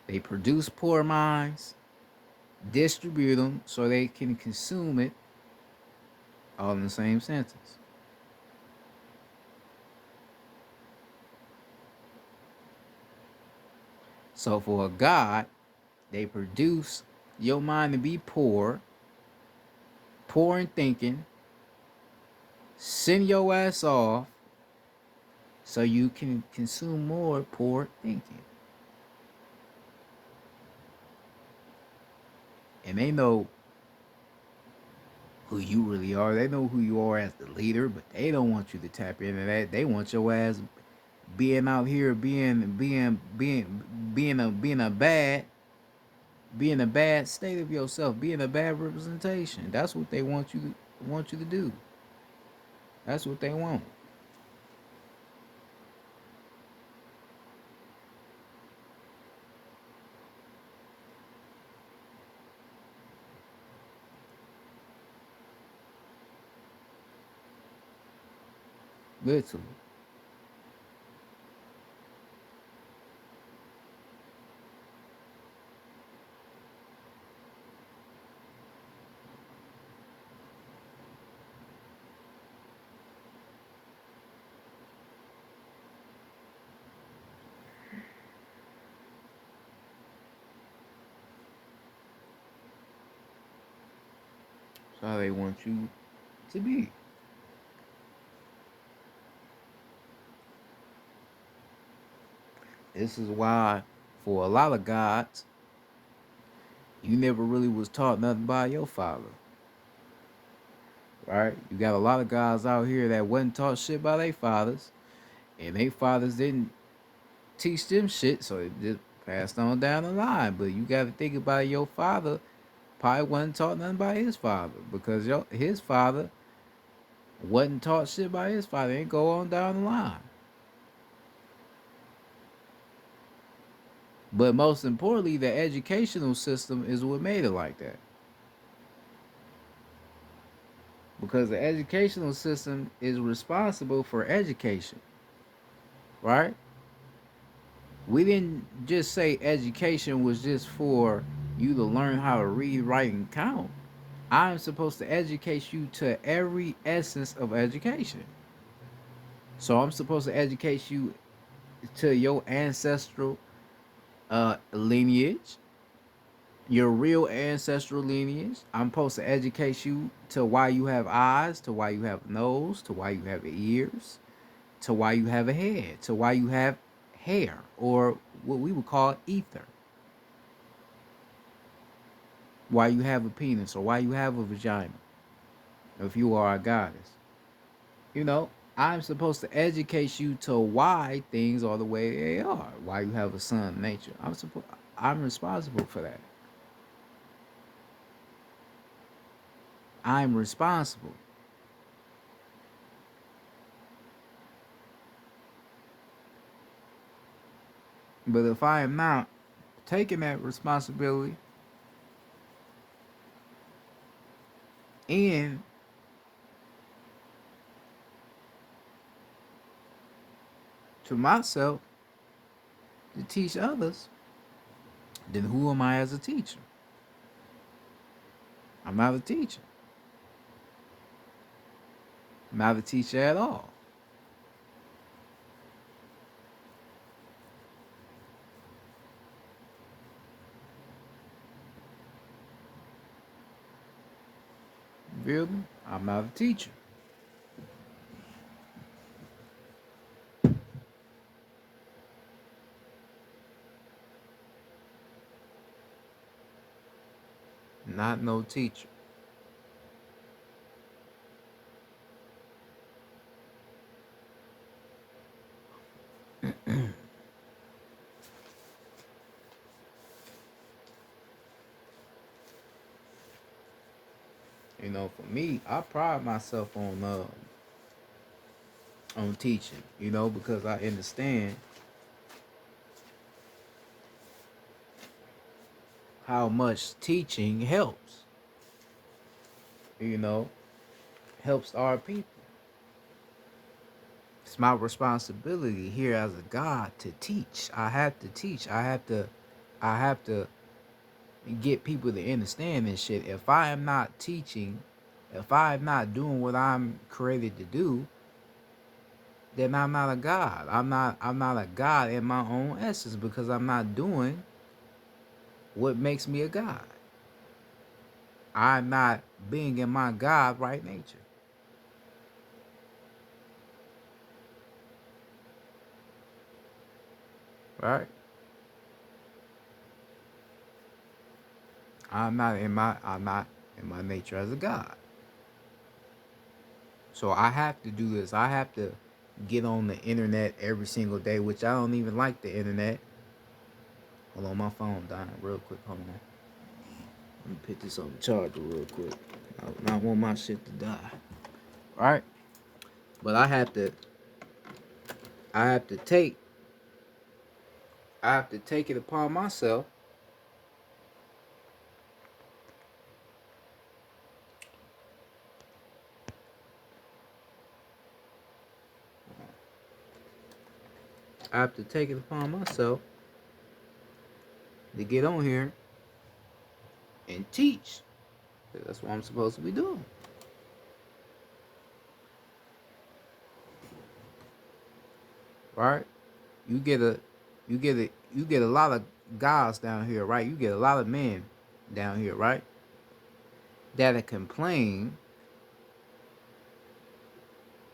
They produce poor minds, distribute them so they can consume it all in the same sentence. So for a God, they produce your mind to be poor, poor in thinking, send your ass off so you can consume more poor thinking. And they know who you really are. They know who you are as the leader, but they don't want you to tap into that. They want your ass being out here being a bad state of yourself, being a bad representation. That's what they want you to do. That's what they want. Literally. That's how they want you to be. This is why, for a lot of gods, you never really was taught nothing by your father. Right? You got a lot of guys out here that wasn't taught shit by their fathers, and their fathers didn't teach them shit, so it just passed on down the line. But you got to think about your father probably wasn't taught nothing by his father because his father wasn't taught shit by his father. And go on down the line. But most importantly, the educational system is what made it like that. Because the educational system is responsible for education, right? We didn't just say education was just for you to learn how to read, write, and count. I'm supposed to educate you to every essence of education. So I'm supposed to educate you to your ancestral lineage, your real ancestral lineage. I'm supposed to educate you to why you have eyes, to why you have a nose, to why you have ears, to why you have a head, to why you have hair, or what we would call ether. Why you have a penis, or why you have a vagina, if you are a goddess. You know, I'm supposed to educate you to why things are the way they are. Why you have a son, nature. I'm responsible for that. I'm responsible. But if I am not taking that responsibility and to myself to teach others, then who am I as a teacher? I'm not a teacher. I'm not a teacher at all. You feel me? I'm not a teacher. Not no teacher. You know, for me, I pride myself on teaching. You know, because I understand how much teaching helps. You know, helps our people. It's my responsibility here as a God to teach. I have to teach. I have to get people to understand this shit. If I am not teaching, if I am not doing what I'm created to do, then I'm not a God. I'm not a God in my own essence because I'm not doing what makes me a God. I'm not being in my God right nature. Right? I'm not in my nature as a God. So I have to do this. I have to get on the internet every single day, which I don't even like the internet. Hold on, my phone dying real quick. Hold on. Let me put this on the charger real quick. I do not want my shit to die. Right? But I have to take it upon myself I have to take it upon myself to get on here and teach. That's what I'm supposed to be doing. Right? You get a you get a lot of guys down here, right? You get a lot of men down here, right? That complain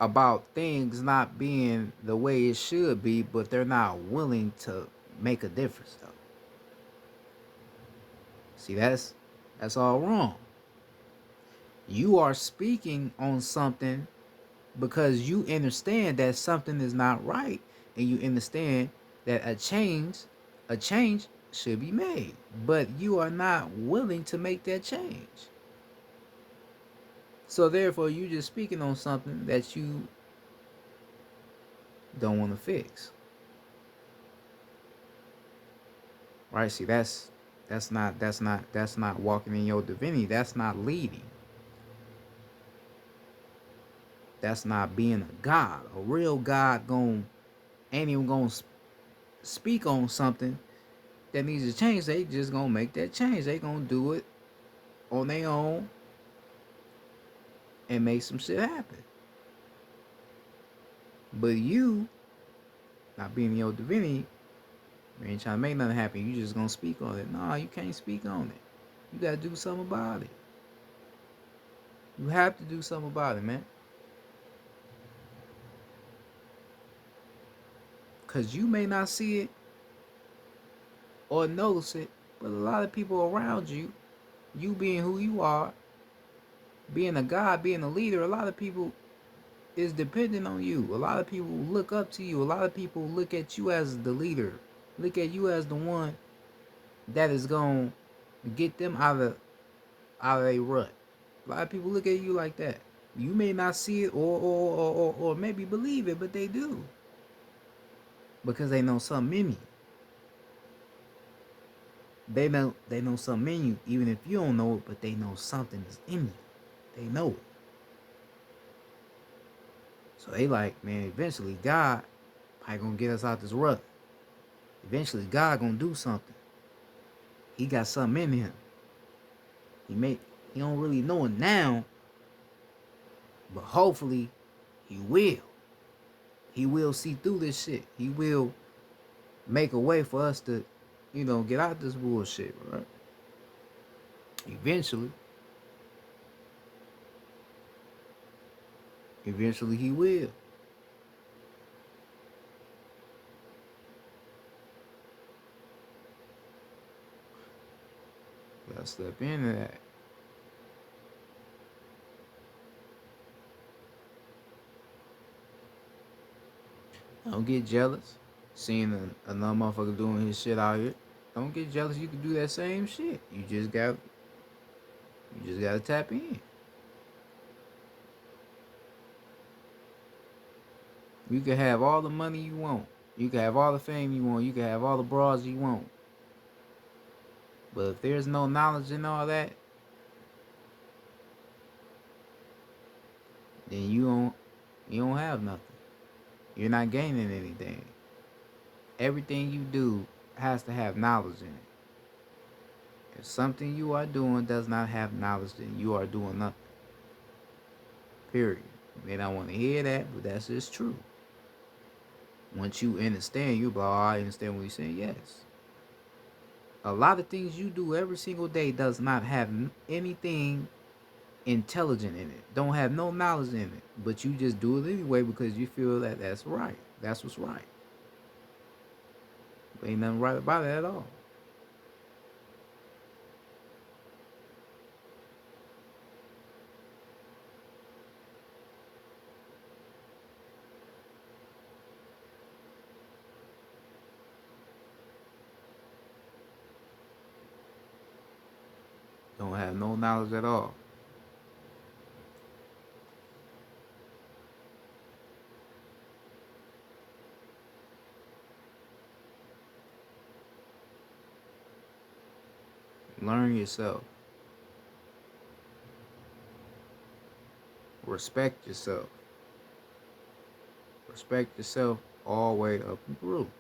about things not being the way it should be, but they're not willing to make a difference though. See, that's all wrong. You are speaking on something because you understand that something is not right, and you understand that a change should be made, but you are not willing to make that change. So therefore you just speaking on something that you don't want to fix. Right? See, that's not walking in your divinity. That's not leading. That's not being a God. A real God ain't even gonna speak on something that needs to change. They just gonna make that change. They gonna do it on their own and make some shit happen. But you, not being in your divinity, you ain't trying to make nothing happen. You just gonna speak on it. No, you can't speak on it. You gotta do something about it. You have to do something about it, man. Cause you may not see it or notice it, but a lot of people around you, you being who you are, being a God, being a leader, a lot of people is dependent on you. A lot of people look up to you. A lot of people look at you as the leader. Look at you as the one that is going to get them out of a rut. A lot of people look at you like that. You may not see it or maybe believe it, but they do. Because they know something in you. They know something in you, even if you don't know it, but they know something is in you. They know it. So they like, man, eventually God probably gonna get us out this rut. Eventually God gonna do something. He got something in him. He don't really know it now, but hopefully he will. He will see through this shit. He will make a way for us to, get out this bullshit, right? Eventually he will. Gotta step into that. Don't get jealous seeing another motherfucker doing his shit out here. Don't get jealous. You can do that same shit. You just gotta tap in. You can have all the money you want. You can have all the fame you want. You can have all the bras you want. But if there's no knowledge in all that, then you don't have nothing. You're not gaining anything. Everything you do has to have knowledge in it. If something you are doing does not have knowledge, then you are doing nothing. Period. You may not want to hear that, but that's just true. Once you understand, you'll be like, oh, I understand what you're saying. Yes. A lot of things you do every single day does not have anything intelligent in it. Don't have no knowledge in it. But you just do it anyway because you feel that that's right. That's what's right. Ain't nothing right about it at all. Don't have no knowledge at all. Learn yourself. Respect yourself. Respect yourself all the way up and through.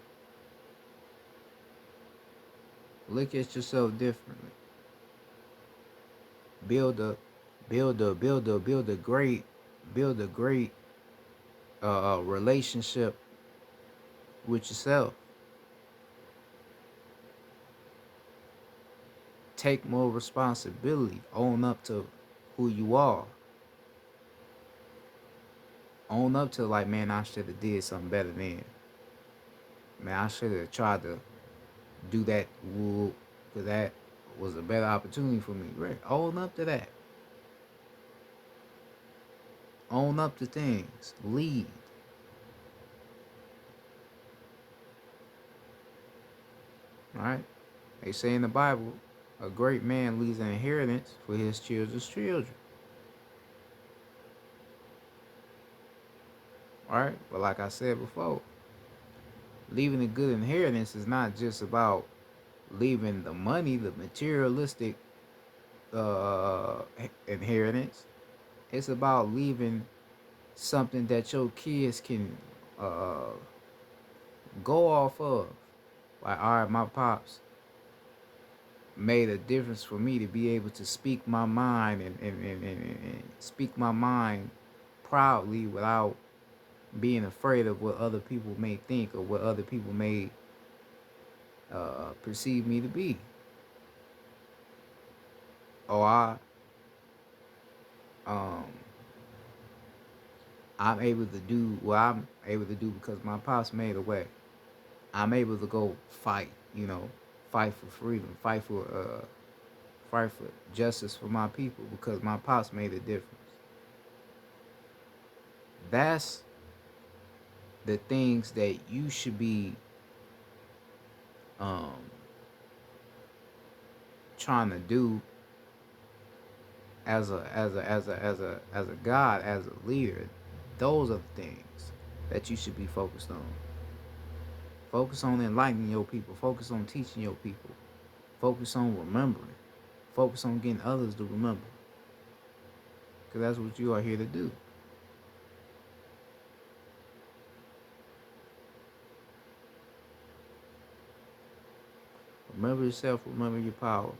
Look at yourself differently. Build a great relationship with yourself. Take more responsibility. Own up to who you are. Own up to like, man, I should have did something better then. Man, I should have tried to do that, because that was a better opportunity for me. Right? Own up to that. Own up to things. Lead. Right? They say in the Bible, a great man leaves an inheritance for his children's children. Right? But like I said before, leaving a good inheritance is not just about leaving the money, the materialistic inheritance. It's about leaving something that your kids can go off of. Like, all right, my pops made a difference for me to be able to speak my mind and speak my mind proudly without being afraid of what other people may think or what other people may perceive me to be. Or I'm able to do what I'm able to do because my pops made a way. I'm able to go fight, fight for freedom, fight for justice for my people because my pops made a difference. That's the things that you should be trying to do as a God, as a leader. Those are the things that you should be focused on. Focus on enlightening your people. Focus on teaching your people. Focus on remembering. Focus on getting others to remember. Because that's what you are here to do. Remember yourself. Remember your power.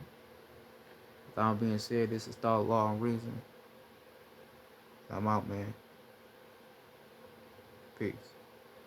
With all being said, this is Thought, Law, and Reason. I'm out, man. Peace.